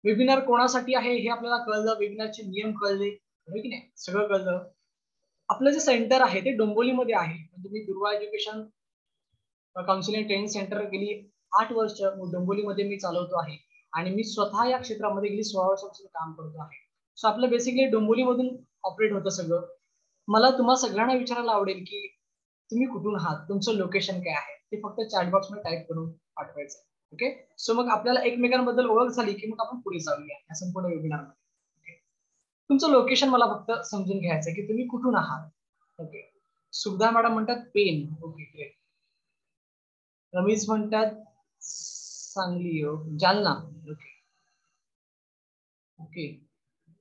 Webinar कोणासाठी आहे हे आपल्याला कळलं, वेबिनारचे नियम कळले, की नाही, सगळं कळलं. आपलं जे सेंटर आहे ते डोंबिवलीमध्ये आहे. म्हणजे मी दुर्वा एज्युकेशन काउन्सिलिंग ट्रेनिंग सेंटर गेली 8 वर्ष डोंबिवलीमध्ये मी चालवतो आहे आणि मी स्वतः या क्षेत्रामध्ये गेली 16 वर्षापासून काम करतो आहे. सो आपलं बेसिकली डोंबिवलीमधून ऑपरेट होतं सगळं. मला तुम्हा सगळ्यांना विचारायला आवडेल की तुम्ही कुठून आहात, तुमचं लोकेशन काय आहे, ते फक्त चॅट बॉक्स मध्ये टाईप करून पाठवायचं. ओके, सो मग आपल्याला एकमेकांबद्दल ओळख झाली की मग आपण पुढे जाऊया या संपूर्ण वेबिनार मध्ये. तुमचं लोकेशन मला फक्त समजून घ्यायचं की तुम्ही कुठून आहात. ओके, सुधा मॅडम म्हणतात पेन. Okay, great. रमेश म्हणतात सांगली, जालना. Okay okay.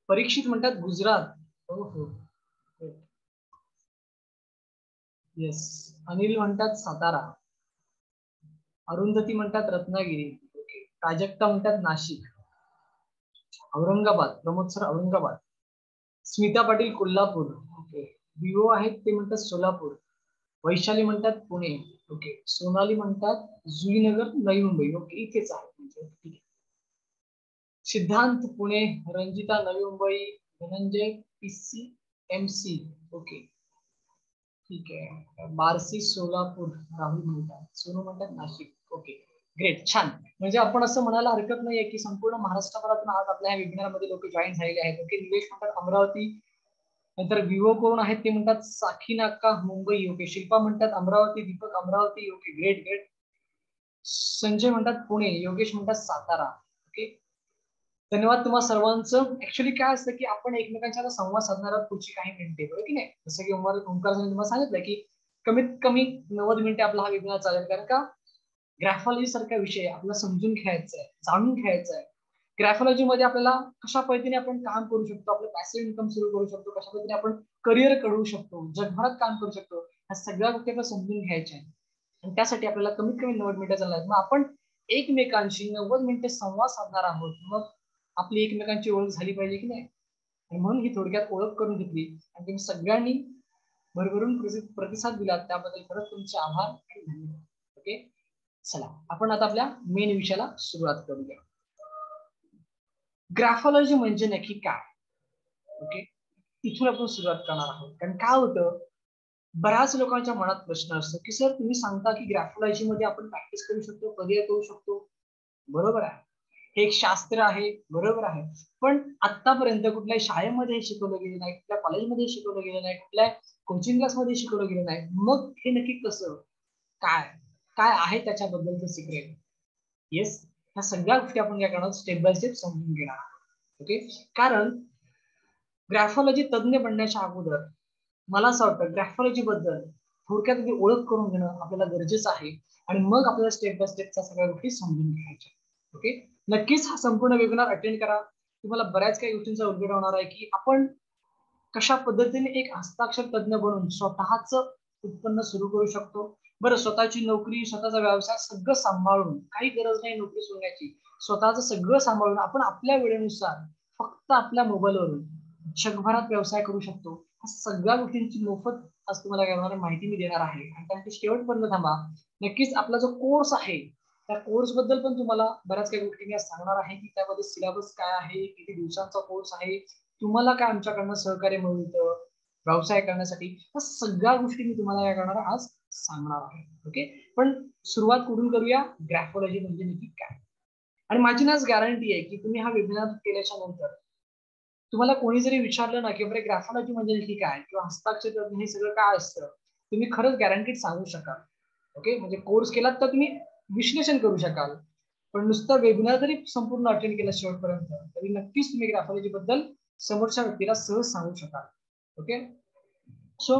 परीक्षित म्हणतात गुजरात. हो हो, येस. अनिल म्हणतात सातारा. अरुंधती म्हणतात रत्नागिरी. ओके. प्राजक्ता म्हणतात Nashik. Aurangabad, Pramod sir Aurangabad. Smita Patil Kolhapur. Okay. Vivo आहेत ते म्हणतात सोलापूर. वैशाली म्हणतात पुणे. ओके. सोनाली म्हणतात जुईनगर नवी मुंबई. ओके, इथेच आहे म्हणजे ठीक आहे. सिद्धांत Pune, Ranjita Navi Mumbai, Dhananjay PC MC. Okay ठीक आहे. बारसी सोलापूर, राहुल म्हणतात. सोनू म्हणतात नाशिक. ओके ग्रेट, छान. म्हणजे आपण असं म्हणायला हरकत नाहीये की संपूर्ण महाराष्ट्रभरातून आज आपल्या ह्या वेबिनारमध्ये लोक जॉईन झालेले आहेत. ओके, निलेश म्हणतात अमरावती. नंतर विवो कोण आहेत ते म्हणतात साखीनाका मुंबई. ओके. शिल्पा म्हणतात Amravati. Deepak Amravati. Okay great great. Sanjay म्हणतात पुणे. योगेश म्हणतात सातारा. ओके, धन्यवाद तुम्हा सर्वांचं. ऍक्च्युली काय असतं की आपण एकमेकांच्या संवाद साधणारा पुढची काही मिनिटे, बरोबर की नाही. जसं की ओंकार तुम्हाला सांगितलं की कमीत कमी 90 मिनिटे आपला हा वेबिनार चालेल. कारण का ग्राफॉलॉजी सारखा विषय आपल्याला समजून घ्यायचा आहे, जाणून घ्यायचा आहे. ग्राफॉलॉजी मध्ये आपल्याला कशा पद्धतीने आपण काम करू शकतो, आपलं पॅसिव्ह इन्कम सुरू करू शकतो, कशा पद्धतीने आपण करिअर करू शकतो, जगभरात काम करू शकतो, ह्या सगळ्या गोष्टी आपल्याला समजून घ्यायच्या आहेत. आणि त्यासाठी आपल्याला कमीत कमी 90 मिनिटं चालणार. मग आपण एकमेकांशी 90 मिनिटे संवाद साधणार आहोत. मग आपली एकमेकांची ओळख झाली पाहिजे की नाही. आणि म्हणून ही थोडक्यात ओळख करून घेतली आणि तुम्ही सगळ्यांनी भरभरून प्रतिसाद दिला त्याबद्दल खरंच तुमचे आभार आणि धन्यवाद. ओके, चला आपण आता आपल्या मेन विषयाला सुरुवात करूया. ग्राफॉलॉजी म्हणजे नक्की काय. ओके, इथून आपण सुरुवात करणार आहोत. कारण काय होतं, बऱ्याच लोकांच्या मनात प्रश्न असतो की सर तुम्ही सांगता की ग्राफॉलॉजी मध्ये आपण प्रॅक्टिस करू शकतो, करिअर करू शकतो. बरोबर आहे, हे एक शास्त्र आहे, बरोबर आहे. पण आतापर्यंत कुठल्याही शाळेमध्ये हे शिकवलं गेलं नाही, कुठल्या कॉलेजमध्ये शिकवलं गेलं नाही, कुठल्या कोचिंग क्लासमध्ये शिकवलं गेलं नाही. मग हे नक्की कसं, काय काय आहे त्याच्याबद्दलचं सिक्रेट. येस, ह्या सगळ्या गोष्टी आपण काय करणार, स्टेप बाय स्टेप समजून घेणार. ओके, कारण ग्राफॉलॉजी तज्ञ बनण्याच्या अगोदर मला असं वाटतं ग्राफॉलॉजी बद्दल थोडक्यात ओळख करून घेणं आपल्याला गरजेचं आहे. आणि मग आपल्याला स्टेप बाय स्टेपच्या सगळ्या गोष्टी समजून घ्यायच्या. ओके, नक्कीच हा संपूर्ण वेबिनार अटेंड करा. तुम्हाला बऱ्याच काही गोष्टींचा उलगडा होणार आहे की आपण कशा पद्धतीने एक हस्ताक्षर तज्ञ बनून स्वतःच उत्पन्न सुरू करू शकतो. बरं, स्वतःची नोकरी, स्वतःचा व्यवसाय सगळं सांभाळून, काही गरज नाही नोकरी सोडण्याची, स्वतःच सगळं सांभाळून आपण आपल्या वेळेनुसार फक्त आपल्या मोबाईलवरून जगभरात व्यवसाय करू शकतो. सगळ्या गोष्टींची मोफत आज तुम्हाला काय माहिती मी देणार आहे. आणि त्यानंतर शेवटपर्यंत थांबा. नक्कीच आपला जो कोर्स आहे त्या कोर्स बद्दल पण तुम्हाला बऱ्याच काही गोष्टी मी सांगणार आहे की त्यामध्ये सिलेबस काय आहे, किती दिवसांचा कोर्स आहे, तुम्हाला काय आमच्याकडनं सहकार्य मिळतं व्यवसाय करण्यासाठी, या सगळ्या गोष्टी मी तुम्हाला काय करणार आज सांगणार आहे. ओके, पण सुरुवात कुठून करूया, ग्राफॉलॉजी म्हणजे नक्की काय. आणि माझी ना गॅरंटी आहे की तुम्ही हा वेबिनार केल्याच्या नंतर तुम्हाला कोणी जरी विचारलं ना की बरे ग्राफॉलॉजी म्हणजे नक्की काय किंवा हस्ताक्षर हे सगळं काय असतं, तुम्ही खरंच गॅरंटीड सांगू शकाल. ओके, म्हणजे कोर्स केलात तर तुम्ही विश्लेषण करू शकाल. पण नुसतं वेबिनार जरी संपूर्ण अटेंड केलं शेवटपर्यंत तरी नक्कीच तुम्ही ग्राफॉलॉजी बद्दल समोरच्या व्यक्तीला सहज सांगू शकाल. ओके, सो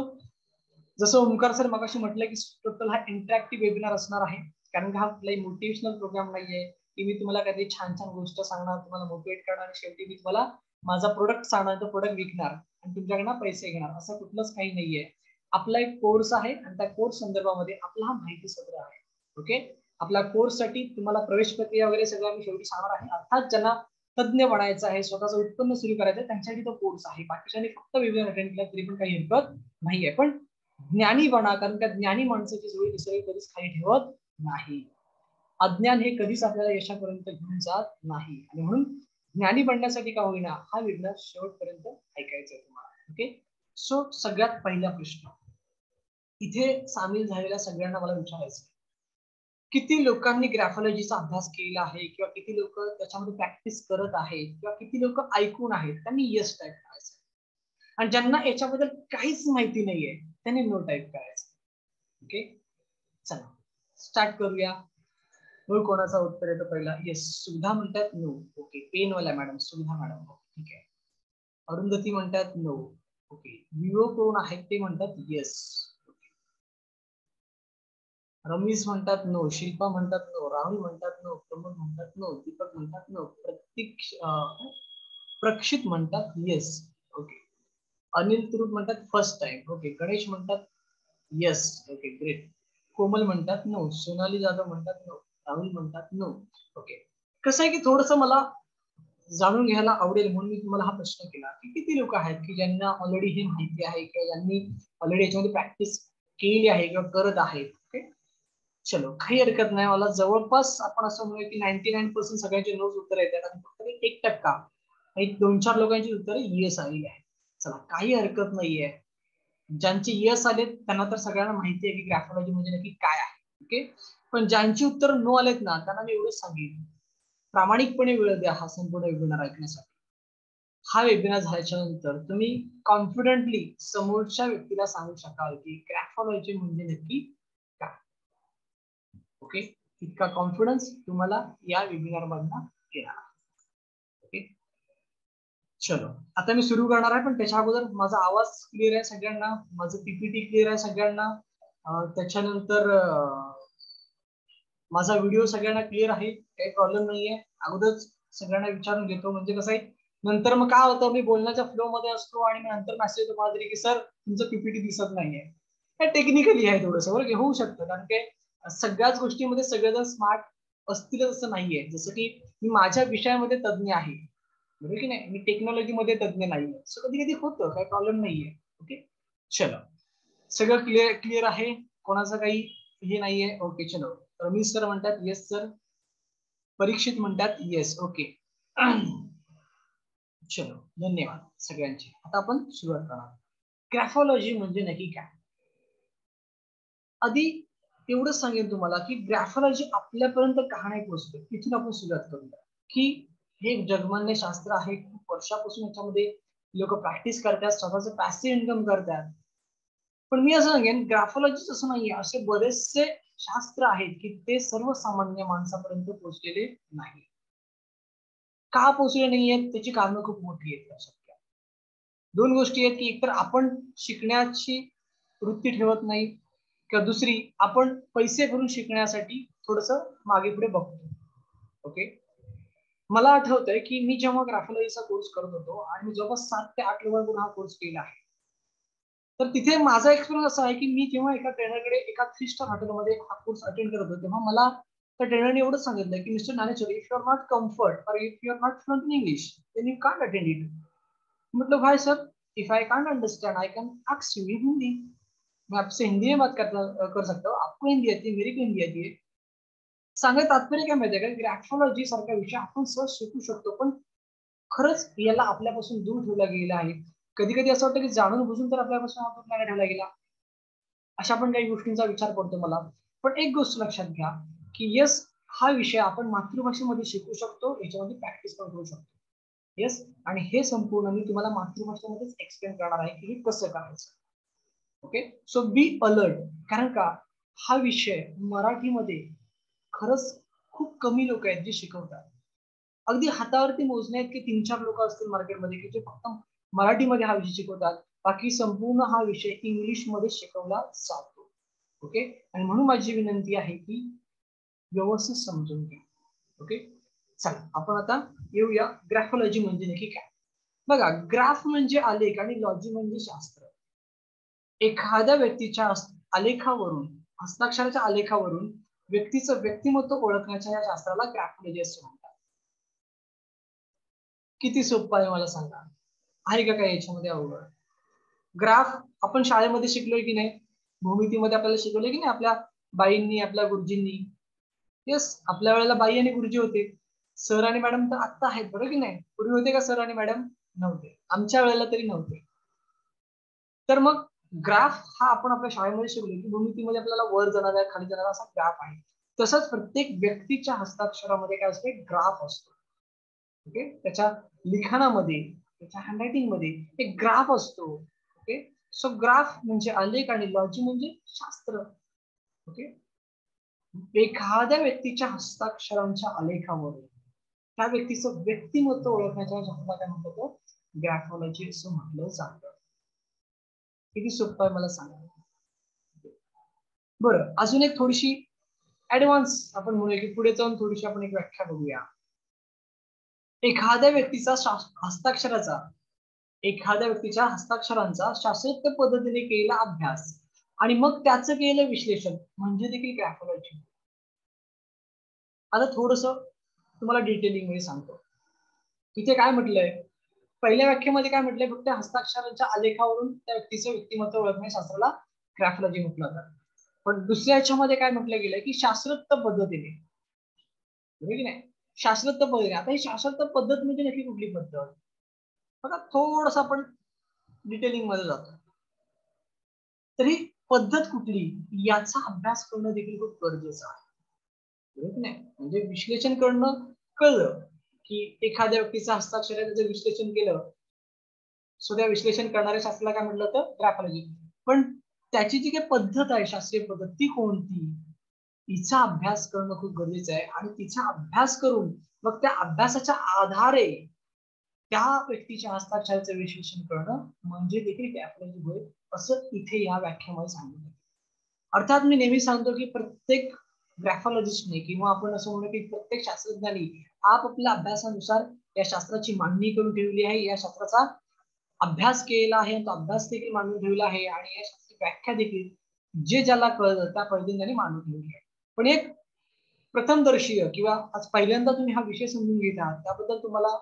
जसं ओंकार सर मगाशी म्हटलं की टोटल हा इंटरॅक्टिव्ह वेबिनार असणार आहे. कारण हा कुठलाही मोटिवेशनल प्रोग्राम नाहीये की मी तुम्हाला काहीतरी छान छान गोष्ट सांगणार, तुम्हाला मोटिवेट करणार आणि शेवटी मी तुम्हाला माझा प्रोडक्ट सांगणार, तो प्रोडक्ट विकणार आणि तुमच्याकडनं पैसे घेणार, असं कुठलंच काही नाहीये. आपला एक कोर्स आहे आणि त्या कोर्स संदर्भामध्ये आपला हा माहिती सत्र आहे. ओके, आपल्या कोर्स साठी तुम्हाला प्रवेश प्रक्रिया वगैरे सगळं मी शेवटी सांगणार आहे. अर्थात ज्यांना तज्ञ बनायचं आहे, स्वतःचं उत्पन्न सुरू करायचं आहे, त्यांच्यासाठी तो कोर्स आहे. बाकीच्यांनी फक्त वेबिनार अटेंड केला तरी पण काही हरकत नाहीये. पण ज्ञानी बना, कारण त्या ज्ञानी माणसाची जोडी दुसरी कधीच खाली ठेवत नाही. अज्ञान हे कधीच आपल्याला यशापर्यंत घेऊन जात नाही. आणि म्हणून ज्ञानी बनण्यासाठी का होईना हा वेबिनार शेवटपर्यंत ऐकायचा आहे तुम्हाला. ओके, सो सगळ्यात पहिला प्रश्न इथे सामील झालेल्या सगळ्यांना मला विचारायचं, किती लोकांनी ग्राफॉलॉजीचा अभ्यास केलेला आहे किंवा किती लोक त्याच्यामध्ये प्रॅक्टिस करत आहेत किंवा किती लोक ऐकून आहेत, त्यांनी येस टाईप करायचं. आणि ज्यांना याच्याबद्दल काहीच माहिती नाहीये त्यांनी नो टाईप करायचं. ओके, चला स्टार्ट करूया. मग कोणाचा उत्तर येतो पहिला? येस, सुविधा म्हणतात नो. ओके, पेनवाला मॅडम, सुविधा मॅडम, ठीक आहे. अरुंधती म्हणतात नो. ओके, विवो कोण आहेत ते म्हणतात येस. रमेश म्हणतात नो, शिल्पा म्हणतात नो, राहुल म्हणतात नो, प्रमोद म्हणतात नो, दीपक म्हणतात नो, प्रक्षित म्हणतात येस. ओके, अनिल तुरुप म्हणतात फर्स्ट टाइम. ओके, गणेश म्हणतात येस. Okay, great. कोमल म्हणतात नो, सोनाली जाधव म्हणतात नो, राहुल म्हणतात नो. ओके, कसं आहे की थोडस मला जाणून घ्यायला आवडेल म्हणून मी तुम्हाला हा प्रश्न केला की किती लोक आहेत की ज्यांना ऑलरेडी हे माहिती आहे किंवा ज्यांनी ऑलरेडी याच्यामध्ये प्रॅक्टिस केली आहे किंवा करत आहेत. ओके, चलो काही हरकत नाही. मला जवळपास आपण असं म्हणूया की 99% सगळ्यांचे नोज उत्तर येतात आणि फक्त 1% एक 2-4 लोकांची उत्तरे येस आलेली आहेत. चला काही हरकत नाहीये. ज्यांचे यस आले त्यांना तर सगळ्यांना माहिती आहे की ग्राफॉलॉजी म्हणजे नक्की काय आहे. ओके, पण ज्यांची उत्तर नो आलेत ना त्यांना मी एवढंच सांगेन, प्रामाणिकपणे वेळ द्या हा संपूर्ण वेबिनार ऐकण्यासाठी. हा वेबिनार झाल्याच्या नंतर तुम्ही कॉन्फिडेंटली समोरच्या व्यक्तीला सांगू शकाल की ग्राफॉलॉजी म्हणजे नक्की काय. ओके, इतका कॉन्फिडन्स तुम्हाला या वेबिनार मधून येणार. ओके, चलो आता मी सुरू करणार आहे, पण त्याच्या अगोदर माझा आवाज क्लिअर आहे सगळ्यांना, माझं पीपीटी क्लिअर आहे सगळ्यांना, त्याच्यानंतर माझा व्हिडिओ सगळ्यांना क्लिअर आहे, काही प्रॉब्लेम नाहीये. अगोदरच सगळ्यांना विचारून घेतो, म्हणजे कसं आहे नंतर मग काय होतं मी बोलण्याच्या फ्लो मध्ये असतो आणि नंतर मेसेज येतो मला तरी की सर तुमचं पीपीटी दिसत नाहीये. हे टेक्निकली आहे थोडंसं, बरं होऊ शकतं, कारण की सगळ्याच गोष्टीमध्ये सगळेजण स्मार्ट असतीलच असं नाहीये. जसं की मी माझ्या विषयामध्ये तज्ञ आहे, बरोबर की नाही, मी टेक्नॉलॉजी मध्ये तज्ञ नाहीये, सो कधी कधी होतं, काही प्रॉब्लेम नाहीये. ओके, चलो सगळं क्लिअर आहे, कोणाचं काही हे नाहीये. ओके, चलो रमेश सर म्हणतात येस सर, परीक्षित म्हणतात येस. ओके, चलो धन्यवाद सगळ्यांचे. आता आपण सुरुवात करणार. ग्राफॉलॉजी म्हणजे नक्की काय? आधी एवढंच सांगेन तुम्हाला की ग्राफॉलॉजी आपल्यापर्यंत का नाही पोहोचते, तिथून आपण सुरुवात करूया. की हे जगमान्य शास्त्र आहे, खूप वर्षापासून याच्यामध्ये लोक प्रॅक्टिस करतात, स्वतःचं पॅसिव्ह इन्कम करतात. पण मी असं सांगेन ग्राफॉलॉजी असं नाहीये, असे बरेचसे शास्त्र आहेत की ते सर्वसामान्य माणसापर्यंत पोहोचलेले नाही. का पोहोचले नाहीयेत त्याची कारणं खूप मोठी आहेत. लक्षात, दोन गोष्टी आहेत की एकतर आपण शिकण्याची वृत्ती ठेवत नाही किंवा दुसरी आपण पैसे भरून शिकण्यासाठी थोडस मागे पुढे बघतो. ओके, मला आठवतंय की मी जेव्हा ग्राफॉलॉजीचा कोर्स करत होतो आणि मी जवळपास 7 ते 8 लोकांकडून हा कोर्स केला आहे, तर तिथे माझा एक्सपिरियन्स असा आहे की मी जेव्हा एका ट्रेनरकडे एका 3 स्टार हॉटेलमध्ये हा कोर्स अटेंड करत होतो, तेव्हा मला त्या ट्रेनरने एवढंच सांगितलं की mister Dnyaneshwar, if you are not comfort और if you are not fluent in English then you can't attend it. मतलब भाई sir, if I can't understand I can ask you in Hindi. मैं आपसे हिंदी में बात कर सकता हूँ, आपको हिंदी आती है, मेरी को हिंदी आती है. सांगायचं तात्पर्य काय माहितीये का, ग्राफॉलॉजी सारखा विषय आपण सहज शिकू शकतो, पण खरंच याला आपल्यापासून दूर ठेवला गेला आहे. कधी कधी असं वाटतं की जाणून बुजून तर आपल्यापासून दूर नाही ठेवला गेला. अशा पण काही गोष्टींचा विचार करतो मला. पण एक गोष्ट लक्षात घ्या की यस, हा विषय आपण मातृभाषेमध्ये शिकू शकतो, याच्यामध्ये प्रॅक्टिस पण करू शकतो. येस, आणि हे संपूर्ण मी तुम्हाला मातृभाषेमध्येच एक्सप्लेन करणार आहे की हे कसं करायचं. ओके, सो बी अलर्ट, कारण का हा विषय मराठीमध्ये खरंच खूप कमी लोक आहेत जे शिकवतात. अगदी हातावरती मोजणे की 3-4 लोक असतील मार्केटमध्ये की जे फक्त मराठीमध्ये हा विषय शिकवतात, बाकी संपूर्ण हा विषय इंग्लिश मध्ये शिकवला जातो. ओके, आणि म्हणून माझी विनंती आहे की व्यवस्थित समजून घ्या. ओके, चला आपण आता येऊया ग्राफॉलॉजी म्हणजे नक्की काय. बघा, ग्राफ म्हणजे आलेख आणि लॉजी म्हणजे शास्त्र. एखाद्या व्यक्तीच्या आलेखावरून, हस्ताक्षराच्या आलेखावरून व्यक्तीचं व्यक्तिमत्व ओळखण्याच्या या शास्त्राला ग्राफॉलॉजी असं म्हणतात. किती सोपं आहे मला सांगा, आहे का काय याच्यामध्ये अवघड? ग्राफ आपण शाळेमध्ये शिकलोय की नाही, भूमितीमध्ये आपल्याला शिकवलंय की नाही आपल्या बाईंनी, आपल्या गुरुजींनी. येस, आपल्या वेळेला बाई आणि गुरुजी होते. सर आणि मॅडम तर आत्ता आहेत, बरोबर की नाही? पूर्वी होते का सर आणि मॅडम? नव्हते, आमच्या वेळेला तरी नव्हते. तर मग ग्राफ हा आपण आपल्या शाळेमध्ये शिकलो की भूमितीमध्ये आपल्याला वर जाणारा खाली जाणारा असा ग्राफ आहे. तसंच प्रत्येक व्यक्तीच्या हस्ताक्षरामध्ये काय असते? ग्राफ असतो. ओके, त्याच्या लिखाणामध्ये, त्याच्या हँडरायटिंग मध्ये एक ग्राफ असतो. ओके, सो ग्राफ म्हणजे आलेख आणि लॉजी म्हणजे शास्त्र. ओके, एखाद्या व्यक्तीच्या हस्ताक्षरांच्या आलेखावरून त्या व्यक्तीचं व्यक्तिमत्व ओळखण्याच्या शब्दाला काय म्हणतो? ग्राफॉलॉजी असं म्हटलं जातं. किती सोपं आहे मला सांगा. बरं, अजून एक थोडीशी ऍडव्हान्स आपण म्हणूया की पुढे जाऊन थोडीशी आपण एक व्याख्या बघूया. एखाद्या व्यक्तीच्या हस्ताक्षरांचा शास्त्रोक्त पद्धतीने केलेला अभ्यास आणि मग त्याचं केलेलं विश्लेषण म्हणजे देखील ग्राफॉलॉजी. आता थोडस तुम्हाला डिटेलिंग मध्ये सांगतो. इथे काय म्हटलंय? पहिल्या व्याख्येमध्ये काय म्हटलंय? फक्त हस्ताक्षरांच्या आलेखावरून त्या व्यक्तीचं व्यक्तिमत्व ओळखणे शास्त्राला ग्राफॉलॉजी म्हटलं जातं. पण दुसऱ्या ह्याच्यामध्ये काय म्हटलं गेलंय की शास्त्रोक्त पद्धतीने, बरोबर की नाही? शास्त्रोक्त पद्धतीने. आता ही शास्त्रोक्त पद्धत म्हणजे नक्की कुठली पद्धत? बघा, थोडस आपण डिटेलिंग मध्ये जातो. तरी पद्धत कुठली याचा अभ्यास करणं देखील खूप गरजेचं आहे, बरोबर की नाही? म्हणजे विश्लेषण करणं कळलं की एखाद्या व्यक्तीचा हस्ताक्षर आहे, त्याचं विश्लेषण केलं, सो त्या विश्लेषण करणाऱ्या शास्त्राला काय म्हटलं होतं? ग्राफॉलॉजी. पण त्याची जी काही पद्धत आहे, शास्त्रीय पद्धत, ती कोणती, तिचा अभ्यास करणं खूप गरजेचं आहे. आणि तिचा अभ्यास करून मग त्या अभ्यासाच्या आधारे त्या व्यक्तीच्या हस्ताक्षराचं विश्लेषण करणं म्हणजे देखील ग्राफॉलॉजी होईल, असं इथे या व्याख्यामध्ये सांगितलं. अर्थात मी नेहमी सांगतो की प्रत्येक ग्राफॉलॉजिस्टने किंवा आपण असं म्हणू की प्रत्येक शास्त्रज्ञांनी आपापल्या अभ्यासानुसार या शास्त्राची मांडणी करून ठेवली आहे, या शास्त्राचा अभ्यास केला आहे, तो अभ्यास देखील मांडून ठेवला आहे आणि या शास्त्राची व्याख्या देखील जे ज्याला कळलं त्या पद्धतीने मांडून ठेवली आहे. पण एक प्रथमदर्शीय किंवा आज पहिल्यांदा तुम्ही हा विषय समजून घेत आहात त्याबद्दल तुम्हाला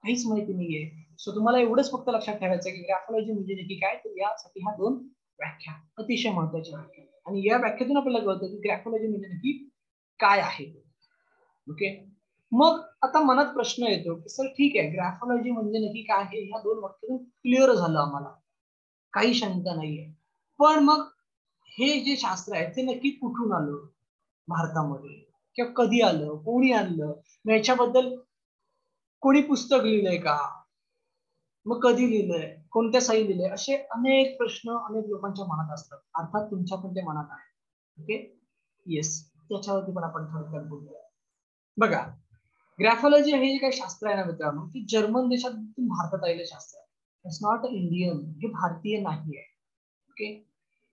काहीच माहिती नाहीये, सो तुम्हाला एवढंच फक्त लक्षात ठेवायचं की ग्राफॉलॉजी म्हणजे नक्की काय, तर यासाठी ह्या दोन व्याख्या अतिशय महत्वाच्या व्याख्या, आणि या व्याख्यातून आपल्याला कळतं की ग्राफॉलॉजी म्हणजे नक्की काय आहे. ओके, मग आता मनात प्रश्न येतो की सर ठीक आहे, ग्राफॉलॉजी म्हणजे नक्की काय आहे, ह्या दोन वाक्यातून क्लिअर झालं आम्हाला, काही शंका नाहीये. पण मग हे जे शास्त्र आहे ते नक्की कुठून आलं भारतामध्ये, किंवा कधी आलं, कोणी आणलं, याच्याबद्दल कोणी पुस्तक लिहिलंय का, मग कधी लिहिलंय, कोणत्या साली लिहिलंय, असे अनेक प्रश्न अनेक लोकांच्या मनात असतात. अर्थात तुमच्या पण ते मनात आहे. ओके, येस, त्याच्यावरती पण आपण थोडक्यात बोलूया. बघा, ग्राफॉलॉजी हे जे काही शास्त्र आहे ना मित्रांनो, की जर्मन देशातून भारतात आलेलं शास्त्र आहे. इट्स नॉट इंडियन, हे भारतीय नाही आहे. ओके,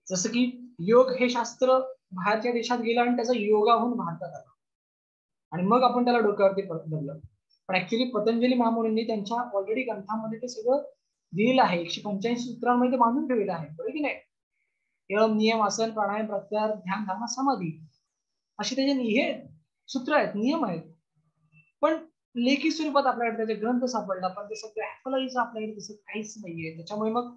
जसं की योग हे शास्त्र बाहेरच्या देशात गेलं आणि त्याचा योगाहून भारतात आला आणि मग आपण त्याला डोक्यावरती धरलं. पण ऍक्च्युली पतंजली महामुनींनी त्यांच्या ऑलरेडी ग्रंथामध्ये ते सगळं दिलेलं आहे, 185 सूत्रांमध्ये ते बांधून ठेवलेलं आहे, बरोबर की नाही? यम, नियम, आसन, प्राणायाम, प्रत्याहार, ध्यान, धारणा, समाधी, असे त्याचे हे सूत्र आहेत, नियम आहेत. पण लेखी स्वरूपात आपल्याकडे त्याचे ग्रंथ सापडला, पण ते सगळं ग्राफॉलॉजीचं आपल्याकडे तसं काहीच नाहीये. त्याच्यामुळे मग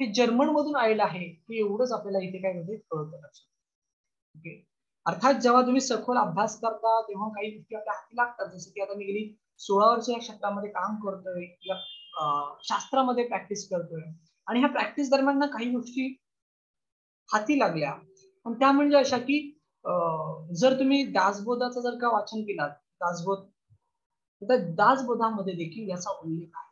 हे जर्मन मधून आलेलं आहे, हे एवढंच आपल्याला इथे काय म्हणजे कळतं. ओके, अर्थात जेव्हा तुम्ही सखोल अभ्यास करता तेव्हा काही गोष्टी आपल्या हाती लागतात. जसं की आता मी गेली 16 वर्ष या क्षेत्रामध्ये काम करतोय, या शास्त्रामध्ये प्रॅक्टिस करतोय, आणि ह्या प्रॅक्टिस दरम्यान ना काही गोष्टी हाती लागल्या. पण त्या म्हणजे अशा की जर तुम्ही दासबोधाचं जर का वाचन केलात, दासबोध, तर दासबोधामध्ये देखील याचा उल्लेख आहे.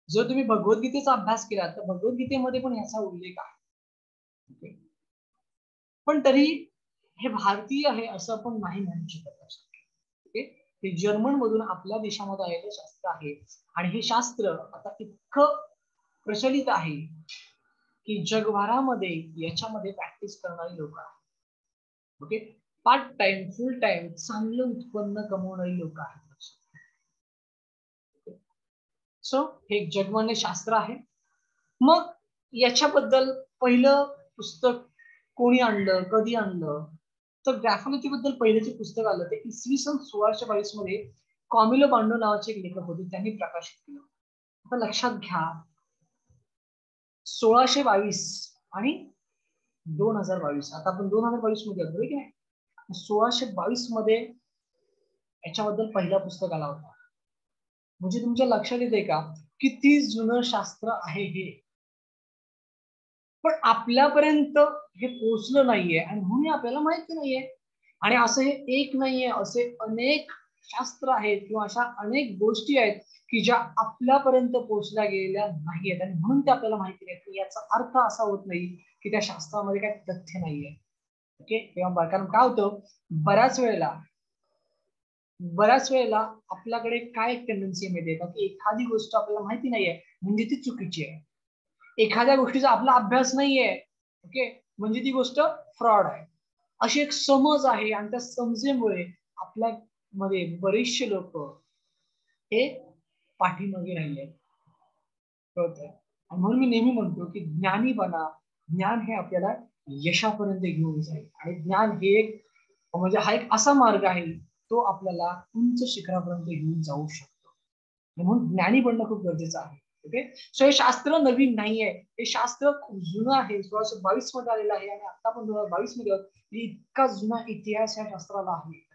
जर तुम्ही भगवद्गीतेचा अभ्यास केला तर भगवद्गीतेमध्ये पण याचा उल्लेख आहे. पण तरी हे भारतीय आहे असं आपण नाही म्हणू शकत. हे जर्मन मधून आपल्या देशामध्ये आलेलं शास्त्र आहे, आणि हे शास्त्र आता इतकं प्रचलित आहे की जगभरामध्ये याच्यामध्ये प्रॅक्टिस करणारी लोक आहेत. ओके, पार्ट टाइम, फुल टाइम चांगलं उत्पन्न कमवणारी लोक आहेत. सो हे एक जगमान्य शास्त्र आहे. मग याच्याबद्दल पहिलं पुस्तक कोणी आणलं, कधी आणलं, तर ग्राफॉलॉजी बद्दल पहिलं जे पुस्तक आलं ते इसवी सन 1622 मध्ये कॉमिलो बांडो नावाचे एक लेखक होते, त्यांनी प्रकाशित केलं. आता लक्षात घ्या, 1622 आणि 2022, आता आपण 2022 मध्ये आलो की नाही. 1622 मध्ये याच्याबद्दल पहिला पुस्तक आला होता. म्हणजे तुमच्या लक्षात येते का किती जुनं शास्त्र आहे हे, पण आपल्यापर्यंत हे पोहोचलं नाहीये आणि म्हणून आपल्याला माहिती नाहीये. आणि असं हे एक नाहीये, असे अनेक शास्त्र आहेत किंवा अशा अनेक गोष्टी आहेत की ज्या आपल्यापर्यंत पोहोचल्या गेलेल्या नाहीयेत आणि म्हणून ते आपल्याला माहिती नाही. की याचा अर्थ असा होत नाही की त्या शास्त्रामध्ये काही तथ्य नाहीये. ओके, किंवा कारण काय होतं, बऱ्याच वेळेला आपल्याकडे काय टेंडन्सी मिळते की एखादी गोष्ट आपल्याला माहिती नाहीये म्हणजे ती चुकीची आहे. एखाद्या गोष्टीचा आपला अभ्यास नाहीये, ओके, म्हणजे ती गोष्ट फ्रॉड आहे. अशी एक समज आहे आणि त्या समजेमुळे आपल्या मध्ये बरेचसे लोक हे पाठीमागे राहिले कळतंय. आणि म्हणून मी नेहमी म्हणतो की ज्ञानी बना. ज्ञान हे आपल्याला यशापर्यंत घेऊन जाईल आणि ज्ञान हे एक म्हणजे हा एक असा मार्ग आहे तो आपल्याला उंच शिखरापर्यंत घेऊन जाऊ शकतो. म्हणून ज्ञानी बनणं खूप गरजेचं आहे. ओके, सो हे शास्त्र नवीन नाहीये, हे शास्त्र खूप जुनं आहे. 1622 मध्ये आलेलं आहे आणि आता पण 2022 मध्ये इतका जुना इतिहास या शास्त्राला आहे.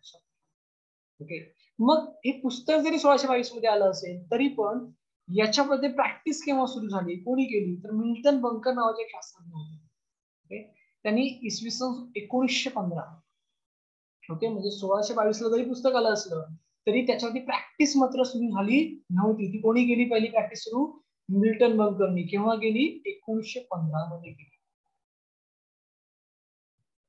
ओके, मग हे पुस्तक जरी 1622 मध्ये आलं असेल तरी पण याच्यामध्ये प्रॅक्टिस केव्हा सुरू झाली, कोणी केली, तर मिल्टन बंकर नावाचे एक शास्त्रज्ञ होते. ओके, त्यांनी इसवी सन 1915, ओके, म्हणजे 1622 ला जरी पुस्तक आलं असलं तरी त्याच्यावरती प्रॅक्टिस मात्र सुरू झाली नव्हती. ती कोणी केली पहिली प्रॅक्टिस सुरू? मिल्टन बंकरनी. केव्हा केली? 1915 मध्ये केली.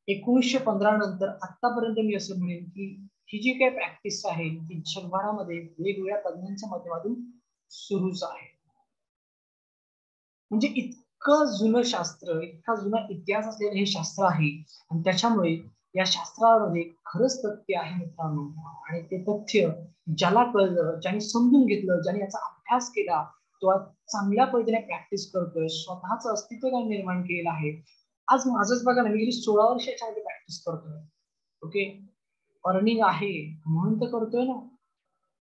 1915 नंतर आतापर्यंत मी असं म्हणेन की ही जी काही प्रॅक्टिस आहे ती जगभरामध्ये वेगवेगळ्या तज्ञांच्या माध्यमातून सुरूच आहे. म्हणजे इतकं जुनं शास्त्र, इतका जुना इतिहास असलेलं हे शास्त्र आहे आणि त्याच्यामुळे या शास्त्रामध्ये खरंच तथ्य आहे मित्रांनो. आणि ते तथ्य ज्याला कळलं, ज्याने समजून घेतलं, ज्याने याचा अभ्यास केला, तो आज चांगल्या पद्धतीने प्रॅक्टिस करतोय, स्वतःच अस्तित्व त्याने निर्माण केलेलं आहे. आज माझंच बघा ना, मी गेली 16 वर्ष याच्यामध्ये प्रॅक्टिस करतोय. ओके, अर्निंग आहे म्हणून तर करतोय ना,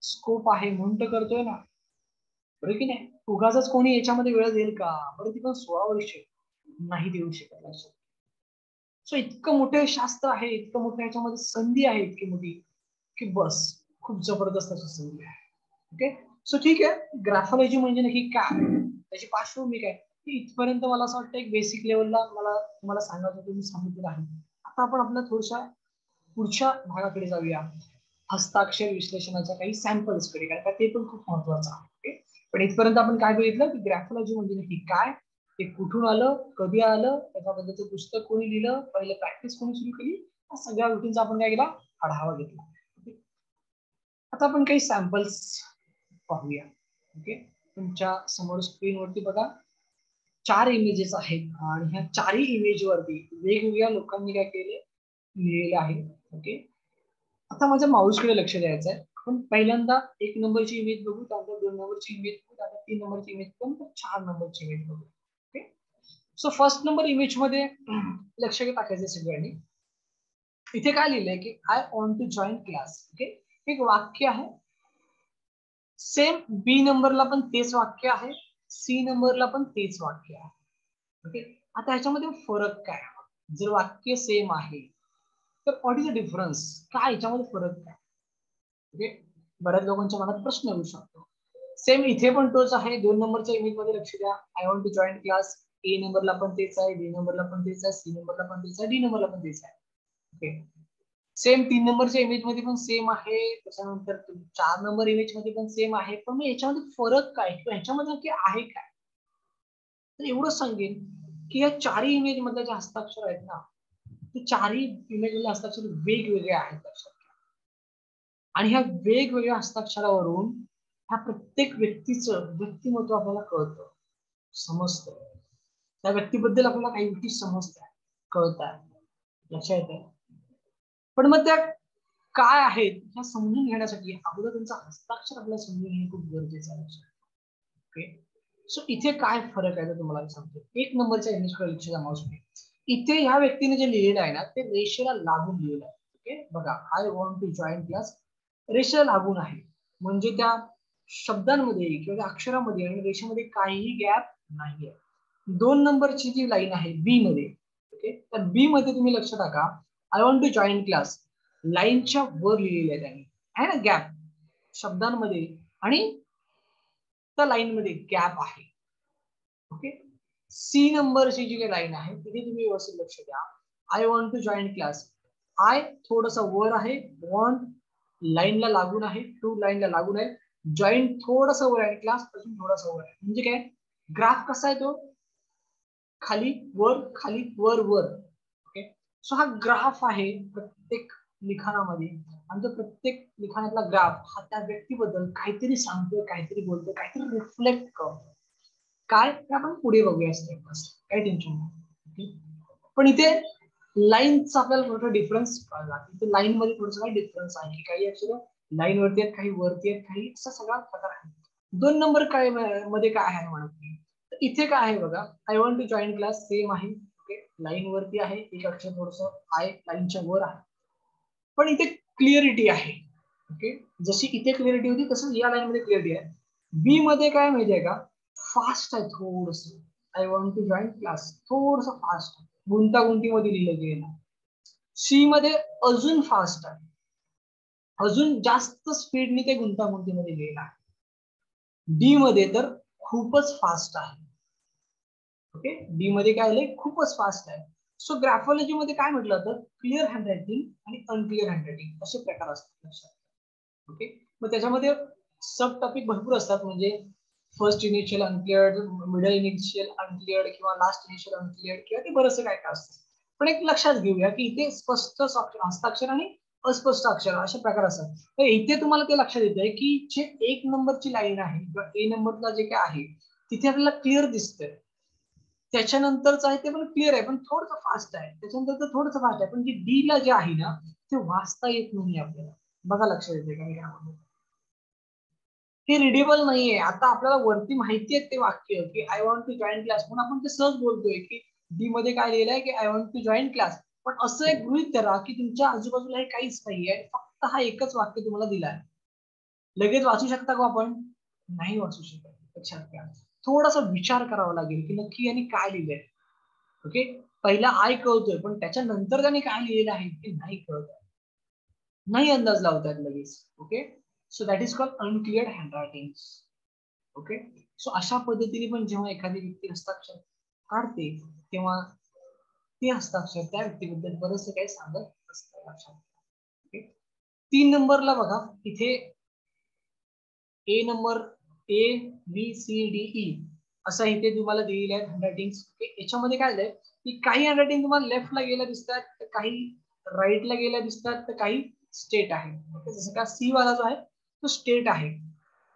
स्कोप आहे म्हणून तर करतोय ना, बरोबर की नाही? उगाच कोणी याच्यामध्ये वेळ देईल का? बरं, ती पण 16 वर्ष नाही देऊ शकत. सो इतकं मोठं शास्त्र आहे, इतकं मोठं याच्यामध्ये संधी आहे इतकी मोठी की बस खूप जबरदस्त अशी संधी आहे. ओके, सो ठीक आहे. ग्राफोलॉजी म्हणजे नक्की काय, त्याची पार्श्वभूमी काय, इथपर्यंत मला असं वाटतं एक बेसिक लेवलला मला तुम्हाला सांगायचं तुम्ही सांगितलं आहे. आता आपण आपल्या थोड्याशा पुढच्या भागाकडे जाऊया, हस्ताक्षर विश्लेषणाच्या काही सॅम्पल्सकडे, कारण ते पण खूप महत्वाचं आहे. पण इथपर्यंत आपण काय बघितलं की ग्राफोलॉजी म्हणजे नक्की काय, ते कुठून आलं, कधी आलं, त्याच्याबद्दलचं पुस्तक कोणी लिहिलं, पहिले प्रॅक्टिस कोणी सुरू केली, या सगळ्या गोष्टींचा आपण काय केला, आढावा घेतला. आता आपण काही सॅम्पल्स पाहूया. ओके, तुमच्या समोर स्क्रीनवरती बघा 4 इमेजेस आहेत आणि ह्या 4ही इमेज वरती वेगवेगळ्या लोकांनी काय केले, लिहिलेलं आहे. ओके, आता माझ्या माऊसकडे लक्ष द्यायचं आहे. आपण पहिल्यांदा 1 नंबरची इमेज बघू, त्यानंतर 2 नंबरची इमेज बघू, त्यानंतर 3 नंबरची इमेज बघू, 4 नंबरची इमेज बघू. Okay, so first number image मध्ये लक्ष टाकायचं सगळ्यांनी. इथे काय लिहिलंय की I want to join class. Okay, एक वाक्य आहे. सेम बी नंबरला पण तेच वाक्य आहे, सी नंबरला पण तेच वाक्य आहे. ओके, आता ह्याच्यामध्ये फरक काय? जर वाक्य सेम आहे तर व्हॉट इज द डिफरन्स, काय याच्यामध्ये फरक काय? ओके, बऱ्याच लोकांच्या मनात प्रश्न येऊ शकतो. सेम इथे पण तोच आहे. 2 नंबरच्या इमेज मध्ये लक्ष द्या. I want to join class. A नंबरला पण तेच आहे, बी नंबरला पण तेच आहे, सी नंबरला पण तेच आहे, डी नंबरला पण तेच आहे. ओके, सेम 3 नंबरच्या इमेज मध्ये पण सेम आहे, त्याच्यानंतर 4 नंबर इमेज मध्ये पण सेम आहे. पण मग याच्यामध्ये फरक काय किंवा ह्याच्यामध्ये नक्की आहे काय? तर एवढंच सांगेन की या 4ही इमेज मधले जे हस्ताक्षर आहेत ना, ते 4ही इमेज मधले हस्ताक्षर वेगवेगळे आहेत. आणि ह्या वेगवेगळ्या हस्ताक्षरावरून ह्या प्रत्येक व्यक्तीचं व्यक्तिमत्व आपल्याला कळतं, समजतं. त्या व्यक्तीबद्दल आपल्याला काही गोष्टी समजतात, कळतात, लक्षात येतं. पण मग त्या काय आहेत ह्या समजून घेण्यासाठी अगोदर त्यांचा हस्ताक्षर आपल्याला समजून घेणं खूप गरजेचं आहे. ओके, सो इथे काय फरक आहे तुम्हाला सांगतो. 1 नंबरच्या इमेजकडे लक्ष द्या माऊसने. इथे ह्या व्यक्तीने जे लिहिलेलं आहे ना ते रेषेला लागून लिहिलेलं आहे. ओके, बघा, I want to join class रेषेला लागून आहे, म्हणजे त्या शब्दांमध्ये किंवा त्या अक्षरामध्ये आणि रेषेमध्ये काहीही गॅप नाहीये. 2 नंबरची जी लाईन आहे बी मध्ये, ओके, तर बी मध्ये तुम्ही लक्ष टाका, I want to join class लाईनच्या वर लिहिलेलं आहे त्यांनी. आहे ना गॅप शब्दांमध्ये आणि त्या लाईन मध्ये गॅप आहे. ओके, सी नंबरची जी काही लाईन आहे तिथे तुम्ही व्यवस्थित लक्ष द्या. I want to join class. I थोडस वर आहे, वॉन्ट लाईनला लागून आहे, टू लाईनला लागून आहे, जॉईन थोडस वर आहे, क्लास पासून थोडासा वर आहे. म्हणजे काय ग्राफ कसा आहे तो खाली वर खाली वर वर. ओके, सो हा ग्राफ आहे प्रत्येक लिखाणामध्ये आणि तो प्रत्येक लिखाणातला ग्राफ हा त्या व्यक्तीबद्दल काहीतरी सांगतोय, काहीतरी बोलतोय, काहीतरी रिफ्लेक्ट करतो. काय आपण पुढे बघूया स्टेप बाय स्टेप, काही टेन्शन नाही. पण इथे लाईनचा आपल्याला थोडा डिफरन्स कळला. इथे लाईन मध्ये थोडस काही डिफरन्स आहे की काही अक्षर लाईन वरती आहेत, काही वरती आहेत, काही असा सगळा प्रकार आहे. 2 नंबर काय मध्ये काय आहे म्हणत नाही. इथे काय आहे बघा, I want to join class same आहे. ओके, लाईन वरती आहे, एक अक्षर थोडस आय लाईनच्या वर आहे, पण इथे क्लिअरिटी आहे. ओके, जशी इथे क्लिअरिटी होती तसंच या लाईन मध्ये क्लिअरिटी आहे. बी मध्ये काय माहितीये का, फास्ट आहे थोडस. I want to join class थोडस फास्ट आहे, गुंतागुंतीमध्ये लिहिलं गेलं. सी मध्ये अजून फास्ट आहे, अजून जास्त स्पीडने ते गुंतागुंतीमध्ये लिहिलं आहे. डी मध्ये तर खूपच फास्ट आहे. ओके, डी मध्ये काय आलंय, खूपच फास्ट आहे. सो ग्राफॉलॉजी मध्ये काय म्हटलं जातं, क्लिअर हँडरायटिंग आणि अनक्लिअर हँडरायटिंग असे प्रकार असतात. ओके, मग त्याच्यामध्ये सब टॉपिक भरपूर असतात, म्हणजे फर्स्ट इनिशियल अनक्लिअर्ड, मिडल इनिशियल अनक्लिअर्ड किंवा लास्ट इनिशियल अनक्लिअर्ड किंवा ते बरंच काय काय असतं. पण एक लक्षात घेऊया की इथे स्पष्ट हस्ताक्षर आणि अस्पष्ट अक्षर असे प्रकार असतात. तर इथे तुम्हाला ते लक्षात येत आहे की जे 1 नंबरची लाईन आहे किंवा ए नंबरला जे काय आहे तिथे आपल्याला क्लिअर दिसतंय. त्याच्यानंतरच आहे ते पण क्लिअर आहे, पण थोडंसं फास्ट आहे. त्याच्यानंतर थोडंसं फास्ट आहे, पण जे डी ला जे आहे ना ते वाचता येत नाही आपल्याला. बघा लक्षात येते का मी काय म्हणतो, हे रिडेबल नाहीये. आता आपल्याला वरती माहिती आहे ते वाक्य की I want to join class, पण आपण ते सहज बोलतोय की डी मध्ये काय लिहिलंय की I want to join class. पण असं एक गृहीत धरा की तुमच्या आजूबाजूला हे काहीच नाहीये, फक्त हा एकच वाक्य तुम्हाला दिलाय. लगेच वाचू शकता का आपण, नाही वाचू शकत. लक्षात घ्या, थोडासा विचार करावा लागेल की नक्की यांनी काय लिहिलंय. ओके, पहिला आय कळतोय, पण त्याच्यानंतर त्यांनी काय लिहिलेलं आहे ते नाही कळत, नाही अंदाज लावतात लगेच. Okay, so that is called uncleared handwriting. Okay, so अशा पद्धतीने पण जेव्हा एखादी व्यक्ती हस्ताक्षर काढते तेव्हा ते हस्ताक्षर त्या व्यक्तीबद्दल बरंचसं काही सांगत असतं. लक्षात. ओके, 3 नंबरला बघा, इथे A number A B C D E असं इथे तुम्हाला दिलेलं आहे हँडरायटिंग. याच्यामध्ये काय झालंय की काही हँडरायटिंग तुम्हाला लेफ्टला गेल्या दिसतात, तर काही राईटला गेल्या दिसतात, तर काही स्टेट आहे. ओके, जसं का सी वाला जो आहे तो स्टेट आहे.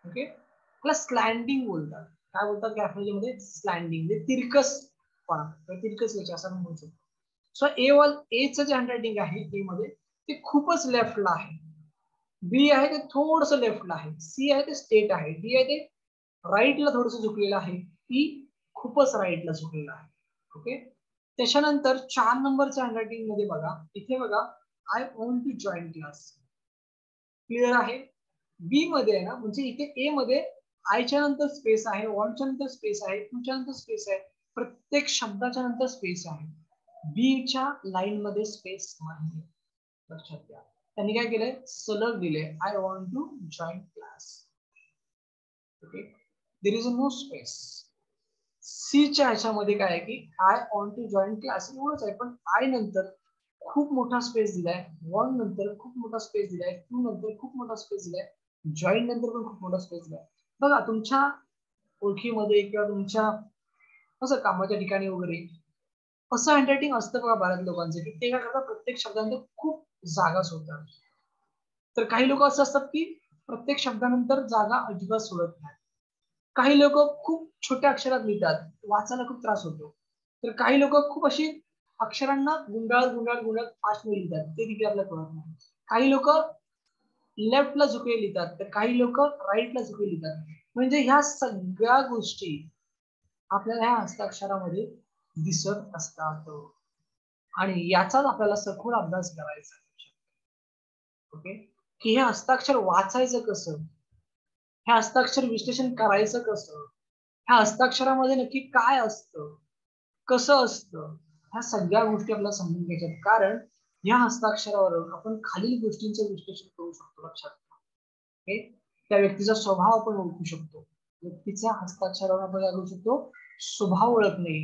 ओके, त्याला स्लँडिंग बोलतात. काय बोलतात ग्राफॉलॉजी मध्ये, स्लँडिंग म्हणजे तिरकसपणा, तिरकस याच्या असं म्हणू शकतो. सो एचं जे हँडरायटिंग आहे ए मध्ये ते खूपच लेफ्टला आहे. बी आहे ते थोडस लेफ्टला आहे, सी आहे ते स्टेट आहे, डी आहे ते राईटला थोडस झुकलेलं आहे, ई खूपच राईटला झुकलेलं आहे. ओके, त्याच्यानंतर 4 नंबरच्या हँडरायटिंग मध्ये बघा, इथे बघा I want to join class clear आहे. बी मध्ये आहे ना, म्हणजे इथे ए मध्ये आयच्या नंतर स्पेस आहे, वॉन्टच्या नंतर स्पेस आहे, टूच्या नंतर स्पेस आहे, प्रत्येक शब्दाच्या नंतर स्पेस आहे. बीच्या लाईन मध्ये स्पेस नाही. लक्षात घ्या, त्यांनी काय केलंय, सलग दिलंय I want to join class. Okay, there is no space. C च्या ह्याच्यामध्ये काय आहे की I want to join class एवढंच आहे, पण आय नंतर खूप मोठा स्पेस दिलाय, वॉन नंतर खूप मोठा स्पेस दिलाय, टू नंतर खूप मोठा स्पेस दिलाय, जॉईन नंतर पण खूप मोठा स्पेस दिलाय. बघा तुमच्या ओळखीमध्ये किंवा तुमच्या असं कामाच्या ठिकाणी वगैरे असं हँडरायटिंग असतं बघा बऱ्याच लोकांचं की ते काय करतात, प्रत्येक शब्दानंतर खूप जागा सोडतात. तर काही लोक असं असतात की प्रत्येक शब्दानंतर जागा अजिबात सोडत नाही. काही लोक खूप छोट्या अक्षरात लिहितात, वाचायला खूप त्रास होतो. तर काही लोक खूप अशी अक्षरांना गुंडाळत गुंडाळत गुंडाळत फास्ट लिहितात, ते तिथे आपल्याला कळत नाही. काही लोक लेफ्टला झुकवे लिहितात, तर काही लोक राईटला झुकवे लिहितात. म्हणजे ह्या सगळ्या गोष्टी आपल्याला ह्या हस्ताक्षरामध्ये दिसत असतात आणि याचाच आपल्याला सखोल अभ्यास करायचा. ओके, की हे हस्ताक्षर वाचायचं कसं, हे हस्ताक्षर विश्लेषण करायचं कसं, ह्या हस्ताक्षरामध्ये नक्की काय असतं, कसं असतं, ह्या सगळ्या गोष्टी आपल्याला समजून घ्यायच्यात. कारण या हस्ताक्षरावर आपण खालील गोष्टींचं विश्लेषण करू शकतो. लक्षात, त्या व्यक्तीचा स्वभाव आपण ओळखू शकतो. व्यक्तीच्या हस्ताक्षरावर आपण काय करू शकतो, स्वभाव ओळखणे.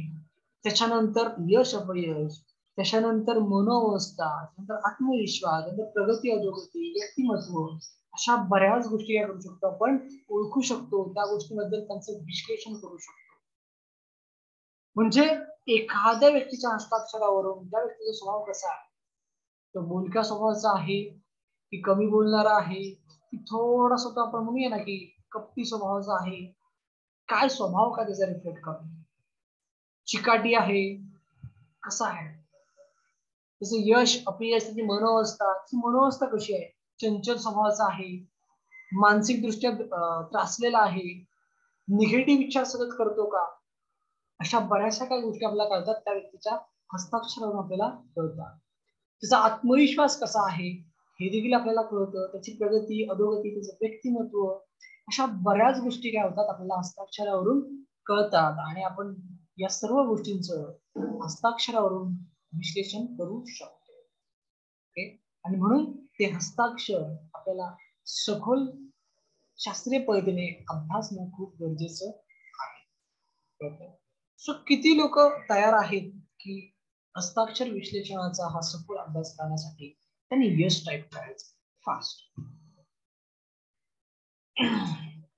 त्याच्यानंतर यश अपयश, त्याच्यानंतर मनोअवस्था, त्यानंतर आत्मविश्वास, त्यानंतर प्रगती अधोगती, व्यक्तिमत्व, अशा बऱ्याच गोष्टी काय करू शकतो आपण, ओळखू शकतो. त्या गोष्टीबद्दल त्यांचं विश्लेषण करू शकतो. म्हणजे एखाद्या व्यक्तीच्या हस्ताक्षरावरून त्या व्यक्तीचा स्वभाव कसा आहे, तो बोलक्या स्वभावाचा आहे की कमी बोलणारा आहे, की थोडासा तो आपण म्हणूया ना की कपटी स्वभावाचा आहे, काय स्वभाव का त्याचा रिफ्लेक्ट करतो, चिकाटी आहे, कसा आहे. जसं यश अपयश, त्याची मनोअवस्था कशी आहे, चंचल स्वभावाचा आहे, मानसिक दृष्ट्या त्रासलेला आहे, निगेटिव्ह विचार सतत करतो का, अशा बऱ्याचशा काही गोष्टी आपल्याला कळतात त्या व्यक्तीच्या हस्ताक्षरावरून आपल्याला कळतात. त्याचा आत्मविश्वास कसा आहे हे देखील आपल्याला कळतं, त्याची प्रगती अधोगती, त्याचं व्यक्तिमत्व, अशा बऱ्याच गोष्टी काय होतात आपल्याला हस्ताक्षरावरून कळतात. आणि आपण या सर्व गोष्टींचं हस्ताक्षरावरून विश्लेषण करू शकतो. आणि म्हणून ते हस्ताक्षर आपल्याला सखोल शास्त्रीय पद्धतीने अभ्यासणं खूप गरजेचं आहे. सो किती लोक तयार आहेत की हस्ताक्षर विश्लेषणाचा हा सखोल अभ्यास करण्यासाठी त्यांनी यश टाईप करायचं फास्ट.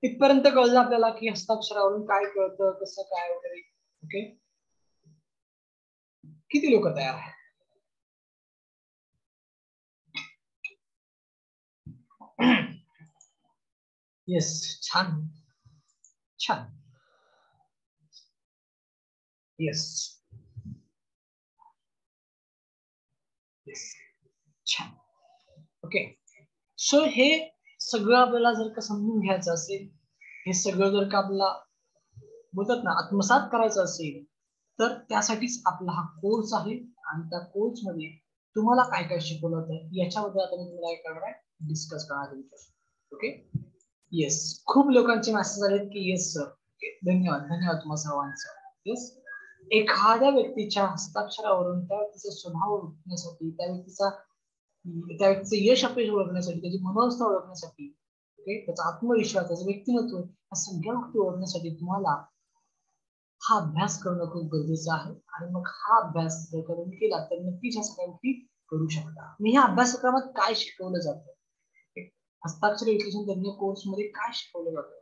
इथपर्यंत कळलं आपल्याला की हस्ताक्षरावरून काय कळतं, कसं काय वगैरे. ओके, किती लोक तयार आहेत? येस, छान छान. येस येस, छान. ओके, सो हे सगळं आपल्याला जर का समजून घ्यायचं असेल, हे सगळं जर का आपल्याला बोलतात ना आत्मसात करायचं असेल, तर त्यासाठीच आपला हा कोर्स आहे. आणि त्या कोर्स मध्ये तुम्हाला काय काय शिकवलं होतं याच्याबद्दल आता मी तुम्हाला काय करणार आहे, डिस्कस करणार आहे. ओके, येस, खूप लोकांचे मेसेज आले की येस सर. धन्यवाद धन्यवाद तुम्हा सर्वांचं. येस, एखाद्या व्यक्तीच्या हस्ताक्षरावरून त्या व्यक्तीचा स्वभाव ओळखण्यासाठी, त्या व्यक्तीचं यश अपयश ओळखण्यासाठी, त्याची मनोवस्था ओळखण्यासाठी, त्याचा आत्मविश्वास, त्याचं व्यक्तिमत्व, या सगळ्या गोष्टी ओळखण्यासाठी तुम्हाला हा अभ्यास करणं खूप गरजेचं आहे. आणि मग हा अभ्यास जर करून केला तर नक्कीच ह्या सगळ्या गोष्टी करू शकता. मी ह्या अभ्यासक्रमात काय शिकवलं जातं, हस्ताक्षर विश्लेषण तज्ञ कोर्स मध्ये काय शिकवलं जातं,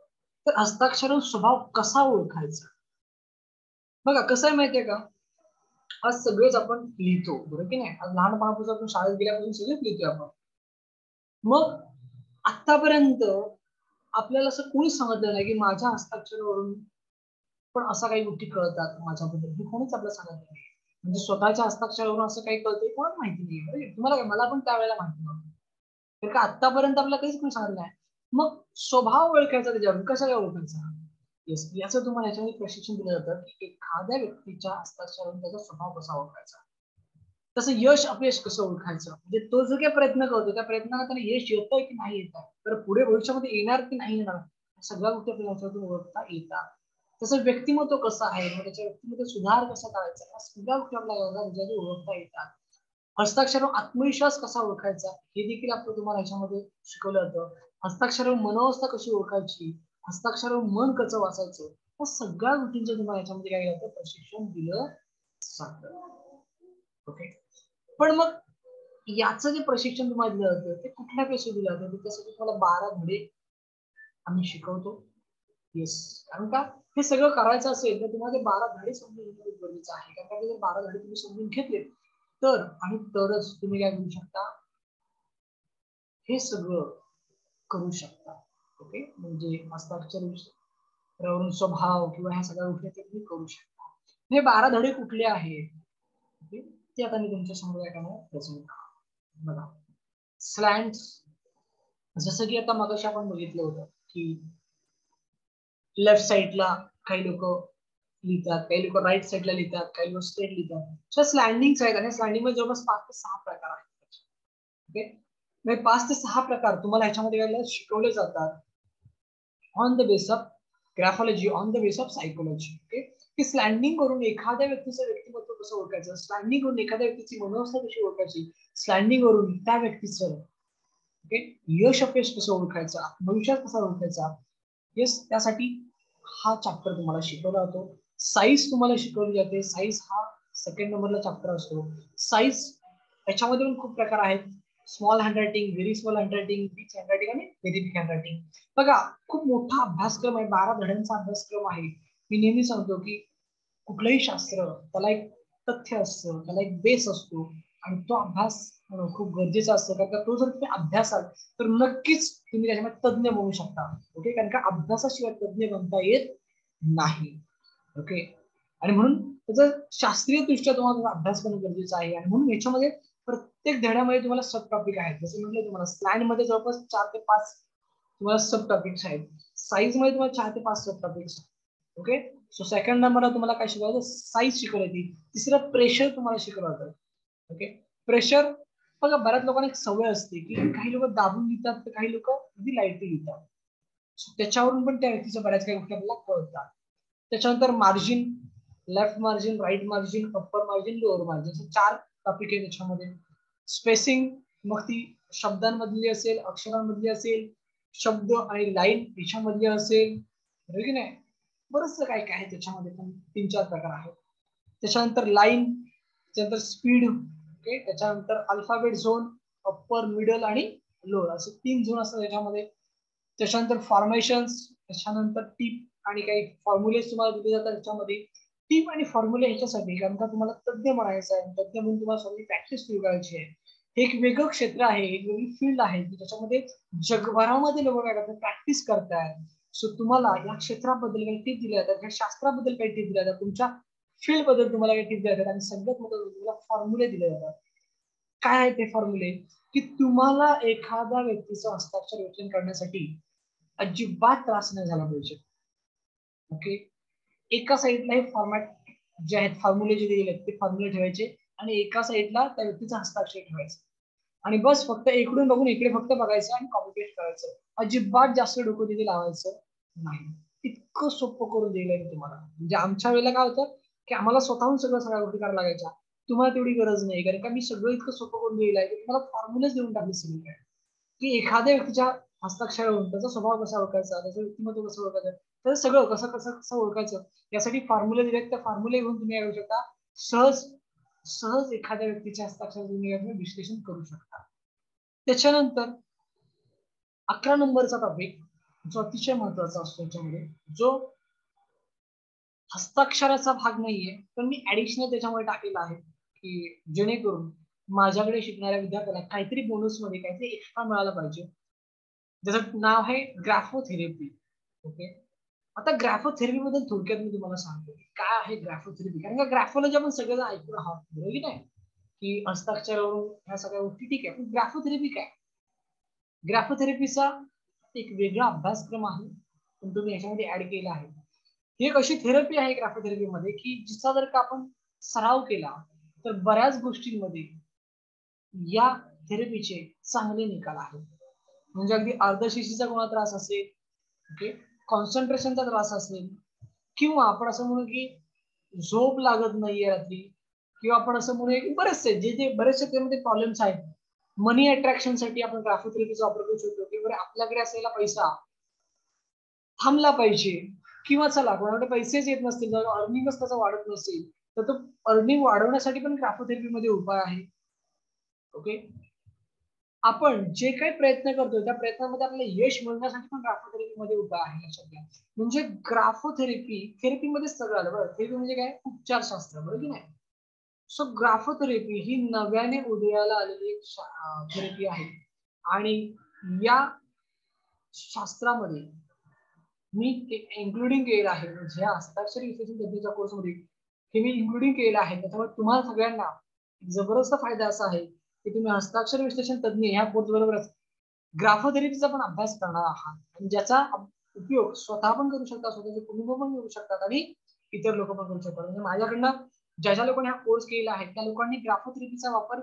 तर हस्ताक्षर स्वभाव कसा ओळखायचा. बघा कसं आहे माहितीये का, आज सगळेच आपण लिहितो, बरोबर की नाही. आज लहानपणापासून आपण शाळेत गेल्यापासून सगळेच लिहितोय आपण. मग आतापर्यंत आपल्याला असं कोणीच सांगितलं नाही की माझ्या हस्ताक्षरावरून पण असा काही गोष्टी कळतात माझ्याबद्दल, हे कोणीच आपल्याला सांगत नाही. म्हणजे स्वतःच्या हस्ताक्षरावरून असं काही कळतंय कोणाला माहिती नाही. तुम्हाला काय, मला पण त्यावेळेला माहिती नव्हतं, तर का आतापर्यंत आपल्याला काहीच कोणी सांगितलं नाही. मग स्वभाव ओळखायचा त्याच्यावरून, कसा काय ओळखायचा. येस, याचं तुम्हाला याच्यामध्ये प्रशिक्षण दिलं जातं की एखाद्या व्यक्तीच्या हस्ताक्षरावरून त्याचा स्वभाव कसा ओळखायचा, तसं यश अपयश कसं ओळखायचं. म्हणजे तो जो काही प्रयत्न करतो त्या प्रयत्नाला त्याला यश येतंय की नाही येत आहे, तर पुढे भविष्यामध्ये येणार की नाही येणार, सगळ्या गोष्टी आपल्याला याच्यातून ओळखता येतात. तसं व्यक्तिमत्व कसं आहे, मग त्याच्या व्यक्तिमत्व सुधार कसा करायचा, या सगळ्या गोष्टी आपल्याला ओळखता येतात. हस्ताक्षरावर आत्मविश्वास कसा ओळखायचा हे देखील आपण तुम्हाला याच्यामध्ये शिकवलं जातं. हस्ताक्षरावर मनोवस्था कशी ओळखायची, हस्ताक्षरावर मन कसं वाचायचं, या सगळ्या गोष्टींचं तुम्हाला याच्यामध्ये काय जातं, प्रशिक्षण दिलं जातं. ओके, पण मग याचं जे प्रशिक्षण तुम्हाला दिलं जातं ते कुठल्या पैसे दिलं जातं, त्यासाठी तुम्हाला 12 धडे आम्ही शिकवतो. येस, कारण का हे सगळं करायचं असेल तर तुम्हाला 12 धडे समजून घेणं खूप गरजेचं आहे. कारण का जर 12 धडे तुम्ही समजून घेतले तर आणि तरच तुम्ही काय करू शकता, हे सगळं करू शकता. ओके, म्हणजे हस्ताक्षर स्वभाव किंवा ह्या सगळ्या गोष्टी तुम्ही करू शकता. हे 12 धडे कुठले आहेत ते आता मी तुमच्या समोर काय करणार, प्रेझेंट करणार. बघा, स्लॅन्ट्स, जसं की आता मगाशी आपण बघितलं होतं की लेफ्ट साईडला काही लोक लिहितात, काही लोक राईट साईडला लिहितात, काही लोक स्ट्रेट लिहितात. स्लॅन्डिंग आहेत आणि स्लॅन्डिंग मध्ये जवळपास 5 ते 6 प्रकार आहेत. ओके, म्हणजे 5 ते 6 प्रकार तुम्हाला ह्याच्यामध्ये शिकवले जातात on the basis of graphology, on the basis of psychology. Okay, की स्लॅन्डिंग करून एखाद्या व्यक्तीचं व्यक्तिमत्व कसं ओळखायचं, स्लॅन्डिंग करून एखाद्या व्यक्तीची मनोवस्था कशी ओळखायची, स्लॅन्डिंग करून त्या व्यक्तीचं ओके, यश अपयश कसं ओळखायचं, भविष्यात कसा ओळखायचा, येस त्यासाठी हा चॅप्टर तुम्हाला शिकवला जातो. साईज तुम्हाला शिकवली जाते. साईज हा सेकंड नंबरला चॅप्टर असतो. साईज त्याच्यामध्ये पण खूप प्रकार आहेत. Small handwriting, very small handwriting, big handwriting आणि व्हेरी बिग हँडरायटिंग. बघा, खूप मोठा अभ्यासक्रम आहे, 12 धड्यांचा अभ्यासक्रम आहे. मी नेहमी सांगतो की कुठलंही शास्त्र त्याला एक तथ्य असतं, त्याला एक बेस असतो आणि तो अभ्यास खूप गरजेचा असतो. कारण का तो जर तुम्ही अभ्यासाल तर नक्कीच तुम्ही त्याच्यामध्ये तज्ञ बनू शकता. ओके, कारण का अभ्यासाशिवाय तज्ञ बनता येत नाही. ओके, आणि म्हणून त्याचा शास्त्रीय दृष्ट्या तुम्हाला अभ्यास करणं गरजेचं आहे. आणि म्हणून याच्यामध्ये प्रत्येक धड्यामध्ये तुम्हाला सब टॉपिक आहेत. जसं म्हटलं तुम्हाला स्लाइड मध्ये जवळपास 4 ते 5 तुम्हाला सब टॉपिक्स आहेत. साईज मध्ये तुम्हाला 4 ते 5 सब टॉपिक्स. ओके, सो सेकंड नंबरला तुम्हाला काय शिकवायचं, साईज शिकवली. तिसरं प्रेशर तुम्हाला शिकवलं जातं. ओके, प्रेशर बघा, बऱ्याच लोकांना एक सवय असते की काही लोक दाबून लिहितात तर काही लोक अगदी लाईटली लिहितात. त्याच्यावरून पण त्या व्यक्तीच्या बऱ्याच काही गोष्टी आपल्याला कळतात. त्याच्यानंतर margin, left margin, right margin, upper margin, lower margin, 4 topic आहे त्याच्यामध्ये. स्पेसिंग, मग ती शब्दांमधली असेल, अक्षरांमधली असेल, शब्द आणि लाईन याच्यामधली असेल, बरोबर की नाही. बरंच काय काय आहे त्याच्यामध्ये, पण 3-4 प्रकार आहेत. त्याच्यानंतर लाईन, त्याच्यानंतर स्पीड, ओके, त्याच्यानंतर अल्फाबेट झोन, अप्पर, मिडल आणि लोअर असे 3 झोन असतात त्याच्यामध्ये. त्याच्यानंतर फॉर्मेशन्स, त्याच्यानंतर टीप आणि काही फॉर्म्युलेस तुम्हाला दिले जातात त्याच्यामध्ये. टीप आणि फॉर्म्युले ह्याच्यासाठी कारण का तुम्हाला तज्ञ बनायचं आहे, तज्ञ म्हणून तुम्हाला सगळी प्रॅक्टिस सुरू करायची आहे. हे एक वेगळं क्षेत्र आहे, एक वेगळी फील्ड आहे की ज्याच्यामध्ये जगभरामध्ये लोक काय करतात, प्रॅक्टिस करतायत. सो तुम्हाला या क्षेत्राबद्दल काही टिप दिल्या जातात, या शास्त्राबद्दल काही टिप दिल्या जातात, तुमच्या फील्ड बद्दल तुम्हाला काही टिप दिल्या जातात आणि सगळ्यात महत्त्वाचं तुम्हाला फॉर्म्युले दिले जातात. काय आहे ते फॉर्म्युले, की तुम्हाला एखाद्या व्यक्तीचं हस्ताक्षर विवेचन करण्यासाठी अजिबात त्रास नाही झाला पाहिजे. ओके, एका साईडला हे फॉर्मॅट जे आहेत, फॉर्म्युले जे दिलेले आहेत ते फॉर्म्युले ठेवायचे आणि एका साईडला त्या व्यक्तीचा हस्ताक्षर ठेवायचं आणि बस फक्त इकडून बघून इकडे फक्त बघायचं आणि कॉपी पेस्ट करायचं. अजिबात जास्त डोकं तिथे लावायचं नाही. इतकं सोपं करून दिलंय मी तुम्हाला. म्हणजे आमच्या वेळेला काय होतं की आम्हाला स्वतःहून सगळ्या गोष्टी करायला लागायच्या. तुम्हाला तेवढी गरज नाही, कारण का मी सगळं इतकं सोपं करून दिलं आहे की तुम्हाला फॉर्म्युलेच देऊन टाकले सगळी काय, की एखाद्या व्यक्तीच्या हस्ताक्षरावरून त्याचा स्वभाव कसा ओळखायचा, त्याचं व्यक्तिमत्व कसं ओळखायचं, त्याचं सगळं कसं कसं कसं ओळखायचं यासाठी फॉर्म्युले दिले. त्या फॉर्म्युले घेऊन तुम्ही येऊ शकता सहज सहज एखाद्या व्यक्तीच्या हस्ताक्षर तुम्ही विश्लेषण करू शकता. त्याच्यानंतर 11 नंबरचा टॉपिक जो अतिशय महत्वाचा असतो याच्यामध्ये, जो हस्ताक्षराचा भाग नाहीये पण मी ऍडिशनल त्याच्यामध्ये टाकलेला आहे की जेणेकरून माझ्याकडे शिकणाऱ्या विद्यार्थ्याला काहीतरी बोनस मध्ये काहीतरी एक्स्ट्रा मिळालं पाहिजे. त्याचं नाव आहे ग्राफोथेरपी. ओके, आता ग्राफोथेरपी बद्दल थोडक्यात मी तुम्हाला सांगतो काय आहे ग्राफोथेरपी. कारण का ग्राफोलॉजी आपण सगळं ऐकून आहात, बरोबर की नाही, की हस्ताक्षरावरून ह्या सगळ्या गोष्टी ठीक आहे, पण ग्राफोथेरपी काय. ग्राफोथेरपीचा एक वेगळा अभ्यासक्रम आहे पण तुम्ही याच्यामध्ये ऍड केला आहे. ही एक अशी थेरपी आहे ग्राफोथेरपीमध्ये की जिचा जर का आपण सराव केला तर बऱ्याच गोष्टींमध्ये या थेरपीचे चांगले निकाल आहेत. म्हणजे अगदी अर्धशिशीचा कोणाला त्रास असेल, ओके, कॉन्सन्ट्रेशनचा त्रास असेल, किंवा आपण असं म्हणू की झोप लागत नाहीये रात्री, किंवा आपण असं म्हणूया की बरेचसे जे बरेचसे त्यामध्ये प्रॉब्लेम्स आहेत. मनी अट्रॅक्शन साठी आपण ग्राफोथेरपीचा वापर करू शकतो की बरं आपल्याकडे असलेला पैसा थांबला पाहिजे, किंवा चला कोणाकडे पैसेच येत नसतील, अर्निंगच त्याचा वाढत नसेल तर तो अर्निंग वाढवण्यासाठी पण ग्राफोथेरपीमध्ये उपाय आहे. ओके, आपण जे काही प्रयत्न करतो त्या प्रयत्नामध्ये आपल्याला यश मिळण्यासाठी पण ग्राफोथेरपीमध्ये उपाय आहे लक्षात घ्या. म्हणजे ग्राफोथेरपी थेरपीमध्ये सगळं आलं बरं. थेरपी म्हणजे काय, उपचारशास्त्र, बरोबर की नाही. सो ग्राफोथेरपी ही नव्याने उदयाला आलेली एक थेरपी आहे आणि या शास्त्रामध्ये मी इन्क्लुडिंग केलेलं आहे, म्हणजे हस्ताक्षरी विश्लेषण तज्ञाच्या कोर्समध्ये हे मी इन्क्लुडिंग केलेलं आहे. त्याच्यामुळे तुम्हाला सगळ्यांना जबरदस्त फायदा असा आहे की तुम्ही हस्ताक्षर विश्लेषण तज्ञ ह्या कोर्स बरोबरच ग्राफोथेरपीचा पण अभ्यास करणार आहात आणि ज्याचा उपयोग स्वतः पण करू शकता, स्वतःचे कुटुंब पण करू शकतात आणि इतर लोक पण करू शकतात. म्हणजे माझ्याकडनं ज्या ज्या लोकांनी हा कोर्स केला आहे त्या लोकांनी ग्राफोथेरपीचा वापर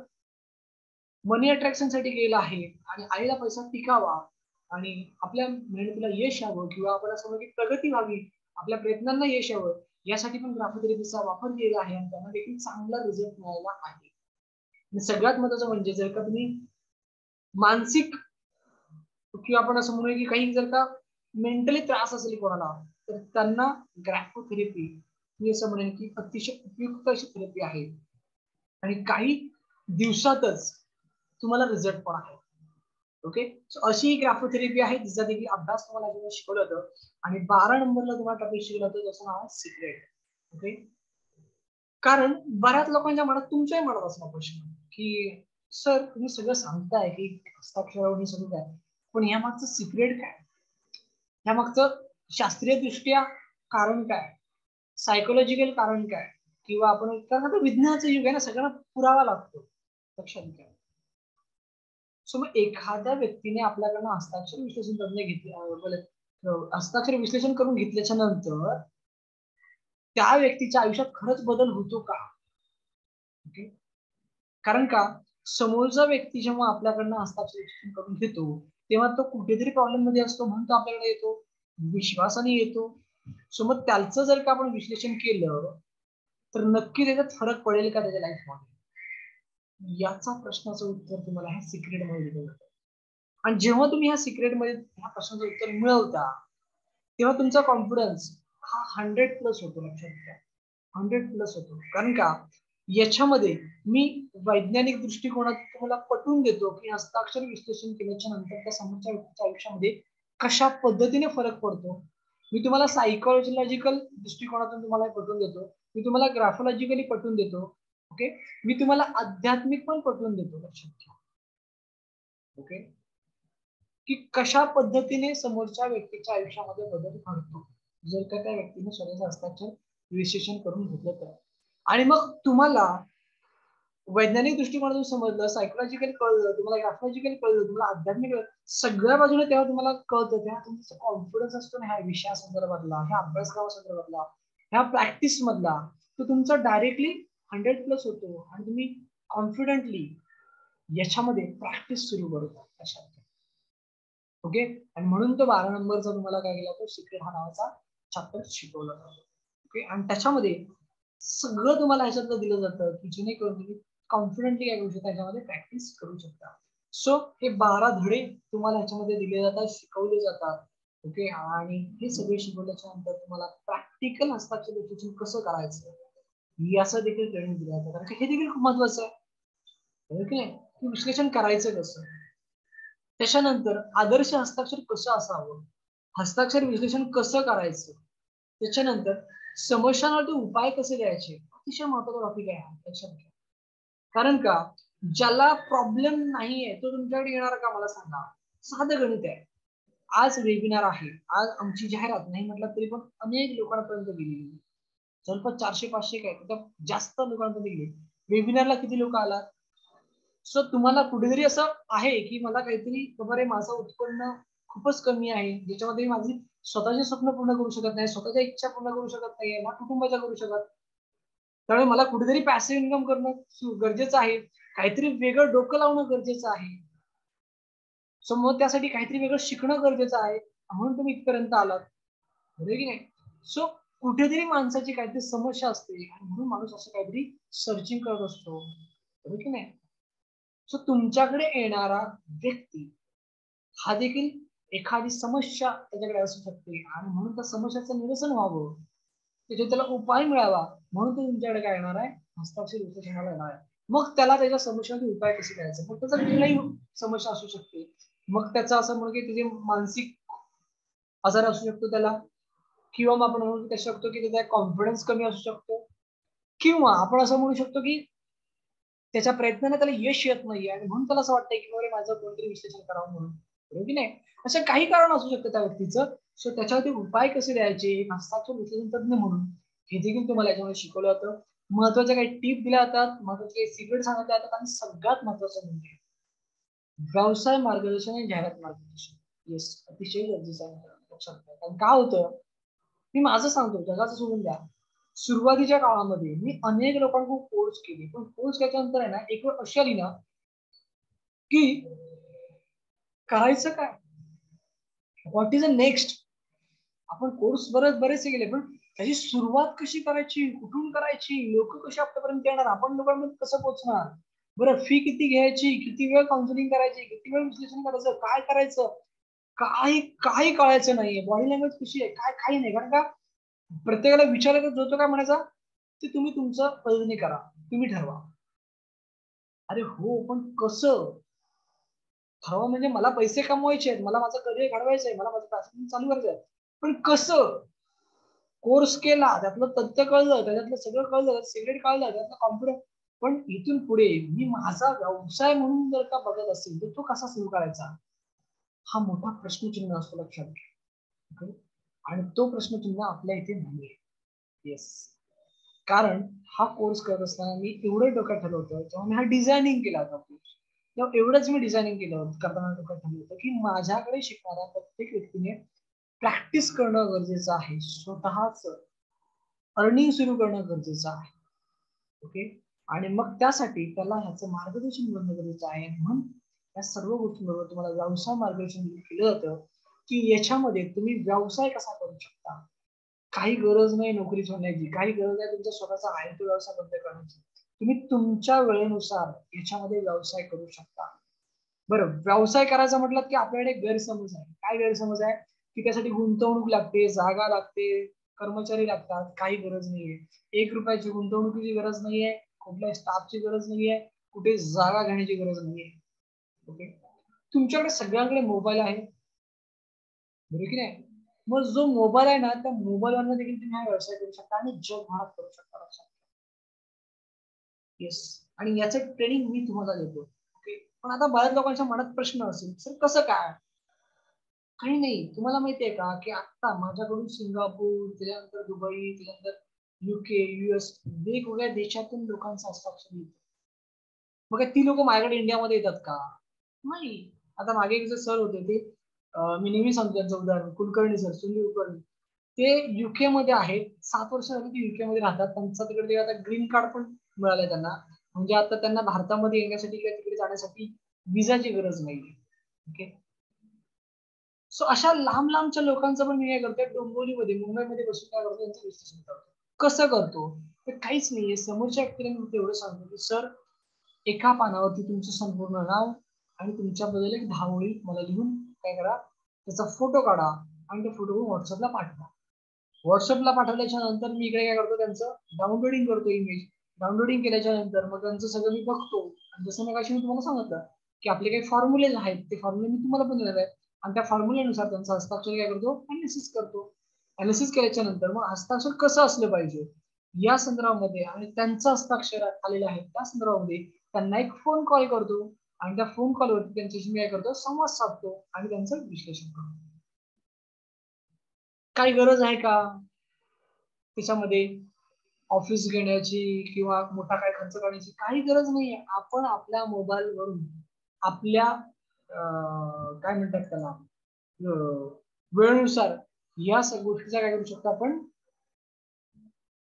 मनी अट्रॅक्शन साठी केला आहे आणि आलेला पैसा टिकावा आणि आपल्या मेहनतीला यश यावं, किंवा आपण असं की प्रगती व्हावी, आपल्या प्रयत्नांना यश यावं, यासाठी पण ग्राफोथेरपीचा वापर केला आहे आणि त्यांना देखील चांगला रिझल्ट मिळाला आहे. सगळ्यात महत्वाचं म्हणजे जर का तुम्ही मानसिक किंवा आपण असं म्हणूया की काही जर का मेंटली त्रास असेल कोणाला तर त्यांना ग्रॅफोथेरपी मी असं म्हणेन की अतिशय उपयुक्त अशी थेरपी आहे आणि काही दिवसातच तुम्हाला रिझल्ट पण आहे. ओके, सो अशी ग्राफोथेरपी आहे तिचा देखील अभ्यास तुम्हाला शिकवलं होतं आणि 12 नंबरला तुम्हाला टॉपिक शिकवलं होतं ज्याचं नाव आहे सिक्रेट. ओके, कारण बऱ्याच लोकांच्या मनात तुमच्याही मनात असणार प्रश्न की सर तुम्ही सगळं सांगताय की हस्ताक्षरावरून सगळं काय पण यामागचं सिक्रेट काय, यामागचं शास्त्रीय दृष्ट्या कारण काय, सायकोलॉजिकल कारण काय, किंवा आपण कारण आता विज्ञानाचं युग आहे ना, सगळ्यांना पुरावा लागतो लक्षात घ्या. सो मग एखाद्या व्यक्तीने आपल्याकडनं हस्ताक्षर विश्लेषण तज्ञ घेतले हस्ताक्षर विश्लेषण करून घेतल्याच्या नंतर त्या व्यक्तीच्या आयुष्यात खरंच बदल होतो का? ओके, कारण का समोरचा व्यक्ती जेव्हा आपल्याकडनं हस्ताक्षर विश्लेषण करून घेतो तेव्हा तो कुठेतरी प्रॉब्लेम मध्ये असतो म्हणून तो आपल्याकडे येतो, विश्वासाने येतो. सो मग त्याचं जर का आपण विश्लेषण केलं तर नक्की त्याच्यात फरक पडेल का त्याच्या लाईफमध्ये, याचा प्रश्नाचं उत्तर तुम्हाला ह्या सिक्रेट मध्ये दिलं जातं. आणि जेव्हा तुम्ही ह्या सिक्रेट मध्ये ह्या प्रश्नाचं उत्तर मिळवता तेव्हा तुमचा कॉन्फिडन्स हा 100+ होतो. लक्षात घ्या, 100+ होतो. कारण का याच्यामध्ये मी वैज्ञानिक दृष्टिकोनात तुम्हाला पटवून देतो की हस्ताक्षर विश्लेषण केल्याच्या नंतर त्या समोरच्या व्यक्तीच्या आयुष्यामध्ये कशा पद्धतीने फरक पडतो. मी तुम्हाला सायकोलॉजिकल दृष्टिकोनातून तुम्हाला पटवून देतो, मी तुम्हाला ग्राफोलॉजिकली पटवून देतो. ओके, मी तुम्हाला आध्यात्मिक पण पटवून देतो. लक्षात घ्या. ओके, की कशा पद्धतीने समोरच्या व्यक्तीच्या आयुष्यामध्ये बदल घडतो जर का त्या व्यक्तीने स्वतःचं हस्ताक्षर विश्लेषण करून घेतलं तर. आणि मग तुम्हाला वैज्ञानिक दृष्टिकोनातून समजलं, सायकोलॉजिकल कळलं, तुम्हाला ग्राफोलॉजिकल कळलं, तुम्हाला आध्यात्मिक सगळ्या बाजूने तेव्हा तुम्हाला कळतं, तेव्हा तुमचा कॉन्फिडन्स असतो ना ह्या विषयासंदर्भातला, ह्या अभ्यासक्रमासंदर्भातला, ह्या प्रॅक्टिस मधला, तो तुमचा डायरेक्टली 100+ होतो आणि तुम्ही कॉन्फिडेंटली याच्यामध्ये प्रॅक्टिस सुरू करता अशा. ओके, आणि म्हणून तो 12 नंबरचा तुम्हाला काय केला तो सिक्रेट हा नावाचा चॅप्टर शिकवला जातो. ओके, आणि त्याच्यामध्ये सगळं तुम्हाला ह्याच्यातलं दिलं जातं की जेणेकरून तुम्ही कॉन्फिडेंटली काय करू शकता, ह्याच्यामध्ये प्रॅक्टिस करू शकता. सो हे 12 धडे तुम्हाला ह्याच्यामध्ये दिले जातात, शिकवले जातात. ओके, आणि हे सगळे शिकवल्याच्या नंतर तुम्हाला प्रॅक्टिकल हस्ताक्षर विश्लेषण कसं करायचं याचं देखील ट्रेनिंग दिलं जातं. कारण हे देखील खूप महत्वाचं आहे. ओके, विश्लेषण करायचं कसं, त्याच्यानंतर आदर्श हस्ताक्षर कसं असावं, हस्ताक्षर विश्लेषण कसं करायचं, त्याच्यानंतर समस्यांवरती उपाय कसे द्यायचे, अतिशय महत्वाचा टॉपिक आहे लक्षात घ्या. कारण का ज्याला प्रॉब्लेम नाहीये तो तुमच्याकडे येणार का मला सांगा. साधं गणित आहे. आज वेबिनार आहे, आज आमची जाहिरात नाही म्हटलं तरी पण अनेक लोकांपर्यंत गेलेली, जवळपास 400-500 काय त्याच्या जास्त लोकांपर्यंत गेली. वेबिनारला किती लोक आलात. सो तुम्हाला कुठेतरी असं आहे की मला काहीतरी बरे माझं उत्पन्न खूपच कमी आहे ज्याच्यामध्ये माझी स्वतःचे स्वप्न पूर्ण करू शकत नाही, स्वतःच्या इच्छा पूर्ण करू शकत नाही, ना कुटुंबाच्या करू शकत. त्यामुळे मला कुठेतरी पॅसिव्ह इन्कम करणं गरजेचं आहे, काहीतरी वेगळं डोकं लावणं गरजेचं आहे. सो मग त्यासाठी काहीतरी वेगळं शिकणं गरजेचं आहे, म्हणून तुम्ही इथपर्यंत आलात, बरोबर की नाही. सो कुठेतरी माणसाची काहीतरी समस्या असते आणि म्हणून माणूस असं काहीतरी सर्चिंग करत असतो, बरोबर की नाही. सो तुमच्याकडे येणारा व्यक्ती हा देखील एखादी समस्या त्याच्याकडे असू शकते आणि म्हणून त्या समस्याचं निरसन व्हावं, त्याच्यात त्याला उपाय मिळावा म्हणून तो तुमच्याकडे काय येणार आहे, हस्ताक्षर विश्लेषणाला येणार आहे. मग त्याला त्याच्या समस्याचे उपाय कसे करायचे, मग त्याचा कुठलाही समस्या असू शकते, मग त्याचा असं म्हणू की त्याचे मानसिक आजार असू शकतो त्याला, किंवा मग आपण म्हणू शकतो की त्याचा कॉन्फिडन्स कमी असू शकतो, किंवा आपण असं म्हणू शकतो की त्याच्या प्रयत्नाने त्याला यश येत नाहीये आणि म्हणून त्याला असं वाटतंय की बाबा माझं कोणतरी विश्लेषण करावं म्हणून, बरोबर की नाही. असं काही कारण असू शकतं त्या व्यक्तीचं. सो त्याच्यावरती उपाय कसे द्यायचे एक हस्ताक्षर विश्लेषण तज्ञ म्हणून हे देखील तुम्हाला याच्यामध्ये शिकवलं जातं. महत्वाच्या काही टिप दिल्या जातात, महत्वाचे काही सिक्रेट सांगितले जातात आणि सगळ्यात महत्वाचं म्हणजे व्यवसाय मार्गदर्शन आणि जाहिरात मार्गदर्शन. येस, अतिशय गरजेचं आहे लक्षात घ्या. कारण काय होतं, मी माझं सांगतो, जगाचं सोडून द्या. सुरुवातीच्या काळामध्ये मी अनेक लोकांकडून कोर्स केले, पण कोर्स केल्यानंतर आहे ना एक वेळ अशी आली ना की करायचं काय, व्हॉट इज अ नेक्स्ट. आपण कोर्स बरेचसे गेले पण त्याची सुरुवात कशी करायची, कुठून करायची, लोक कशी आपल्यापर्यंत येणार, आपण लोकांपर्यंत कसं पोहोचणार, बरं फी किती घ्यायची, किती वेळ काउन्सिलिंग करायची, किती वेळ विश्लेषण करायचं, काय करायचं, काही काही कळायचं नाहीये. बॉडी लँग्वेज कशी आहे काय काही नाही. कारण का प्रत्येकाला विचारायचं होतं काय म्हणायचा ते तुम्ही तुमचं पद्धतीने करा, तुम्ही ठरवा. अरे हो पण कसं ठरवा म्हणजे मला पैसे कमवायचे आहेत, मला माझं करिअर घडवायचं आहे, मला माझं पॅशन चालू करायचं आहे, पण कसं कोर्स केला त्यातलं तथ्य कळलं, त्याच्यातलं सगळं कळलं, सिक्रेट कळलं, त्यातलं कॉन्फिडन्स, पण इथून पुढे मी माझा व्यवसाय म्हणून जर का बघत असेल तर तो कसा सुरू करायचा हा मोठा प्रश्नचिन्ह असतो लक्षात घ्या. आणि तो प्रश्नचिन्ह आपल्या इथे नाहीये. येस, कारण हा कोर्स करत असताना मी एवढं डोक्यात ठरवलं होतं तेव्हा मी हा डिझायनिंग केला होता कोर्स. तेव्हा एवढंच मी डिझायनिंग केलं करताना डोक्यात ठरवलं होतं की माझ्याकडे शिकणाऱ्या प्रत्येक व्यक्तीने प्रॅक्टिस करणं गरजेचं आहे, स्वतःच अर्निंग सुरू करणं गरजेचं आहे. ओके, आणि मग त्यासाठी त्याला ह्याचं मार्गदर्शन करणं गरजेचं आहे. म्हणून या सर्व गोष्टींबरोबर तुम्हाला व्यवसाय मार्गदर्शन केलं जातं की याच्यामध्ये तुम्ही व्यवसाय कसा करू शकता. काही गरज नाही नोकरी सोडण्याची, काही गरज नाही तुमचा स्वतःचा आहे तो व्यवसाय बंद करण्याची. तुम्ही तुमच्या वेळेनुसार याच्यामध्ये व्यवसाय करू शकता. बरं, व्यवसाय करायचा म्हटलं की आपल्याकडे गैरसमज आहे. काय गैरसमज आहे की त्यासाठी गुंतवणूक लागते, जागा लागते, कर्मचारी लागतात. काही गरज नाहीये. 1 रुपयाची गुंतवणुकीची गरज नाहीये, कुठल्याही स्टाफची गरज नाहीये, कुठे जागा घेण्याची गरज नाहीये. ओके, तुमच्याकडे सगळ्यांकडे मोबाईल आहे, बरोबर की नाही. मग जो मोबाईल आहे ना त्या मोबाईलवर देखील तुम्ही हा व्यवसाय करू शकता आणि जगभरात करू शकता. येस, आणि याचं ट्रेनिंग मी तुम्हाला देतो. ओके, पण आता बऱ्याच लोकांच्या मनात प्रश्न असेल सर कसं काय. काही नाही, तुम्हाला माहितीये का की आता माझ्याकडून सिंगापूर, त्याच्यानंतर दुबई, त्याच्यानंतर UK, US वेगवेगळ्या देशातून लोकांचा हस्ताक्षर येतो. मग ती लोक माझ्याकडे इंडियामध्ये येतात का. नाही. आता मागे एक सर होते ते मी नेहमी सांगतो त्यांचं उदाहरण, कुलकर्णी सर, सुनील कुलकर्णी. ते UK मध्ये आहेत, 7 वर्ष झाली ते UK मध्ये राहतात. त्यांचा तिकडे आता ग्रीन कार्ड पण मिळालंय त्यांना. म्हणजे आता त्यांना भारतामध्ये येण्यासाठी किंवा तिकडे जाण्यासाठी विजाची गरज नाहीये. ओके, सो अशा लांब लांबच्या लोकांचं पण मी काय करतोय डोंबिवलीमध्ये मुंबईमध्ये बसून काय करतो त्यांचं विश्लेषण करतो. कसं करतो तर काहीच नाहीये. समोरच्या व्यक्तीला मी एवढं सांगतो की सर एका पानावरती तुमचं संपूर्ण नाव आणि तुमच्याबद्दल एक 10 ओळी मला लिहून काय करा त्याचा फोटो काढा आणि तो फोटो व्हॉट्सअपला पाठवा. व्हॉट्सअपला पाठवल्याच्या नंतर मी इकडे काय करतो त्यांचं डाउनलोडिंग करतो इमेज. डाउनलोडिंग केल्याच्या नंतर मग त्यांचं सगळं मी बघतो. आणि जसं मग मी तुम्हाला सांगितलं की आपले काही फॉर्म्युलेज आहेत ते फॉर्म्युले मी तुम्हाला पण दिलेले आहेत आणि त्या फॉर्म्युलेनुसार त्यांचं हस्ताक्षर काय करतो अनालिसिस करतो. अनालिसिस केल्याच्या नंतर मग हस्ताक्षर कसं असलं पाहिजे या संदर्भामध्ये आणि त्यांचं हस्ताक्षर आलेलं आहे त्या संदर्भामध्ये त्यांना एक फोन कॉल करतो आणि त्या फोन कॉलवरती त्यांच्याशी मी काय करतो संवाद साधतो आणि त्यांचं विश्लेषण करतो. काही गरज आहे का त्याच्यामध्ये ऑफिस घेण्याची किंवा मोठा काय खर्च करण्याची काही गरज नाहीये. आपण आपल्या मोबाईल वरून आपल्या काय म्हणतात त्याला वेळेनुसार या सगळ्या गोष्टीचा काय करू शकतो आपण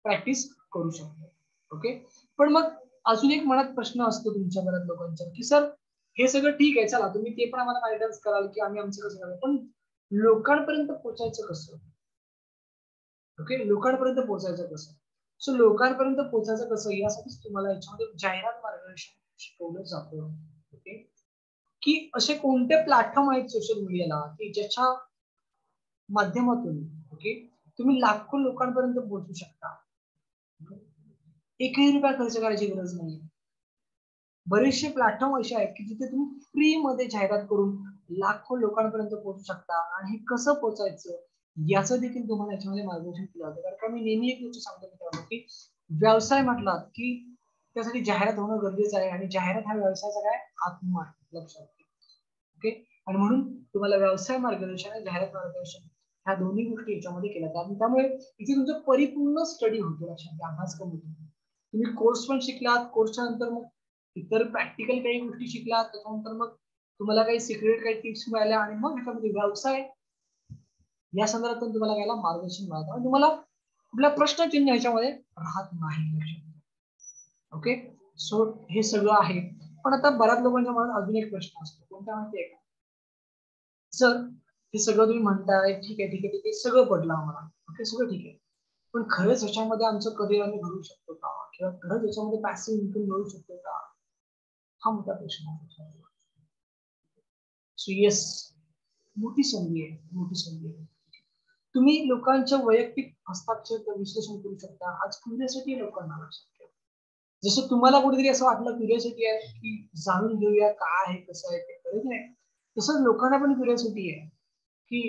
प्रॅक्टिस करू शकतो. ओके, पण मग अजून एक मनात प्रश्न असतो तुमच्या बऱ्याच लोकांच्या की सर हे सगळं ठीक आहे चला तुम्ही ते पण आम्हाला गायडन्स कराल की आम्ही आमचं कसं कराल पण लोकांपर्यंत पोहोचायचं कसं. ओके, लोकांपर्यंत पोहोचायचं कसं. सो लोकांपर्यंत पोहोचायचं कसं यासाठीच तुम्हाला याच्यामध्ये जाहिरात मार्गदर्शन शिकवलं जातं. ओके, की असे कोणते प्लॅटफॉर्म आहेत सोशल मीडियाला की ज्याच्या माध्यमातून ओके तुम्ही लाखो लोकांपर्यंत पोहोचू शकता. एकही रुपया खर्च करायची गरज नाही. बरेचसे प्लॅटफॉर्म असे आहेत की जिथे तुम्ही फ्री मध्ये जाहिरात करून लाखो लोकांपर्यंत पोहोचू शकता आणि हे कसं पोहोचायचं याचं देखील तुम्हाला याच्यामध्ये मार्गदर्शन केलं जातं. कारण का मी नेहमी एक गोष्ट सांगतो मित्रांनो की व्यवसाय म्हटला की त्यासाठी जाहिरात होणं गरजेचं आहे आणि जाहिरात हा व्यवसायाचा काय आत्मा आहे लक्षात. ओके, आणि म्हणून तुम्हाला व्यवसाय मार्गदर्शन आणि जाहिरात मार्गदर्शन ह्या दोन्ही गोष्टी याच्यामध्ये केल्या जातात. त्यामुळे इथे तुमचं परिपूर्ण स्टडी होतो लक्षात, अभ्यासक्रम होतो. तुम्ही कोर्स पण शिकलात, कोर्सच्या नंतर मग इतर प्रॅक्टिकल काही गोष्टी शिकलात, त्याच्यानंतर मग तुम्हाला काही सिक्रेट काही टिप्स मिळाल्या आणि मग ह्याच्यामध्ये व्यवसाय या संदर्भातून तुम्हाला घ्यायला मार्गदर्शन मिळालं आणि तुम्हाला कुठला प्रश्नचिन्ह ह्याच्यामध्ये राहत नाही. ओके, सो हे सगळं आहे. पण आता बऱ्याच लोकांच्या मनात अजून एक प्रश्न असतो कोणता माहितीये का सर हे सगळं तुम्ही म्हणताय ठीक आहे ठीक आहे ठीक आहे सगळं पडलं आम्हाला. ओके, सगळं ठीक आहे पण खरंच ह्याच्यामध्ये आमचं करिअर आम्ही घडवू शकतो का किंवा खरंच याच्यामध्ये पॅसिव्ह इन्कम मिळू शकतो का हा मोठा प्रश्न आहे. सो येस, मोठी संधी आहे, मोठी संधी आहे. तुम्ही लोकांच्या वैयक्तिक हस्ताक्षर विश्लेषण करू शकता. आज क्युरियोसिटी लोकांना लक्षात. जसं तुम्हाला कुठेतरी असं वाटलं क्युरियोसिटी आहे की जाणून घेऊया काय आहे कसं आहे ते कळत नाही, तसंच लोकांना पण क्युरियोसिटी आहे की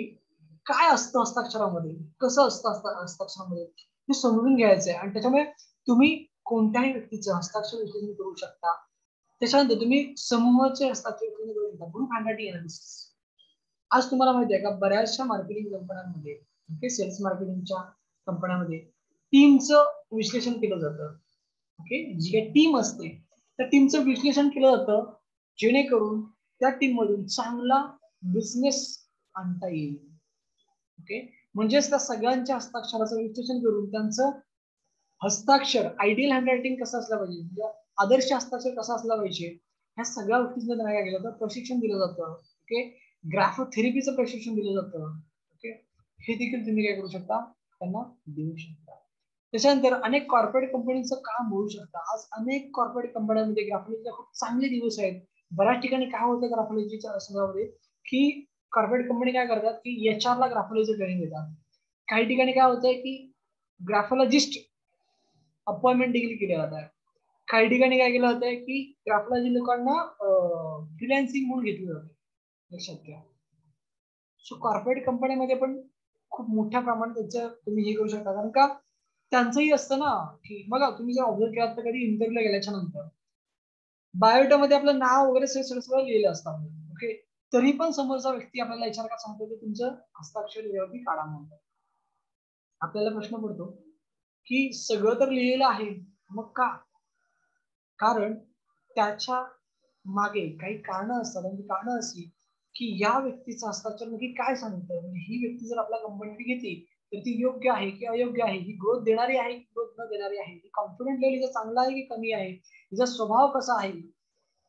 काय असतं हस्ताक्षरामध्ये, कसं असतं हस्ताक्षरामध्ये हे समजून घ्यायचं आहे. आणि त्याच्यामुळे तुम्ही कोणत्याही व्यक्तीचं हस्ताक्षर विश्लेषण करू शकता. त्याच्यानंतर तुम्ही समूहाचे हस्ताक्षर विश्लेषण करू शकता. Group handwriting analysis. आज तुम्हाला माहिती आहे का बऱ्याचशा मार्केटिंग कंपन्यांमध्ये, ओके, सेल्स मार्केटिंगच्या कंपन्यांमध्ये टीमचं विश्लेषण केलं जातं. ओके, जी काही टीम असते त्या टीमचं विश्लेषण केलं जातं जेणेकरून त्या टीम मधून चांगला बिझनेस आणता येईल. ओके, म्हणजेच त्या सगळ्यांच्या हस्ताक्षराचं विश्लेषण करून त्यांचं हस्ताक्षर आयडियल हँडरायटिंग कसं असलं पाहिजे, म्हणजे आदर्श हस्ताक्षर कसं असलं पाहिजे, ह्या सगळ्या गोष्टींचं त्यांना काय केलं जातं, प्रशिक्षण दिलं जातं. ओके, ग्राफोथेरपीचं प्रशिक्षण दिलं जातं. ओके, हे देखील तुम्ही काय करू शकता, त्यांना देऊ शकता. त्याच्यानंतर अनेक कॉर्पोरेट कंपनीचं काम होऊ शकतं. आज अनेक कॉर्पोरेट कंपन्यांमध्ये ग्राफोलॉजीचे खूप चांगले दिवस आहेत. बऱ्याच ठिकाणी काय होतं ग्राफोलॉजीच्या संदर्भामध्ये की कॉर्पोरेट कंपनी काय करतात की HR ला ग्राफोलॉजी ट्रेनिंग देतात. काही ठिकाणी काय होतंय की ग्राफोलॉजिस्ट अपॉइंटमेंट देखील केल्या जातात. काही ठिकाणी काय केलं जातंय की ग्राफोलॉजी लोकांना फ्रीलान्सिंग म्हणून घेतलं जातं. लक्षात घ्या. सो कॉर्पोरेट कंपन्यांमध्ये पण खूप मोठ्या प्रमाणात त्याचं तुम्ही हे करू शकता. कारण का त्यांचंही असतं ना की बघा तुम्ही जर ऑब्झर्व केलात तर कधी इंटरव्ह्यूला गेल्याच्या नंतर बायोडाटामध्ये आपलं नाव वगैरे सगळं लिहिलं असतं. ओके, तरी पण समोरचा व्यक्ती आपल्याला HR का सांगतो की तुमचं हस्ताक्षर व्यवस्थित काढा म्हणतो. आपल्याला प्रश्न पडतो की सगळं तर लिहिलेलं आहे मग का? कारण त्याच्या मागे काही कारणं असतात आणि ती कारणं अशी की या व्यक्तीचं हस्ताक्षर नक्की काय सांगतं. म्हणजे ही व्यक्ती जर आपल्या कंपनीत घेतली तर ती योग्य आहे की अयोग्य आहे, ही ग्रोथ देणारी आहे की ग्रोथ न देणारी आहे, ही कॉन्फिडंट लेवल हिचा चांगला आहे की कमी आहे, हिचा स्वभाव कसा आहे,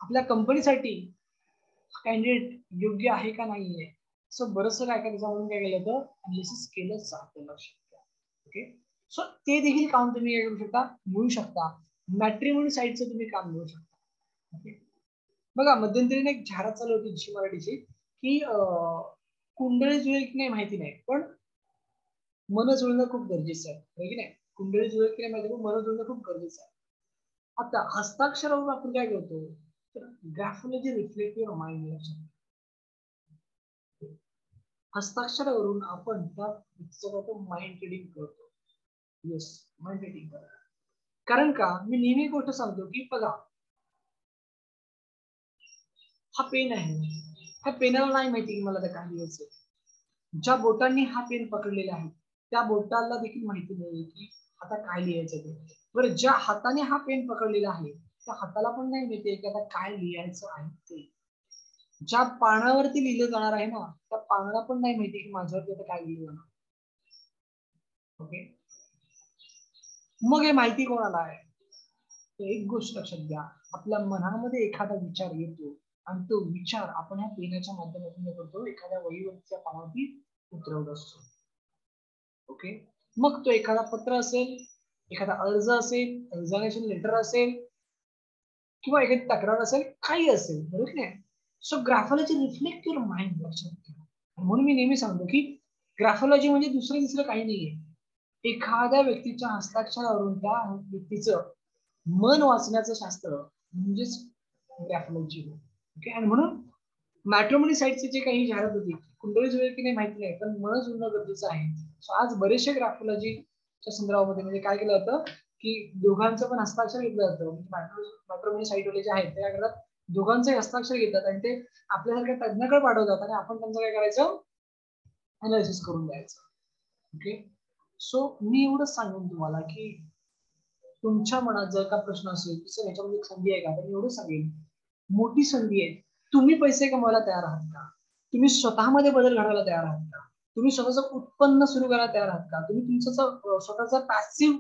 आपल्या कंपनीसाठी कॅन्डिडेट योग्य आहे का नाहीये, असं बरंचसं काय काय त्याच्यामधून काय केलं तर अनालिसिस केलं जातं. लक्षात. ओके, सो ते देखील काम तुम्ही काय करू शकता, मिळू शकता. मॅट्रिमोनी साईटचं तुम्ही काम मिळू शकता. ओके, बघा मध्यंतरीने एक जाहिरात चालू होती झी मराठीची की कुंडळी जुळेल की नाही माहिती नाही पण मन जुळणं खूप गरजेचं आहे की नाही. कुंडळी जुळेल की नाही माहिती पण मन जुळणं खूप गरजेचं आहे. आता हस्ताक्षरावरून आपण काय करतो तर ग्राफोलॉजी रिफ्लेक्ट युअर माइंड. हस्ताक्षरावरून आपण त्या माइंड रिडिंग करतो. येस, माइंड रिडिंग करतो. कारण का मी नेहमी गोष्ट सांगतो की बघा हा पेन आहे, ह्या पेनाला नाही माहिती की मला त्या काय लिहायचं. ज्या बोटांनी हा पेन पकडलेला आहे त्या बोटाला देखील माहिती नाही की आता काय लिहायचं ते. बरं, ज्या हाताने हा पेन पकडलेला आहे त्या हाताला पण नाही माहिती की आता काय लिहायचं आहे ते. ज्या पानावरती लिहिलं जाणार आहे ना त्या पानाला पण नाही माहिती की माझ्यावरती आता काय लिहिलं जाणार. ओके, मग हे माहिती कोणाला आहे. एक गोष्ट लक्षात घ्या, आपल्या मनामध्ये एखादा विचार येतो आणि तो विचार आपण ह्या पेनाच्या माध्यमातून करतो एखाद्या वहीवरच्या पानावरती उतरवत असतो. ओके, मग तो एखादा पत्र असेल, एखादा अर्ज असेल, रिझायनेशन लेटर असेल किंवा एखादी तक्रार असेल, काही असेल, बरोबर नाही. So graphology reflect your mind. लक्षात घ्या. म्हणून मी नेहमी सांगतो की ग्राफोलॉजी म्हणजे दुसरं काही नाहीये. एखाद्या व्यक्तीच्या हस्ताक्षरावरून त्या व्यक्तीचं मन वाचण्याचं शास्त्र म्हणजेच ग्राफोलॉजी. ओके, आणि म्हणून मॅट्रिमोनी साईटचे जे काही जाहिरात होती कुंडली जुळेल की नाही माहिती नाही पण मन जुळणं गरजेचं आहे. सो आज बरेचसे ग्राफोलॉजीच्या संदर्भामध्ये म्हणजे काय केलं जातं की दोघांचं पण हस्ताक्षर घेतलं जातं. मॅट्रिमोनी साईटवाले जे आहेत ते काय करतात, दोघांचे हस्ताक्षर घेतात आणि ते आपल्यासारख्या तज्ञाकडे पाठवतात आणि आपण त्यांचं काय करायचं, अनालिसिस करून द्यायचं. ओके, सो मी एवढंच सांगेन तुम्हाला की तुमच्या मनात जर का प्रश्न असेल की सर याच्यामध्ये एक संधी आहे का, तर मी एवढं सांगेन मोठी संधी आहे. तुम्ही पैसे कमवायला तयार आहात का? तुम्ही स्वतःमध्ये बदल घडवायला तयार आहात का? तुम्ही स्वतःचं उत्पन्न सुरू करायला तयार आहात का? तुम्ही तुमचं स्वतःचा पॅसिव्ह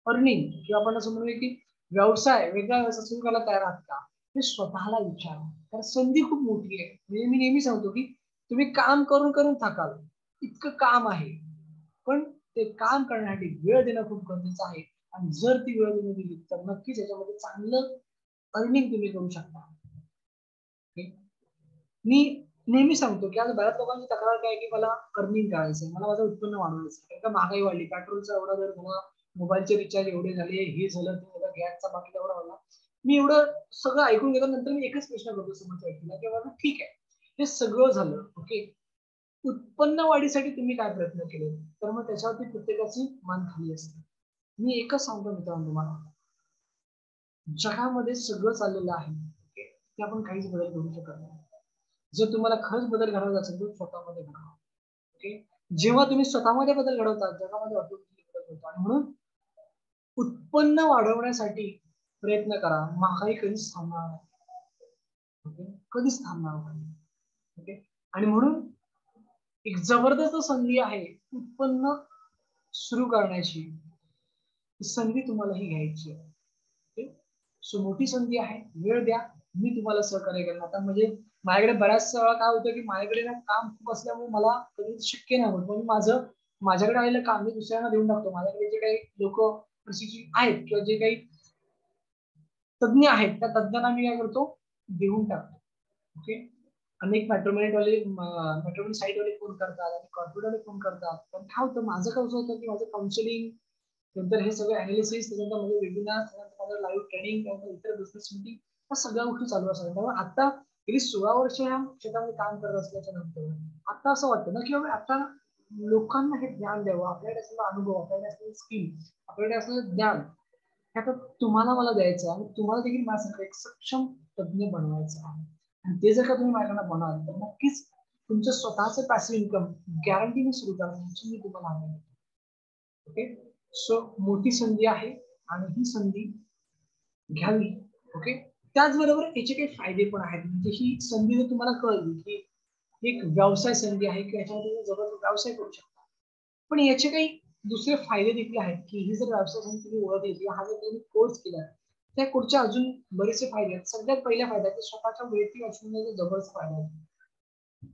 अर्निंग किंवा आपण असं म्हणूया की व्यवसाय, वेगळा व्यवसाय सुरू करायला तयार आहात का? हे स्वतःला विचारा. कारण संधी खूप मोठी आहे. म्हणजे मी नेहमी सांगतो की तुम्ही काम करून करून थकाल, इतकं काम आहे, पण ते काम करण्यासाठी वेळ देणं खूप गरजेचं आहे. आणि जर ती वेळ तुम्ही दिली तर नक्कीच याच्यामध्ये चांगलं अर्निंग तुम्ही करू शकता. मी नेहमी सांगतो की आज बऱ्याच लोकांची तक्रार काय की मला अर्निंग करायचंय, मला माझं उत्पन्न वाढवायचं, कारण का महागाई वाढली, पेट्रोलचा एवढा दर झाला, मोबाईलचे रिचार्ज एवढे झाले, हे झालं ते झालं, गॅसचा बाटला एवढा झाला. मी एवढं सगळं ऐकून घेतल्यानंतर मी एकच प्रश्न करतो समोरच्या व्यक्तीला की बाबा ठीक आहे, हे सगळं झालं, ओके, उत्पन्न वाढीसाठी तुम्ही काय प्रयत्न केले? तर मग त्याच्यावरती प्रत्येकाची मान खाली असते. मी एकच सांगतो मित्रांनो तुम्हाला, जगामध्ये सगळं चाललेलं आहे, ओके, ते आपण काहीच बदल करू शकत नाही. जर तुम्हाला खरंच बदल घडवायचा असेल तर स्वतःमध्ये घडवा, ओके. जेव्हा तुम्ही स्वतःमध्ये बदल घडवता, जगामध्ये ऑटोमॅटिकली बदल होतो. आणि म्हणून उत्पन्न वाढवण्यासाठी प्रयत्न करा. महागाई कधीच थांबणार नाही, ओके, कधीच थांबणार नाही, ओके. आणि म्हणून एक जबरदस्त संधी आहे उत्पन्न सुरू करण्याची, संधी तुम्हालाही घ्यायची आहे. सो मोठी संधी आहे, वेळ द्या, मी तुम्हाला सहकार्य करणार. आता म्हणजे माझ्याकडे बऱ्याच वेळा काय होतं की माझ्याकडे ना काम खूप असल्यामुळे मला कधी शक्य नाही होत, म्हणून माझ्याकडे आलेलं काम मी दुसऱ्यांना देऊन टाकतो. माझ्याकडे जे काही लोक प्रशिक्षित आहेत किंवा जे काही तज्ञ आहेत त्या तज्ञांना मी काय करतो, देऊन टाकतो, ओके. अनेक मॅट्रोमॅनी साईट वाले फोन करतात आणि कॉर्पोरेट वाले फोन करतात, पण काय होतं माझं कसं होतं की माझं काउन्सिलिंग, नंतर हे सगळे अनालिसिस, त्यानंतर माझे वेबिनार, त्यानंतर माझं लाईव्ह ट्रेनिंग, त्यानंतर इतर बिझनेस मीटिंग, या सगळ्या गोष्टी चालू असतात. त्यामुळे आता गेली 16 वर्ष या क्षेत्रामध्ये काम करत असल्याच्या नंतर आता असं वाटतं ना की बाबा आता लोकांना हे ज्ञान द्यावं, आपल्याकडे असलेला अनुभव, आपल्याकडे असलेलं स्किल, आपल्याकडे असलेलं ज्ञान हे आता तुम्हाला मला द्यायचं आहे आणि तुम्हाला देखील माझ्यासारखं एक सक्षम तज्ञ बनवायचं आहे. आणि ते जर का तुम्ही माझ्याकडे बनाल तर नक्कीच तुमचं स्वतःचं पॅसिव्ह इन्कम गॅरंटीने सुरू करण्याची मी तुम्हाला आव्हान देतो, ओके. सो मोठी संधी आहे आणि ही संधी घ्यावी, ओके. त्याचबरोबर याचे काही फायदे पण आहेत. म्हणजे ही संधी जर तुम्हाला कळली की एक व्यवसाय संधी आहे की याच्यामध्ये जबरदस्त व्यवसाय करू शकता, पण याचे काही दुसरे फायदे देखील आहेत की ही जर व्यवसाय संधी तुम्ही ओळखली किंवा हा जर तुम्ही कोर्स केला, त्या कोर्सचे अजून बरेचसे फायदे आहेत. सगळ्यात पहिला फायदा की स्वतःच्या वैयक्तिक आयुष्यामध्ये जबरदस्त फायदा होतो.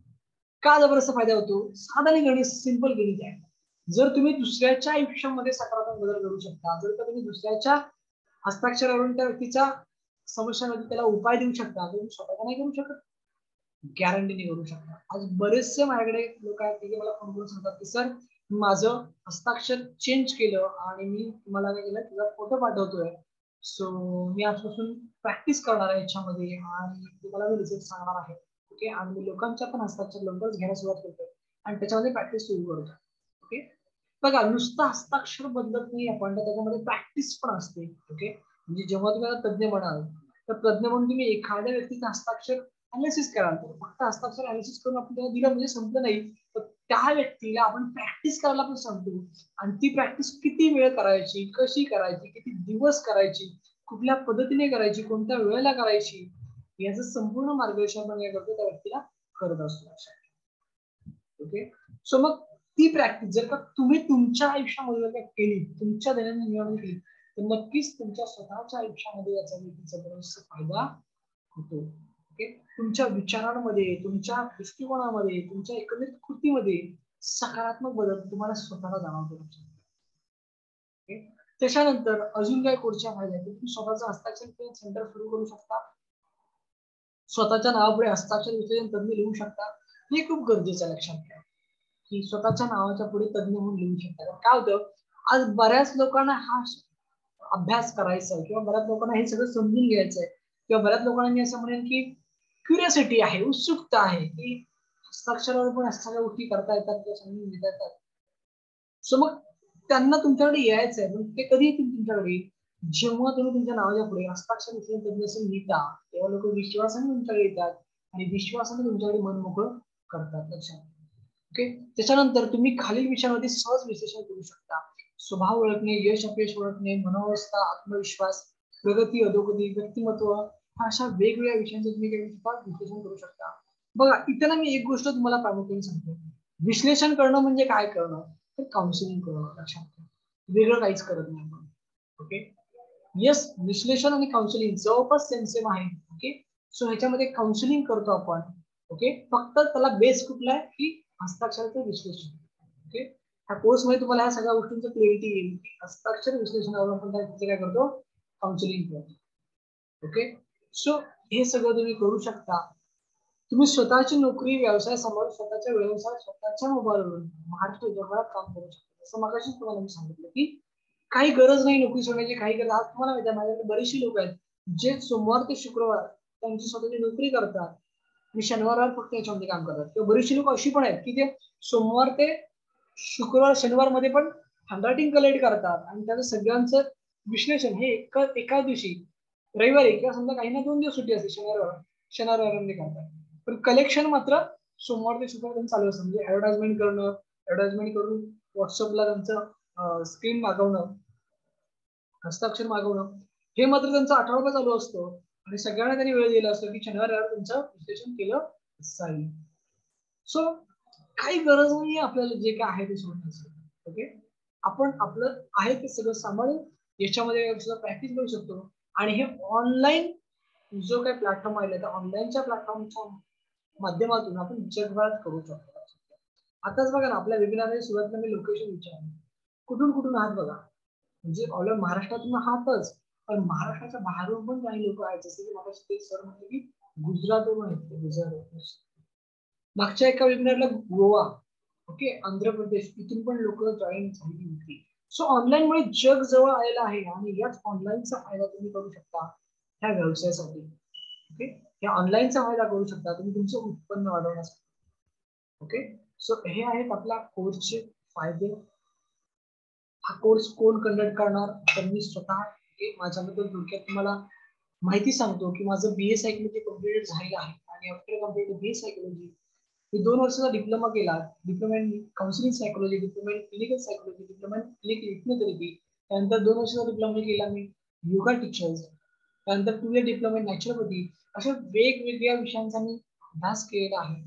का जबरदस्त फायदा होतो? साधा आणि गणित, सिंपल गणित आहे. जर तुम्ही दुसऱ्याच्या आयुष्यामध्ये सकारात्मक बदल करू शकता, जर का तुम्ही दुसऱ्याच्या हस्ताक्षरावरून त्या व्यक्तीच्या समस्यांमध्ये त्याला उपाय देऊ शकता, तर तुम्ही स्वतः नाही करू शकत, गॅरंटीने करू शकता. आज बरेचसे माझ्याकडे लोक आहेत की मला फोन करून सांगतात की सर माझं हस्ताक्षर चेंज केलं आणि मी तुम्हाला काय केलं, तुझा फोटो पाठवतोय, सो मी आजपासून प्रॅक्टिस करणार आहे याच्यामध्ये आणि तुम्हाला मी रिझल्ट सांगणार आहे, ओके. आणि मी लोकांच्या पण हस्ताक्षर लवकरच घ्यायला सुरुवात करतो आणि त्याच्यामध्ये प्रॅक्टिस सुरू करतो, ओके. बघा नुसतं हस्ताक्षर बदलत नाही आपण, तर त्याच्यामध्ये प्रॅक्टिस पण असते, ओके. म्हणजे जेव्हा तुम्हाला तज्ञ बनाल तर तज्ञ म्हणून तुम्ही एखाद्या व्यक्तीचं हस्ताक्षर अनालिसिस कराल, तर फक्त हस्ताक्षर अनालिसिस करून आपण त्याला दिलं म्हणजे संपलं नाही, तर त्या व्यक्तीला आपण प्रॅक्टिस करायला पण सांगतो. आणि ती प्रॅक्टिस किती वेळ करायची, कशी करायची, किती दिवस करायची, कुठल्या पद्धतीने करायची, कोणत्या वेळेला करायची, याचं संपूर्ण मार्गदर्शन आपण काय करतो, त्या व्यक्तीला करत असतो, ओके. सो मग ती प्रॅक्टिस जर का तुम्ही तुमच्या आयुष्यामध्ये केली, तुमच्या दैनंदिन जीवनामध्ये केली, तर नक्कीच तुमच्या स्वतःच्या आयुष्यामध्ये याचा जबरदस्त फायदा होतो, ओके. तुमच्या विचारांमध्ये, तुमच्या दृष्टिकोनामध्ये, तुमच्या एकंदरीत कृतीमध्ये सकारात्मक बदल तुम्हाला स्वतःला जाणवतो, ओके. त्याच्यानंतर अजून काय कोर्सच्या फायदे आहेत, तुम्ही स्वतःचं हस्ताक्षर सेंटर सुरू करू शकता, स्वतःच्या नावापुढे हस्ताक्षर विश्लेषण तज्ञ लिहू शकता. हे खूप गरजेचं लक्षात घ्या की स्वतःच्या नावाच्या पुढे तज्ञ म्हणून लिहू शकता. काय होतं आज बऱ्याच लोकांना हा अभ्यास करायचा आहे किंवा बऱ्याच लोकांना हे सगळं समजून घ्यायचं आहे किंवा बऱ्याच लोकांना मी असं म्हणेन की क्युरियोसिटी आहे, उत्सुकता आहे की हस्ताक्षरावर पण सगळ्या गोष्टी करता येतात किंवा समजून घेता येतात. सो मग त्यांना तुमच्याकडे यायचं आहे, पण ते कधी येतील तुमच्याकडे, जेव्हा तुम्ही तुमच्या नावाच्या पुढे हस्ताक्षर तज्ञ लिहिता, तेव्हा लोक विश्वासाने तुमच्याकडे येतात आणि विश्वासाने तुमच्याकडे मन मोकळं करतात, लक्षात, ओके. त्याच्यानंतर तुम्ही खालील विषयांमध्ये सहज विश्लेषण करू शकता: स्वभाव ओळखणे, यश अपयश ओळखणे, मनोवस्था, आत्मविश्वास, प्रगती, अधोगती, व्यक्तिमत्व, अशा वेगवेगळ्या विषयांचं तुम्ही विश्लेषण करू शकता. बघा इथे ना मी एक गोष्ट तुम्हाला प्रामुख्याने सांगतो, विश्लेषण करणं म्हणजे काय करणं, तर काउन्सिलिंग करणं, लक्षात, वेगळं काहीच करत नाही आपण, ओके. येस, विश्लेषण आणि काउन्सिलिंग जवळपास सेम सेम आहे, ओके. सो ह्याच्यामध्ये काउन्सिलिंग करतो आपण, ओके. फक्त त्याला बेस कुठला आहे की हस्ताक्षराचं विश्लेषण, ओके. ह्या कोर्स मध्ये तुम्हाला ह्या सगळ्या गोष्टींचं क्लॅरिटी येईल की हस्ताक्षर विश्लेषणावर आपण काय करतो, काउन्सिलिंग करतो, ओके. सो हे सगळं तुम्ही करू शकता. तुम्ही स्वतःची नोकरी व्यवसाय सांभाळून स्वतःच्या व्यवसाय स्वतःच्या मोबाईलवरून महाराष्ट्र जगभरात काम करू शकता. जसं मगाशी तुम्हाला मी सांगितलं की काही गरज नाही नोकरी सोडण्याची, काही गरज. आज तुम्हाला माहिती आहे माझ्याकडे बरीचशी लोक आहेत जे सोमवार ते शुक्रवार त्यांची स्वतःची नोकरी करतात आणि शनिवारवार फक्त याच्यामध्ये काम करतात. किंवा बरीचशी लोक अशी पण आहेत की ते सोमवार ते शुक्रवार शनिवार मध्ये पण हँडरायटिंग कलेक्ट करतात आणि त्याचं सगळ्यांचं विश्लेषण हे एका दिवशी रविवारी किंवा समजा काही ना 2 दिवस सुट्टी असते शनिवार करतात. पण कलेक्शन मात्र सोमवार ते शुक्रवार चालू असतं. म्हणजे ऍडव्हर्टाइजमेंट करून व्हॉट्सअपला त्यांचं स्क्रीन मागवणं, हस्ताक्षर मागवणं, हे मात्र त्यांचा आठवडा चालू असतो आणि सगळ्यांना त्यांनी वेळ दिला असतो की शनिवार त्यांचं विश्लेषण केलं जाईल. सो काही गरज नाहीये आपल्याला जे काय आहे ते सोडण्याचं. ओके, आपण आपलं आहे ते सगळं सांभाळून याच्यामध्ये सुद्धा प्रॅक्टिस करू शकतो. आणि हे ऑनलाईन जो काही प्लॅटफॉर्म आहे त्या ऑनलाईनच्या प्लॅटफॉर्मच्या माध्यमातून आपण जगभरात करू शकतो. आताच बघा ना, आपल्या वेबिनारच्या सुरुवातीला मी लोकेशन विचारलं, कुठून कुठून आहात बघा. म्हणजे ऑल ओव्हर महाराष्ट्रातून आहातच, पण महाराष्ट्राच्या बाहेरून पण काही लोक आहेत. जसे की मला सर म्हटले की गुजरातवरून आहेत, गुजरात. मागच्या एका वेबिनारला गोवा, ओके, आंध्र प्रदेश इथून पण लोक जॉईन झाली होती. सो ऑनलाईन मुळे जग जवळ आलेलं आहे आणि याच ऑनलाईनचा फायदा तुम्ही करू शकता ह्या व्यवसायासाठी. ओके, या ऑनलाईनचा फायदा करू शकता तुम्ही तुमचं उत्पन्न वाढवण्यासाठी. ओके, सो हे आहेत आपल्या कोर्सचे फायदे. हा कोर्स कोण कंडक्ट करणार, तर मी स्वतः माझ्याबद्दल थोडक्यात तुम्हाला माहिती सांगतो की माझं बीए सायकोलॉजी कम्प्लीट झालेलं आहे आणि आफ्टर कम्प्लीट बीए सायकोलॉजी मी 2 वर्षाचा डिप्लोमा केला. Diploma in counselling psychology, diploma in clinical psychology, diploma in clinical हिप्नोथेरपी. त्यानंतर 2 वर्षाचा डिप्लोमा केला मी योगा टीचर्स. त्यानंतर 2 इयर डिप्लोमा इन नॅचरोपॅथी. अशा वेगवेगळ्या विषयांचा मी अभ्यास केलेला आहे.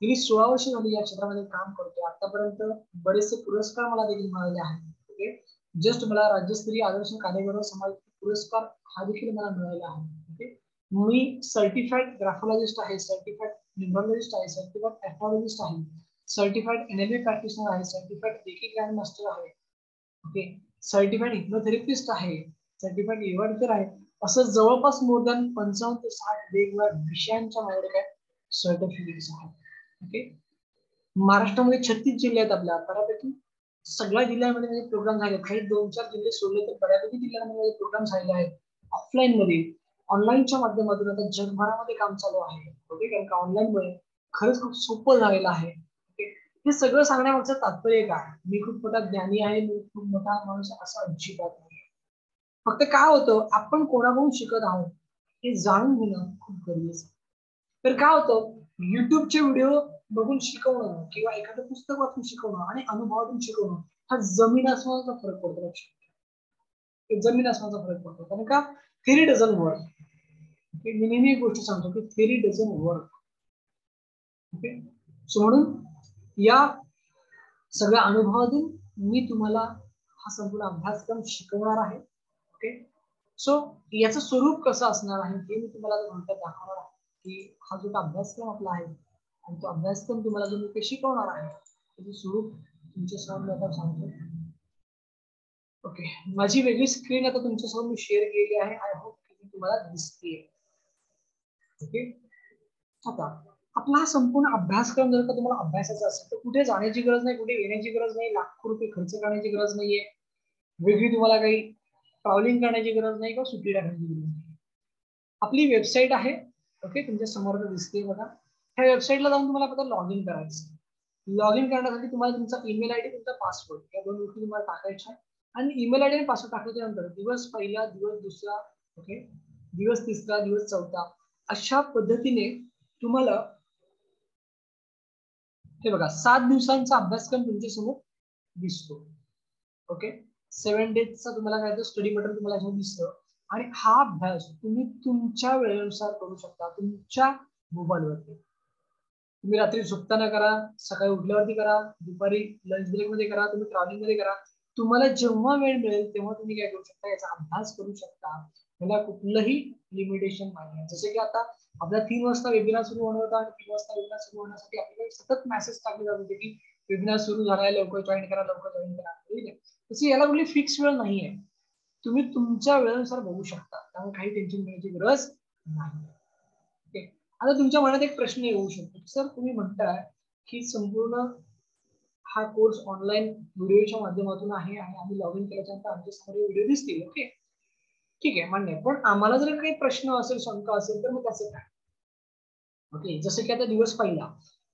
गेली 16 वर्ष झाली या क्षेत्रामध्ये काम करतो. आतापर्यंत बरेचसे पुरस्कार मला देखील मिळाले आहेत. ओके, जस्ट मला राज्यस्तरीय आदर्श कार्यगौरव समाज पुरस्कार हा देखील मला मिळाला आहे. ओके, मी सर्टिफाईड ग्राफोलॉजिस्ट आहे, सर्टिफाईड न्यूमरोलॉजिस्ट आहे, सर्टिफाईड एथॉलॉजिस्ट आहे, सर्टिफाईड एनएलपी प्रॅक्टिशनर आहे, सर्टिफाईड रेकी ग्रँड मास्टर आहे. ओके, सर्टिफाईड हिप्नोथेरपिस्ट आहे, सर्टिफाईड योगा टीचर आहे. असं जवळपास मोर दॅन 55 ते 60 वेगवेगळ्या विषयांच्या माझ्याकडे काय सर्टिफिकेट्स आहेत. ओके, महाराष्ट्रामध्ये 36 जिल्हे आहेत आपल्या. बऱ्यापैकी सगळ्या जिल्ह्यांमध्ये माझे प्रोग्राम झाले. काही 2-4 जिल्हे सोडले तर बऱ्यापैकी जिल्ह्यांमध्ये माझे प्रोग्राम झालेले आहेत. ऑफलाईन मध्ये, ऑनलाईनच्या माध्यमातून आता जगभरामध्ये काम चालू आहे. ओके, कारण का ऑनलाईन मुळे खरंच खूप सोपं झालेलं आहे. हे सगळं सांगण्यामागचं तात्पर्य काय, मी खूप मोठा ज्ञानी आहे, मी खूप मोठा माणूस असं अजिबात नाही. फक्त काय होतं, आपण कोणाकडून शिकत आहोत हे जाणून घेणं खूप गरजेचं आहे. तर काय होतं, युट्यूबचे व्हिडिओ बघून शिकवणं किंवा एखादं पुस्तक वाचून शिकवणं आणि अनुभवातून शिकवणं हा जमीन आसमानाचा फरक पडतो. लक्षात, जमीन आसमानाचा फरक पडतो. कारण का थेरी डझन वर्क. मी नेहमी एक गोष्ट सांगतो की theory dozen work. Okay, so म्हणून या सगळ्या अनुभवातून मी तुम्हाला हा संपूर्ण अभ्यासक्रम शिकवणार आहे. ओके, सो याचं स्वरूप कसं असणार आहे हे मी तुम्हाला दाखवणार आहे की हा जो अभ्यासक्रम आपला आहे आणि तो अभ्यासक्रम तुम्हाला जो मी शिकवणार आहे त्याचं स्वरूप तुमच्या समोर आता सांगतो. ओके, माझी वेगळी स्क्रीन आता तुमच्यासमोर मी शेअर केली आहे. आय होप की तुम्हाला दिसते. ओके, आता आपला हा संपूर्ण अभ्यासक्रम जर का तुम्हाला अभ्यासाचा असेल तर कुठे जाण्याची गरज नाही, कुठे येण्याची गरज नाही, लाखो रुपये खर्च करण्याची गरज नाहीये, वेगळी तुम्हाला काही ट्रॅव्हलिंग करण्याची गरज नाही किंवा सुट्टी टाकण्याची गरज नाही. आपली वेबसाईट आहे. ओके, तुमच्या समोर दिसते बघा. ह्या वेबसाईटला जाऊन तुम्हाला फक्त लॉग इन करायचं. लॉग इन करण्यासाठी तुम्हाला तुमचा ईमेल आयडी, तुमचा पासवर्ड या 2 गोष्टी तुम्हाला टाकायच्या. आणि ईमेल आयडी आणि पासवर्ड टाकल्याच्या नंतर दिवस पहिला, दिवस दुसरा, ओके, दिवस तिसरा, दिवस चौथा अशा पद्धतीने तुम्हाला हे बघा 7 दिवसांचा अभ्यासक्रम तुमच्या समोर दिसतो. ओके, 7 डेजचा तुम्हाला काय स्टडी मटेरियल तुम्हाला दिसतं. आणि हा अभ्यास तुम्ही तुमच्या वेळेनुसार करू शकता, तुमच्या मोबाईलवरती. तुम्ही रात्री झोपताना करा, सकाळी उठल्यावरती करा, दुपारी लंच ब्रेक मध्ये करा, तुम्ही ट्रॅव्हलिंग मध्ये करा. तुम्हाला जेव्हा वेळ मिळेल तेव्हा तुम्ही काय करू शकता, याचा अभ्यास करू शकता. याला कुठलंही लिमिटेशन नाही. जसे की आता आपला 3 वाजता वेबिनार सुरू होणार होता आणि 3 वाजता वेबिनार सुरू होण्यासाठी आपल्याला सतत मेसेज टाकले जात होते की वेबिनार सुरू झालाय, लवकर जॉईन करा, लवकर जॉईन करा. ठीक आहे, तशी याला कुठली फिक्स वेळ नाहीये. तुम्ही तुमच्या वेळेनुसार बघू शकता, त्यामुळे काही टेन्शन घेण्याची गरज नाही. ओके, आता तुमच्या मनात एक प्रश्न येऊ शकतो, सर तुम्ही म्हणताय की संपूर्ण हा कोर्स ऑनलाईन व्हिडिओच्या माध्यमातून आहे आणि आम्ही लॉग इन केल्याच्यानंतर आमच्या समोर व्हिडिओ दिसतील. ओके, ठीक आहे, मान्य. पण आम्हाला जर काही प्रश्न असेल, शंका असेल, तर मग कसं काय? ओके, जसं की आता दिवस पहिला,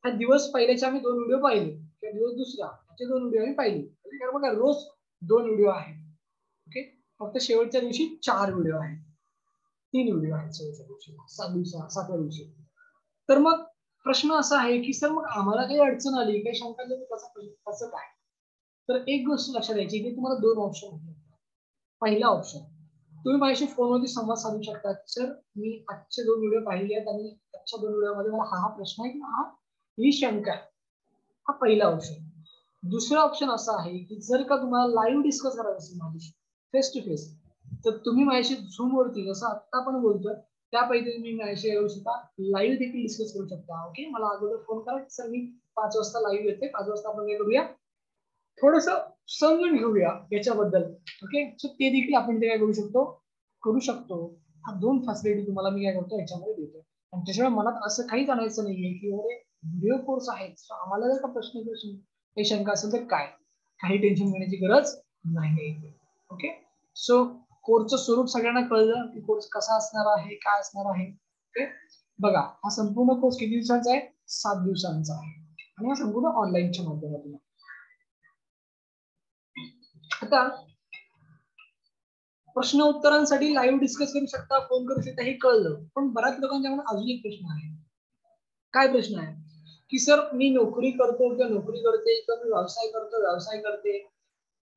हा दिवस पहिल्याचे आम्ही 2 व्हिडिओ पाहिले, किंवा दिवस दुसरा त्याचे 2 व्हिडिओ आम्ही पाहिले. कारण बघा रोज 2 व्हिडिओ आहेत. ओके, फक्त शेवटच्या दिवशी 4 व्हिडिओ आहेत, 3 व्हिडिओ आहेत शेवटच्या दिवशी, 7व्या दिवशी. तर मग प्रश्न असा आहे की सर मग आम्हाला काही अडचण आली, काही शंका आली, कसं काय? तर एक गोष्ट लक्षात द्यायची की तुम्हाला 2 ऑप्शन आहेत. पहिला ऑप्शन, तुम्ही माझ्याशी फोनवरती संवाद साधू शकता, सर मी आजचे 2 व्हिडिओ पाहिले आहेत आणि आजच्या 2 व्हिडिओमध्ये मला हा प्रश्न आहे किंवा ही शंका आहे. हा पहिला ऑप्शन. दुसरा ऑप्शन असा आहे की जर का तुम्हाला लाईव्ह डिस्कस करायचं असेल माझ्याशी फेस टू फेस, तर तुम्ही माझ्याशी झूम वरती जसं आता आपण बोलतोय त्यापैकी तुम्ही माझ्याशी येऊ शकता, लाईव्ह देखील डिस्कस करू शकता. ओके, मला अगोदर फोन करा, सर मी 5 वाजता लाईव्ह येते, 5 वाजता आपण काय करूया, थोडस समजून घेऊया याच्याबद्दल. ओके, सो ते देखील आपण ते काय करू शकतो. हा 2 फॅसिलिटी तुम्हाला मी काय करतो याच्यामध्ये देतो. आणि त्याच्यामुळे मनात असं काही जाणायचं नाहीये की अरे व्हिडिओ कोर्स आहे, आम्हाला जर का प्रश्न काही शंका असेल तर काय, काही टेन्शन घेण्याची गरज नाही. ओके, सो कोर्सचं स्वरूप सगळ्यांना कळलं की कोर्स कसा असणार आहे, काय असणार आहे. ओके, बघा हा संपूर्ण कोर्स किती दिवसांचा आहे? 7 दिवसांचा आहे आणि हा संपूर्ण ऑनलाईनच्या माध्यमातून. आता प्रश्न उत्तरांसाठी लाईव्ह डिस्कस करू शकता, फोन करू शकता, हे कळलं. पण बऱ्याच लोकांच्या मनात अजून एक प्रश्न आहे. काय प्रश्न आहे की सर मी नोकरी करतो किंवा नोकरी करते किंवा मी व्यवसाय करते,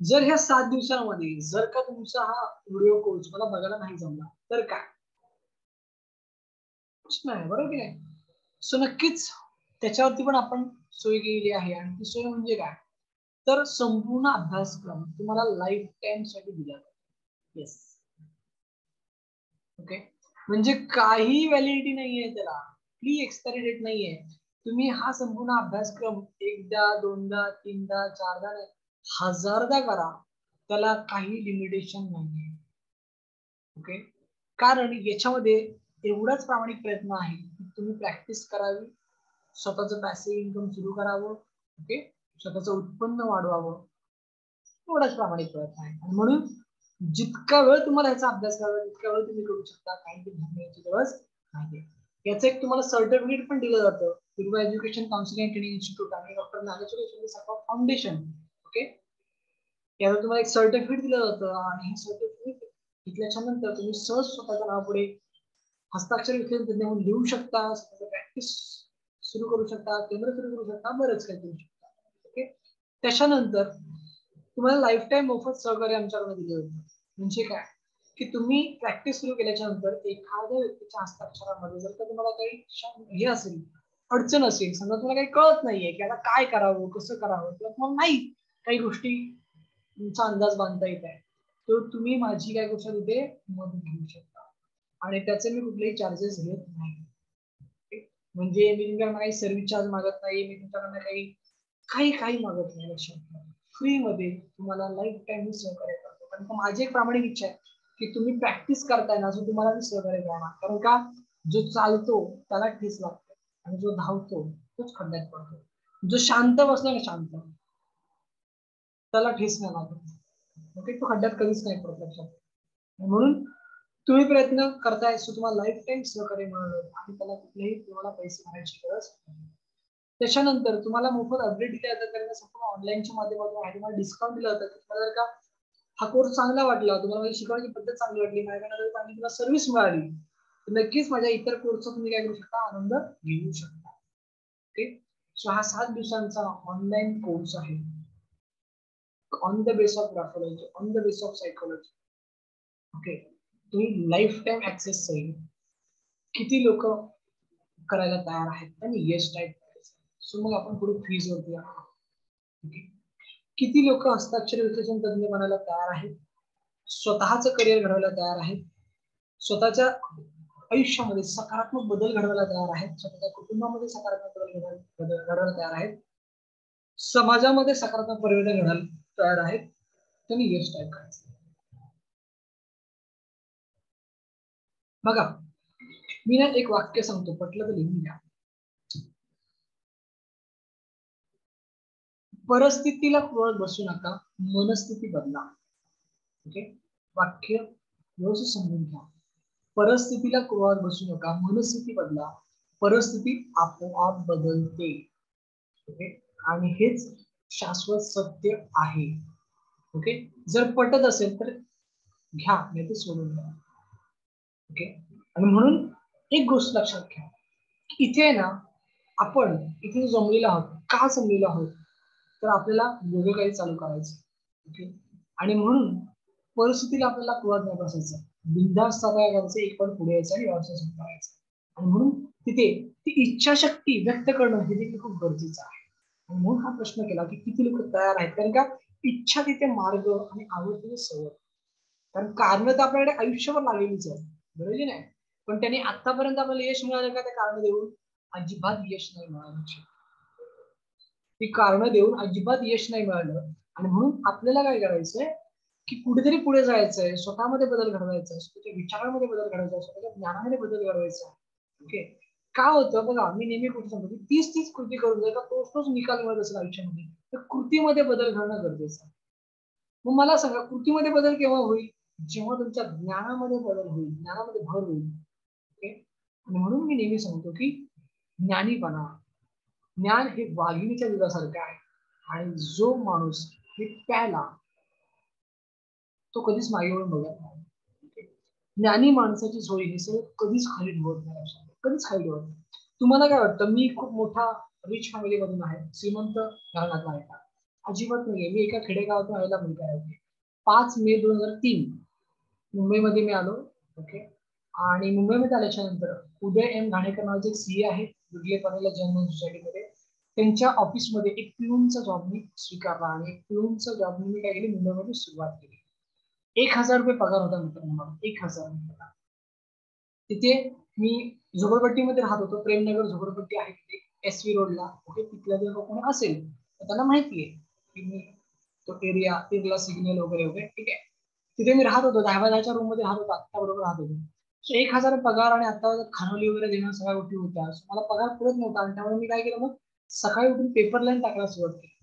जर ह्या 7 दिवसांमध्ये जर का तुमचा हा व्हिडिओ कोर्स मला बघायला नाही जमला तर काय? प्रश्न आहे, बरोबर की नाही? सो नक्कीच त्याच्यावरती पण आपण सोय केलेली आहे. आणि ती सोय म्हणजे काय, तर संपूर्ण अभ्यासक्रम तुम्हाला लाईफ टाइम साठी दिला जातो. येस, ओके, म्हणजे काही व्हॅलिडिटी नाहीये त्याला, कुठली एक्सपायरी डेट नाहीये. तुम्ही हा संपूर्ण अभ्यासक्रम एकदा, दोनदा, तीनदा, चारदा नाही, हजारदा करा, त्याला काही लिमिटेशन नाहीये. ओके, कारण याच्यामध्ये एवढाच प्रामाणिक प्रयत्न आहे की तुम्ही प्रॅक्टिस करावी, स्वतःचं पॅसिव्ह इन्कम सुरू करावं. ओके, स्वतःचं उत्पन्न वाढवावं, एवढाच प्रामाणिक प्रयत्न आहे. आणि म्हणून जितका वेळ तुम्हाला ह्याचा अभ्यास करावा तितका वेळ तुम्ही करू शकता, काही घेण्याची गरज नाही. याचं एक तुम्हाला सर्टिफिकेट पण दिलं जातं, Durga education counselling training institute आणि डॉक्टर ज्ञानेश्वर यशवंत सखा फाउंडेशन. ओके, याला तुम्हाला एक सर्टिफिकेट दिलं जातं आणि हे सर्टिफिकेट घेतल्याच्या नंतर तुम्ही सहज स्वतःच्या नावापुढे हस्ताक्षर विकून लिहू शकता, प्रॅक्टिस सुरू करू शकता, केंद्र सुरू करू शकता, बरंच काही करू शकता. ओके, त्याच्यानंतर तुम्हाला लाईफ टाईम मोफत सहकार्य आमच्याकडे दिलं जातं. म्हणजे काय की तुम्ही प्रॅक्टिस सुरू केल्याच्या नंतर एखाद्या व्यक्तीच्या हस्ताक्षरामध्ये जर का तुम्हाला काही हे असेल, अडचण असेल, समजा तुम्हाला काही कळत नाहीये की आता काय करावं, कसं करावं, किंवा तुम्हाला नाही काही गोष्टी तुमचा अंदाज बांधता येत आहे, तर तुम्ही माझी काय गोष्ट तिथे मदत घेऊ शकता. आणि त्याचे मी कुठलेही चार्जेस घेत नाही. म्हणजे मी तुमच्याकडनं काही सर्व्हिस चार्ज मागत नाही, मी तुमच्याकडनं काही काही मागत नाही. लक्षात, फ्री मध्ये तुम्हाला लाईफ टाइम सहकार्य करतो. पण माझी एक प्रामाणिक इच्छा आहे की तुम्ही प्रॅक्टिस करताय ना, जो तुम्हाला मी सहकार्य करणार. कारण का, जो चालतो त्याला ठेच लागते आणि जो धावतो तोच खड्ड्यात पडतो. जो शांत बसला ना, शांत, त्याला ठेच नाही लागत. ओके, तो खड्ड्यात कधीच नाही पडत. लक्षात, म्हणून तुम्ही प्रयत्न करताय, सो तुम्हाला लाईफ टाइम सहकार्य मिळालं आणि त्याला कुठलेही तुम्हाला पैसे भरायची गरज नाही. त्याच्यानंतर तुम्हाला मोफत अपडेट दिले जातात, कारण संपूर्ण ऑनलाईनच्या माध्यमातून आहे. तुम्हाला डिस्काउंट दिला जातं. तुम्हाला जर का हा कोर्स चांगला वाटला, तुम्हाला माझी शिकवण्याची पद्धत चांगली वाटली, माझ्याकडे चांगली तुम्हाला सर्व्हिस मिळाली, तर नक्कीच माझ्या इतर कोर्सचा तुम्ही काय करू शकता, आनंद घेऊ शकता. ओके, सो हा 7 दिवसांचा ऑनलाईन कोर्स आहे, on the basis of graphology, on the basis of psychology. Okay, तुम्ही लाईफ टाइम ऍक्सेस सहित किती लोक करायला तयार आहेत आणि येस टाईप करायचं. सो मग आपण पुढे फीज वरती आहोत. किती लोक हस्ताक्षर विश्लेषण तज्ञ बनायला तयार आहेत, स्वतःचं करिअर घडवायला तयार आहेत, स्वतःच्या आयुष्यामध्ये सकारात्मक बदल घडवायला तयार आहेत, स्वतःच्या कुटुंबामध्ये सकारात्मक बदल घडवायला तयार आहेत, समाजामध्ये सकारात्मक परिवर्तन घडायला तयार आहेत, त्यांनी येस टाईप करायचं. बघा, मी ना एक वाक्य सांगतो, पटलं तर लिहून घ्या. परिस्थितीला कुवत बसू नका, मनस्थिती बदला. ओके, वाक्य व्यवस्थित समजून घ्या. परिस्थितीला कुवत बसू नका, मनस्थिती बदला. परिस्थिती आपोआप बदलते. ओके, आणि हेच शाश्वत सत्य आहे. ओके, जर पटत असेल तर घ्या, नाही तर सोडून द्या. ओके, आणि म्हणून एक गोष्ट लक्षात घ्या, इथे ना आपण इथे जमलेलो आहोत. का जमलेलो आहोत? तर आपल्याला वेगळं काही चालू करायचं. ओके, आणि म्हणून परिस्थितीला आपल्याला कुवत नाही बसायचं, बिनधास्त काय करायचं, एक पण पुढे यायचं आणि व्यवसाय सुरू करायचा. आणि म्हणून तिथे ती इच्छाशक्ती व्यक्त करणं हे देखील खूप गरजेचं आहे. आणि म्हणून हा प्रश्न केला की किती लोक तयार आहेत, कारण का इच्छा तिथे मार्ग आणि आवड तिथे सवय. कारण कारण तर आपल्याकडे आयुष्यभर लागलेलीच आहे, बरोबर नाही? पण त्यांनी आतापर्यंत आपल्याला यश मिळालं का? ते कारण देऊन अजिबात यश नाही मिळालं. ती कारण देऊन अजिबात यश नाही मिळालं. आणि म्हणून आपल्याला काय करायचंय की कुठेतरी पुढे जायचंय, स्वतःमध्ये बदल घडवायचा आहे, स्वतःच्या विचारांमध्ये बदल घडवायचा आहे, स्वतःच्या ज्ञानामध्ये बदल घडवायचा आहे. ओके, काय होतं बघा, मी नेहमी कुठे सांगतो की तीच कृती करून जर का तोच निकाल मिळत असेल आयुष्यामध्ये, तर कृतीमध्ये बदल घडणं गरजेचं आहे. मग मला सांगा, कृतीमध्ये बदल केव्हा होईल? जेव्हा तुमच्या ज्ञानामध्ये बदल होईल, ज्ञानामध्ये भर होईल. ओके, आणि म्हणून मी नेहमी सांगतो की ज्ञानीपणा, ज्ञान हे वाघिणीच्या दुधासारखं आहे. आणि जो माणूस हे प्याला तो कधीच मागे वळून बघत नाही. ज्ञानी माणसाची झोळी हे सगळं कधीच खाली ढवत नाही, कधीच खाली ढवत नाही. तुम्हाला काय वाटतं, मी खूप मोठा रिच फॅमिली मधून आहे, श्रीमंत घराण्यातला आहे का? अजिबात नाहीये. मी एका खेडेगावातून आलेला मुलगा आहे. 5 मे 2003 मुंबईमध्ये मी आलो. ओके, आणि मुंबईमध्ये आल्याच्या नंतर उदय एम घाणेकर नावाचे सीए आहेत, विडले पनवेल जर्नल सोसायटीमध्ये. त्यांच्या ऑफिसमध्ये एक पिऊनचा जॉब मी स्वीकारला आणि पिऊनचा जॉब मी काय केली, मुंबईमध्ये सुरुवात केली. 1000 रुपये पगार होता मित्रांनो, 1000 रुपये. तिथे मी झोपडपट्टीमध्ये राहत होतो, प्रेमनगर झोपडपट्टी आहे तिथे SV रोडला. ओके, तिथल्या जर कोणी असेल तर त्यांना माहितीये की मी तो एरिया तिथला सिग्नल वगैरे. ओके, ठीक आहे. तिथे मी राहत होतो, 10 रूम मध्ये राहत होतो, आत्ता बरोबर राहत होतो. 1000 पगार आणि आता खानोली वगैरे देणं सगळ्या गोष्टी होत्या. मला पगार पुरत नव्हता आणि त्यामुळे मी काय केलं, मग सकाळी उठून पेपर लाईन टाकायला सुरुवात केली.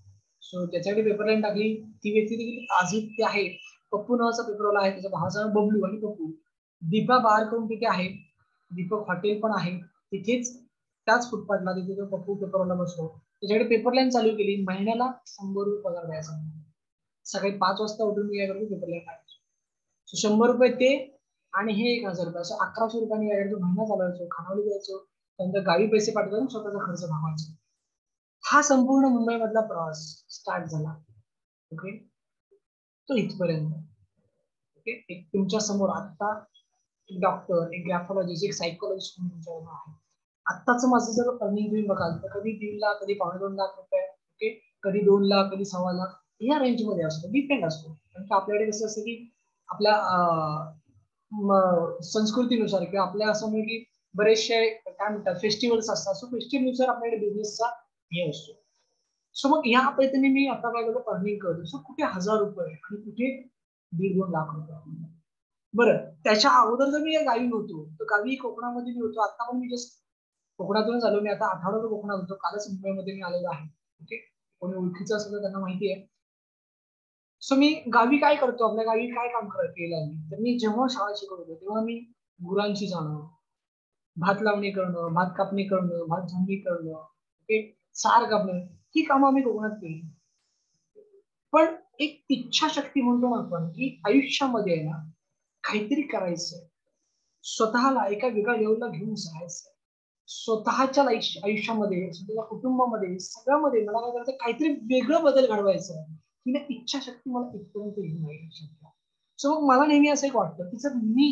सो त्याच्याकडे पेपर लाईन टाकली. ती व्यक्ती देखील आजही ती आहे, पप्पू नावाचा पेपरवाला आहे, त्याच्या भावाचा बबलू आणि पप्पू. दीपा बार करून तिथे आहे, दीपक हॉटेल पण आहे तिथेच, त्याच फुटपाथला तिथे तो पप्पू पेपरवाला बसतो. त्याच्याकडे पेपर लाईन चालू केली. महिन्याला 100 रुपये पगार द्यायचा. सकाळी 5 वाजता उठून मी काय करतो, पेपर लाईन टाकायचो. 100 रुपये ते आणि हे 1000 रुपये, असं 1100 रुपयांनी काय करायचो, महिना चालवायचो, खानावली द्यायचो, त्यानंतर गावी पैसे पाठवायचे, स्वतःचा खर्च भागवायचा. हा संपूर्ण मुंबई मधला प्रवास स्टार्ट झाला. ओके, तो इथपर्यंत. ओके, एक तुमच्या समोर आता एक डॉक्टर, एक ग्राफोलॉजिस्ट, एक सायकोलॉजिस्ट तुमच्यावर आहे. आत्ताच माझं जर अर्निंग तुम्ही बघाल तर कधी 1.5 लाख, कधी 2.25 लाख रुपये. ओके, कधी 2 लाख, कधी 1.25 लाख, या रेंज मध्ये असतो, डिपेंड असतो. कारण की आपल्याकडे कसं असतं की आपल्या संस्कृतीनुसार किंवा आपल्या असं म्हणजे की बरेचसे काय म्हणतात फेस्टिवल्स असतात, सो फेस्टिवल नुसार आपल्याकडे बिझनेसचा हे असतो. सो मग या पद्धतीने मी आता काय करतो, अर्निंग करतो. सो कुठे 1000 रुपये आणि कुठे 1.5-2 लाख रुपये. बरं, त्याच्या अगोदर जर मी या गावी होतो, तर गावी कोकणामध्ये मी होतो. आता पण मी जस्ट कोकणातूनच आलो. मी आता आठवड्याभर कोकणात होतो, कालच मुंबईमध्ये मी आलेलो आहे. ओके, कोणी ओळखीचं असेल तर त्यांना माहिती आहे. सो मी गावी काय करतो, आपल्या गावी काय काम केलं मी, तर मी जेव्हा शाळा शिकत होतो तेव्हा मी गुरांशी जाणं, भात लावणी करणं, भात कापणी करणं, भात झोडणी करणं, ओके, सार कापणं, ही कामं आम्ही कोकणात केली. पण एक इच्छाशक्ती म्हणतो ना आपण, की आयुष्यामध्ये ना काहीतरी करायचंय, स्वतःला एका वेगळ्या लेवलला घेऊन जायचं, स्वतःच्या आयुष्यामध्ये, स्वतःच्या कुटुंबामध्ये, सगळ्यामध्ये मला काय करायचं, काहीतरी वेगळं बदल घडवायचं. ही ना इच्छाशक्ती मला इथपर्यंत घेऊन येईल. सो मग मला नेहमी असं एक वाटतं की जर मी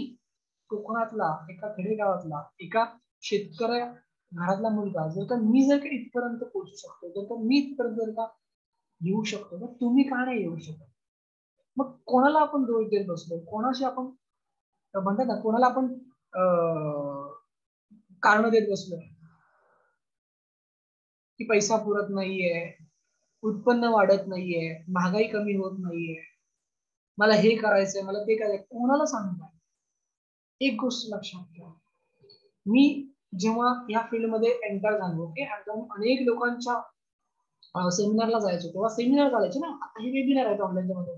कोकणातला एका खेडेगावातला एका शेतकऱ्या घरातला मुलगा जर का इथपर्यंत पोहोचू शकतो, जर का मी इथपर्यंत जर का येऊ शकतो, तर तुम्ही का नाही येऊ शकत? मग कोणाला आपण दोष देत बसलो, कोणाशी आपण म्हणतात ना, कोणाला आपण कारण देत बसलो की पैसा पुरत नाहीये, उत्पन्न वाढत नाहीये, महागाई कमी होत नाहीये, मला हे करायचंय, मला ते करायचंय, कोणाला सांगताय? एक गोष्ट लक्षात घ्या, मी जेव्हा या फील्डमध्ये एंटर झालो, ओके, अनेक लोकांच्या सेमिनारला जायचो, तेव्हा सेमिनार चालायचे ना, आता हे वेबिनार आहेत ऑनलाईनच्या मध्ये,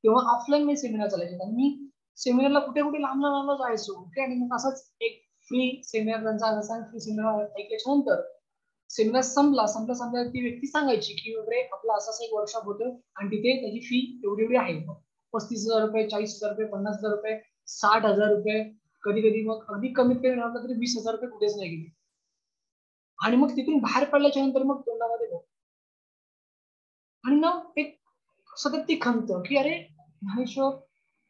तेव्हा ऑफलाईन मी सेमिनार चालायचे आणि मी सेमिनारला कुठे कुठे लांब लांब जायचो, ओके. आणि मग असंच एक फ्री सेमिनार त्यांचा फ्री सेमिनार ऐकल्याच्या नंतर सेमिनार संपला ती व्यक्ती सांगायची की वगैरे आपला असं एक वर्कशॉप होतं आणि तिथे त्याची फी एवढी एवढी आहे, 35,000 रुपये, 40,000 रुपये, 50,000 रुपये, 60,000 रुपये, कधी कधी मग अगदी कमीत कमी म्हटलं तरी 20,000 रुपये कुठेच नाही गेले. आणि मग तिथून बाहेर पडल्याच्या नंतर मग तोंडामध्ये आणि ना एक सतत ती खंत की अरे ज्ञानेश्वर,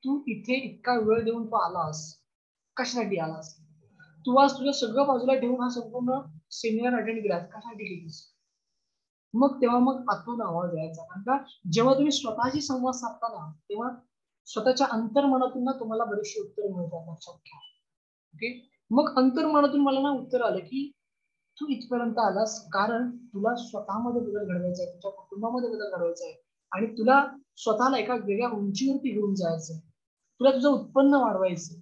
तू इथे इतका वेळ देऊन तू आलास, कशासाठी आलास? तू आज तुझं सगळं बाजूला ठेवून हा संपूर्ण सेमिनार अटेंड केलास, कशासाठी केलीस? मग तेव्हा मग आतून आवाज यायचा, कारण का जेव्हा तुम्ही स्वतःशी संवाद साधता ना, तेव्हा स्वतःच्या अंतर्मनातून ना तुम्हाला बरीचशी उत्तर मिळतात, लक्षात घ्या. ओके. मग अंतर्मनातून मला ना उत्तर आलं की तू इथपर्यंत आलास कारण तुला स्वतःमध्ये बदल घडवायचा आहे, तुझ्या कुटुंबामध्ये बदल घडवायचा आहे आणि तुला स्वतःला एका वेगळ्या उंचीवरती घेऊन जायचंय, तुला तुझं उत्पन्न वाढवायचं.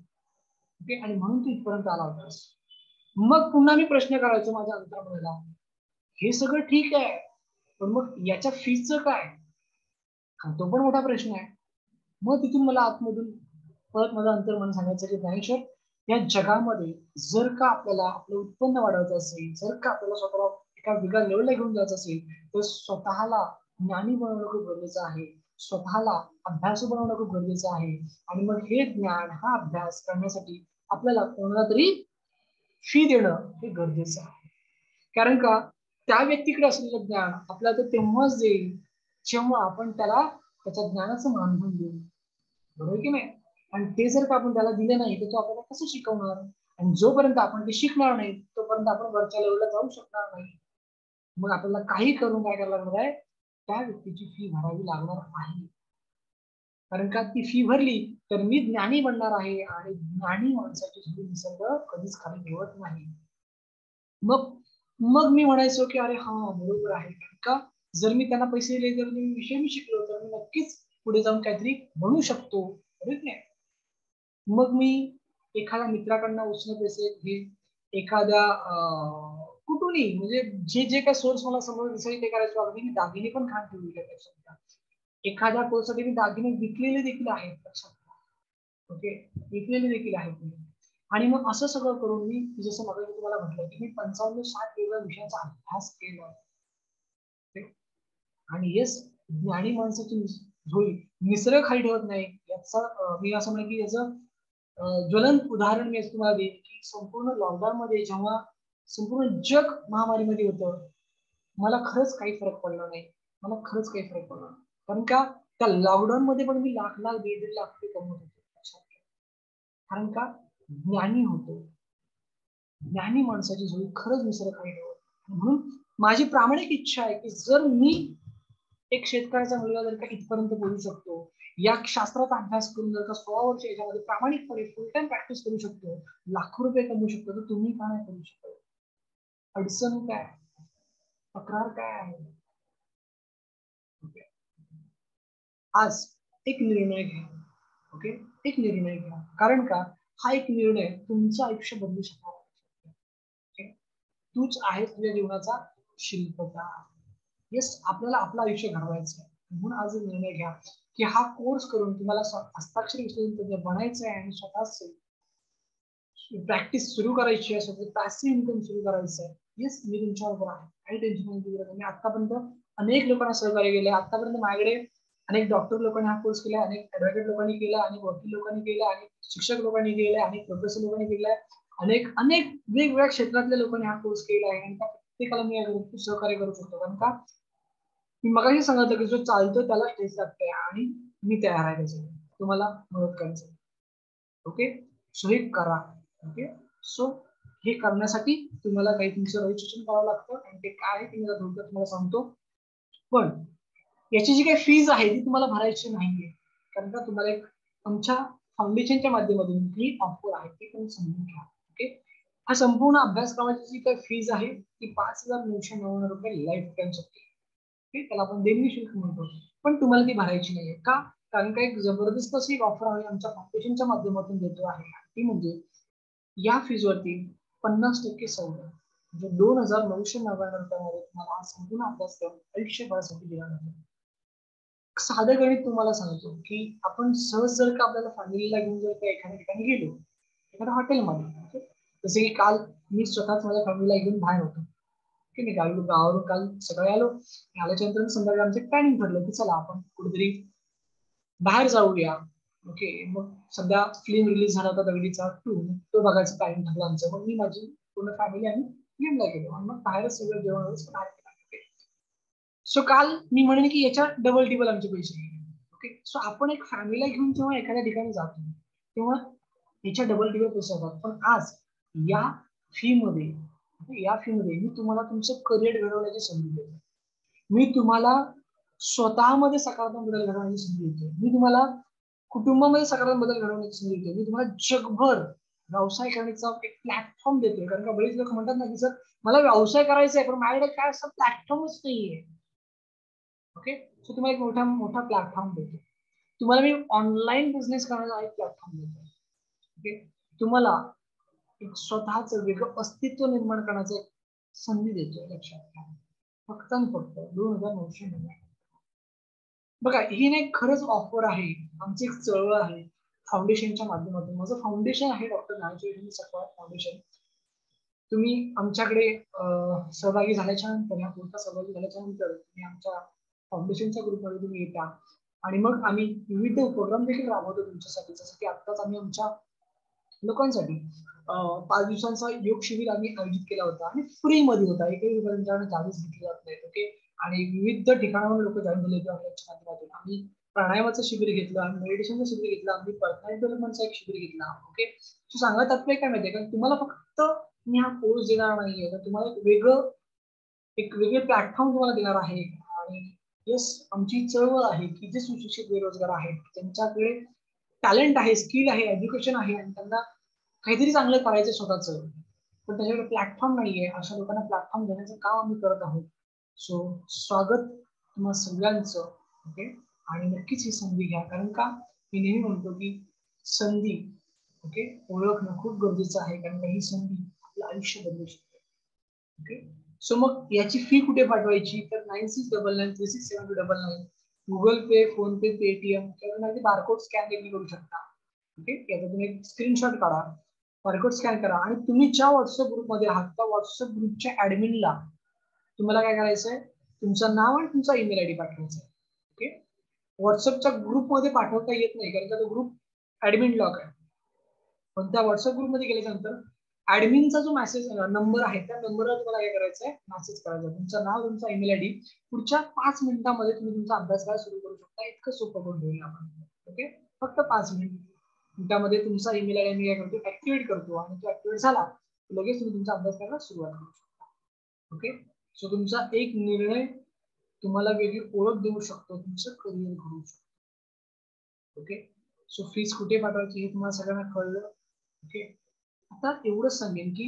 ओके. आणि म्हणून तू इथपर्यंत आला होतास. मग पुन्हा मी प्रश्न करायचो माझ्या अंतर्मनाला, हे सगळं ठीक आहे, पण मग याच्या फीसचं काय? तो पण मोठा प्रश्न आहे. मग तिथून मला आतमधून परत माझं अंतर्मन सांगायचं की ज्ञानेश्वर, या जगामध्ये जर का आपल्याला आपलं उत्पन्न वाढवायचं असेल, जर का आपल्याला स्वतःला एका वेगळ्या लेवलला घेऊन जायचं असेल, तर स्वतःला ज्ञानी बनवणं खूप गरजेचं आहे, स्वतःला अभ्यासू बनवणं खूप गरजेचं आहे. आणि मग हे ज्ञान, हा अभ्यास करण्यासाठी आपल्याला कोणाला तरी फी देणं हे गरजेचं आहे. कारण का त्या व्यक्तीकडे असलेलं ज्ञान आपल्याला तर तेव्हाच देईल जेव्हा आपण त्याला त्याच्या ज्ञानाचं मानधन देऊ, बरोबर की नाही? आणि ते जर का आपण त्याला दिले नाही तर तो आपल्याला कसं शिकवणार? आणि जोपर्यंत आपण ते शिकणार नाही तोपर्यंत आपण वरच्या लेवलला जाऊ शकणार नाही. मग आपल्याला काही करून काय करायला लागणार आहे, त्या व्यक्तीची फी भरावी लागणार आहे. कारण का ती फी भरली तर मी ज्ञानी बनणार आहे आणि ज्ञानी माणसाची झोळी निसर्ग कधीच खाली ठेवत नाही. मग मग मी म्हणायचो की अरे हा बरोबर आहे, कारण का जर मी त्यांना पैसे दिले, जर मी विषय मी शिकलो तर मी नक्कीच पुढे जाऊन काहीतरी बनू शकतो, बरोबर नाही? मग मी एखाद्या मित्राकडनं उसने पैसे घेईन, एखाद्या कुठूनही, म्हणजे जे जे काही सोर्स मला समोर दिसेल ते करायचो. अगदी मी दागिने पण खान ठेवलेले आहेत, लक्षात घ्या. एखाद्या कोर्ससाठी मी दागिने विकलेले देखील आहेत, लक्षात घ्या. ओके, विकलेले देखील आहेत मी. आणि मग असं सगळं करून मी जसं मग तुम्हाला म्हटलं की मी 55-60 वेगवेगळ्या विषयांचा अभ्यास केला. आणि येस, ज्ञानी माणसाची झोळी निसर्ग खाली ठेवत नाही, याचा मी असं म्हणेन की याचं ज्वलंत उदाहरण मी तुम्हाला देईन की संपूर्ण लॉकडाऊन मध्ये जेव्हा संपूर्ण जग महामारीमध्ये होतं, मला खरंच काही फरक पडला नाही, मला खरंच काही फरक पडला नाही. कारण का त्या लॉकडाऊन मध्ये पण मी लाख लाख 1.5 लाख रुपये कमवत होतो, कारण का ज्ञानी होतो. ज्ञानी माणसाची झोळी खरंच निसर्ग खाली ठेवत. म्हणून माझी प्रामाणिक इच्छा आहे की जर मी एक शेतकऱ्याचा मुलगा जर का इथपर्यंत बोलू शकतो, या शास्त्राचा अभ्यास करून जर का 16 वर्ष याच्यामध्ये प्रामाणिकपणे फुल टाइम प्रॅक्टिस करू शकतो, लाखो रुपये कमवू शकतो, तर तुम्ही का नाही करू शकत? अडचण काय, तक्रार काय आहे? आज एक निर्णय घ्या. ओके, एक निर्णय घ्या, कारण का हा एक निर्णय तुमचं आयुष्य बदलू शकणार. तूच आहे तुझ्या जीवनाचा शिल्पकार. येस, आपल्याला आपलं आयुष्य घडवायचं आहे, म्हणून आज निर्णय घ्या की हा कोर्स करून तुम्हाला हस्ताक्षर विश्लेषण बनायचं आहे आणि स्वतःच प्रॅक्टिस सुरू करायची आहे, स्वतः पॅसिव्ह इन्कम सुरू करायचं आहे. येस, मी तुमच्याबरोबर आहे, काही टेन्शन नाही. मी आतापर्यंत अनेक लोकांना सहकार्य केले. आतापर्यंत माझ्याकडे अनेक डॉक्टर लोकांनी हा कोर्स केला, अनेक ऍडव्होकेट लोकांनी केला, अनेक वकील लोकांनी केला, अनेक शिक्षक लोकांनी केला, अनेक प्रोफेसर लोकांनी केलाय, अनेक अनेक वेगवेगळ्या क्षेत्रातल्या लोकांनी हा कोर्स केला आहे. आणि त्या प्रत्येकाला मी सहकार्य करू शकतो, कारण का मी मगाशी सांगितलं की जो चालतो त्याला टेस्ट लागते आणि मी तयार आहे त्याच्यासाठी तुम्हाला मदत करायचं. ओके, सो हे करा. ओके, सो हे करण्यासाठी तुम्हाला काही तुमचं रजिस्ट्रेशन करावं लागतं आणि ते काय आहे ते मी थोडक्यात तुम्हाला सांगतो. पण याची जी काही फीज आहे ती तुम्हाला भरायची नाहीये, कारण का तुम्हाला एक आमच्या फाउंडेशनच्या माध्यमातून फ्री ऑफर आहे, ती तुम्ही समजून घ्या. ओके, हा संपूर्ण अभ्यासक्रमाची जी काही फीज आहे ती 5,999 रुपये लाईफ टाइम साठी. त्याला आपण देणगी शुल्क म्हणतो, पण तुम्हाला ती भरायची नाहीये. का? कारण का एक जबरदस्त अशी ऑफर आम्ही आमच्या फाउंडेशनच्या माध्यमातून देतो आहे, ती म्हणजे या फीज वरती 50% सवलत, म्हणजे 2,999 रुपयामध्ये तुम्हाला हा संपूर्ण अभ्यासक्रम आयुष्यभरासाठी दिला जातो. साधं गणित तुम्हाला सांगतो की आपण सहज जर का आपल्याला फॅमिलीला घेऊन जर का एखाद्या ठिकाणी गेलो, एखाद्या हॉटेलमध्ये, जसे की काल मी स्वतःच माझ्या फॅमिलीला घेऊन बाहेर होतो की मी गावावरून काल सकाळी आलो, आल्याच्या नंतर संध्याकाळी आमचं प्लॅनिंग ठरलं की चला आपण कुठेतरी बाहेर जाऊया. ओके, मग सध्या फिल्म रिलीज झाला होता दगडीचा 2, तो बघायचं प्लॅनिंग ठरलं आमचं. मग मी माझी पूर्ण फॅमिली आम्ही फिल्मला गेलो आणि मग बाहेरच सगळं जेवण सो काल मी म्हणेन की याच्या डबल टिबल आमचे पैसे गेले. ओके, सो आपण एक फॅमिलीला घेऊन जेव्हा एखाद्या ठिकाणी जातो तेव्हा याच्या डबल टिबल पैसे होतात. पण आज या फी मध्ये मी तुम्हाला तुमचं करिअर घडवण्याची संधी देतो. मी तुम्हाला स्वतःमध्ये सकारात्मक बदल घडवण्याची संधी देतो. मी तुम्हाला कुटुंबामध्ये सकारात्मक बदल घडवण्याची संधी देतो. मी तुम्हाला जगभर व्यवसाय करण्याचा एक प्लॅटफॉर्म देतोय. कारण का बरेच लोक म्हणतात ना की सर मला व्यवसाय करायचा आहे पण माझ्याकडे काय असं प्लॅटफॉर्मच नाहीये. ओके, सो तुम्हाला एक मोठा प्लॅटफॉर्म देतो. तुम्हाला मी ऑनलाईन बिझनेस करण्याचा एक प्लॅटफॉर्म देतो. ओके, तुम्हाला एक स्वतःच वेगळं अस्तित्व निर्माण करण्याचं एक संधी देतो. लक्षात घ्या, फक्त आणि फक्त 2,999. बघा, ही नाही खरंच ऑफर आहे. आमची एक चळवळ आहे फाउंडेशनच्या माध्यमातून. माझं फाउंडेशन आहे डॉक्टर ज्ञानेश्वर सकपाळ फाउंडेशन. तुम्ही आमच्याकडे सहभागी झाल्याच्या नंतर, या कोर्सला सहभागी झाल्याच्या नंतर तुम्ही आमच्या फाउंडेशनच्या ग्रुपमध्ये तुम्ही येता आणि मग आम्ही विविध उपक्रम देखील राबवतो तुमच्यासाठी. जसं की आत्ताच आम्ही आमच्या लोकांसाठी 5 दिवसांचा योग शिबिर आम्ही आयोजित केला होता आणि फ्री मध्ये होता. एकही रुपयांच्याकडे चार्जेस घेतले जात नाहीत. ओके, आणि विविध ठिकाणावरून लोक जॉईन झाले होते ऑनलाईनच्या माध्यमातून. आम्ही प्राणायामाचं शिबिर घेतलं, आम्ही मेडिटेशनचं शिबिर घेतलं, आम्ही पर्सनॅलिटी डेव्हलपमेंटचा एक शिबिर घेतला. ओके, तो सांगा तात्पर्य काय माहितीये का, तुम्हाला फक्त मी हा कोर्स देणार नाहीये, तर तुम्हाला एक वेगळे प्लॅटफॉर्म तुम्हाला देणार आहे. आणि येस, आमची चळवळ आहे की जे सुशिक्षित बेरोजगार आहेत, त्यांच्याकडे टॅलेंट आहे, स्किल आहे, एज्युकेशन आहे आणि त्यांना काहीतरी चांगलं करायचं स्वतःच, पण त्याच्याकडे प्लॅटफॉर्म नाहीये, अशा लोकांना प्लॅटफॉर्म देण्याचं काम आम्ही करत आहोत. सो स्वागत तुम्हा सगळ्यांचं. ओके, आणि नक्कीच ही संधी घ्या. कारण का मी नेहमी म्हणतो की संधी ओके ओळखणं खूप गरजेचं आहे. कारण का ही संधी आपलं आयुष्य बदलू शकते. ओके, सो मग याची फी कुठे पाठवायची, तर 9699367299, गुगल पे, फोन पे, पेटीएम किंवा बारकोड स्कॅन देखील करू शकता. ओके, याचा तुम्ही एक स्क्रीनशॉट काढा, बारकोड स्कॅन करा आणि तुम्ही ज्या व्हॉट्सअप ग्रुपमध्ये आहात त्या व्हॉट्सअप ग्रुपच्या ऍडमिनला तुम्हाला काय करायचंय, तुमचं नाव आणि तुमचा ईमेल आयडी पाठवायचा. ओके, व्हॉट्सअपच्या ग्रुपमध्ये पाठवता येत नाही कारण का तो ग्रुप ऍडमिन लॉक आहे. पण त्या व्हॉट्सअप ग्रुपमध्ये गेल्यानंतर ऍडमिनचा जो मेसेज नंबर आहे त्या नंबरवर तुम्हाला काय करायचंय, मेसेज करायचा, तुमचं नाव, तुमचा ईमेल आयडी. पुढच्या 5 मिनिटांमध्ये तुम्ही तुमचा अभ्यास काय सुरू करू शकता. इतकं सोपं करून देऊया आपण. ओके, फक्त 5 मिनिटामध्ये तुमचा ईमेल आयडी मी काय करतो, ऍक्टिव्हेट करतो आणि तो ऍक्टिव्हेट झाला लगेच तुम्ही तुमचा अभ्यास करायला सुरुवात करू शकता. ओके, सो तुमचा एक निर्णय तुम्हाला वेगळी ओळख देऊ शकतो, तुमचं करिअर घडवू शकतो. ओके, सो फीस कुठे पाठवायची हे तुम्हाला सगळ्यांना कळलं. ओके, आता एवढंच सांगेन की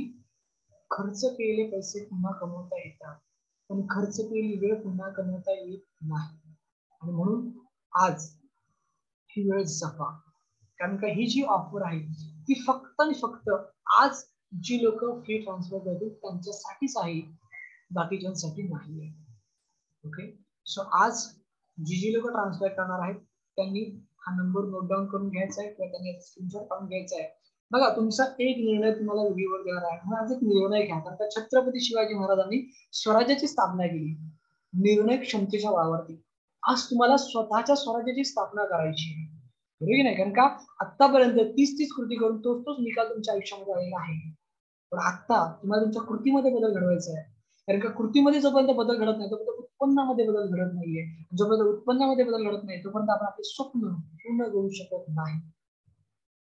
खर्च केलेले पैसे पुन्हा कमवता येतात, पण खर्च केलेली वेळ पुन्हा कमवता येत नाही. आणि म्हणून आज ही वेळ जपा. कारण का ही जी ऑफर आहे ती फक्त आणि फक्त आज जी लोक फ्री ट्रान्सफर करतील त्यांच्यासाठीच आहे, बाकीच्यांसाठी नाही. ओके, सो आज जी लोक ट्रान्सफर करणार आहेत त्यांनी हा नंबर नोट डाऊन करून घ्यायचा आहे किंवा त्यांनी स्क्रीनशॉट काढून घ्यायचा आहे. बघा, तुमचा एक निर्णय तुम्हाला वेगळीवर देणार आहे. म्हणून आज एक निर्णय घ्या. कारण छत्रपती शिवाजी महाराजांनी स्वराज्याची स्थापना केली निर्णय क्षमतेच्या बळावरती. आज तुम्हाला स्वतःच्या स्वराज्याची स्थापना करायची आहे, बरोबर नाही? कारण का आतापर्यंत 30 कृती करून तोच निकाल तुमच्या आयुष्यामध्ये आलेला आहे. पण आता तुम्हाला तुमच्या कृतीमध्ये बदल घडवायचा आहे. कारण का कृतीमध्ये जोपर्यंत बदल घडत नाही तोपर्यंत उत्पन्नामध्ये बदल घडत नाहीये. जोपर्यंत उत्पन्नामध्ये बदल घडत नाही तोपर्यंत आपण आपले स्वप्न पूर्ण करू शकत नाही,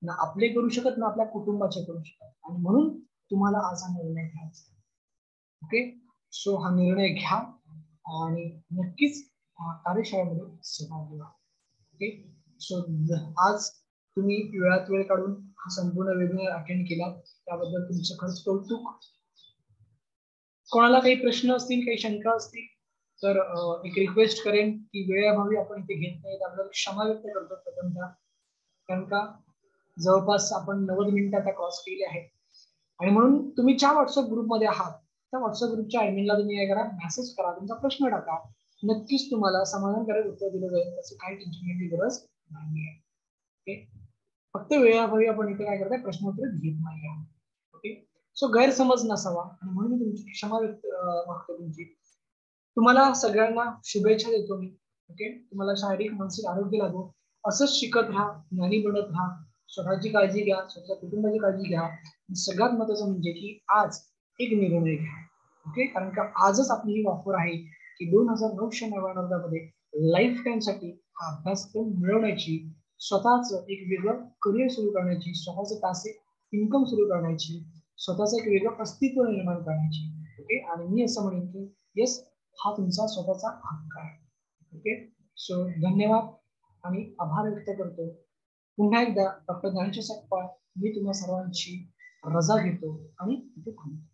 ना आपले करू शकत ना आपल्या कुटुंबाचे करू शकत. आणि म्हणून तुम्हाला आज हा निर्णय घ्यायचा. ओके, सो हा निर्णय घ्या आणि नक्कीच कार्यशाळेमध्ये सहभागी व्हा. ओके, सो आज तुम्ही वेळात वेळ काढून हा संपूर्ण वेबिनार अटेंड केला त्याबद्दल तुमचं खरंच कौतुक. कोणाला काही प्रश्न असतील, काही शंका असतील तर एक रिक्वेस्ट करेन की वेळेअभावी आपण इथे घेत नाही, त्याबद्दल क्षमा व्यक्त करतो प्रथमतः. कारण का जवळपास आपण 90 मिनिटं आता क्रॉस केले आहेत आणि म्हणून तुम्ही ज्या व्हॉट्सअप ग्रुपमध्ये आहात त्या व्हॉट्सअप ग्रुपच्या ऍडमिनला तुम्ही काय करा, मेसेज करा, तुमचा प्रश्न टाका, नक्कीच तुम्हाला समाधानकारक उत्तर दिलं जाईल. त्याची काही टेन्शन घ्यायची गरज नाहीये. ओके, फक्त वेळाभावी आपण इथे काय करताय, प्रश्नोत्तर घेत नाही. ओके, सो गैरसमज नसावा आणि म्हणून मी तुमची क्षमा व्यक्त मागतो तुमची. तुम्हाला सगळ्यांना शुभेच्छा देतो मी. ओके, तुम्हाला शारीरिक मानसिक आरोग्य लाभो, असंच शिकत राहा, ज्ञानी बनत राहा, स्वतःची काळजी घ्या, स्वतःच्या कुटुंबाची काळजी घ्या. सगळ्यात महत्वाचं म्हणजे की आज एक निर्णय घ्या. ओके, कारण का आजच आपली ही ऑफर आहे की 2099 मध्ये लाईफ टाइम साठी हा अभ्यासक्रम मिळवण्याची, स्वतःच एक वेगळं करिअर सुरू करण्याची, स्वतःचे पैसे इन्कम सुरू करण्याची, स्वतःचं एक वेगळं अस्तित्व निर्माण करण्याची. ओके, आणि मी असं म्हणेन की येस, हा तुमचा स्वतःचा हक्क आहे. ओके, सो धन्यवाद आणि आभार व्यक्त करतो. पुन्हा एकदा डॉक्टर ज्ञानेश्वर सकपाळ मी तुम्हा सर्वांची रजा घेतो आणि इथे थांबतो.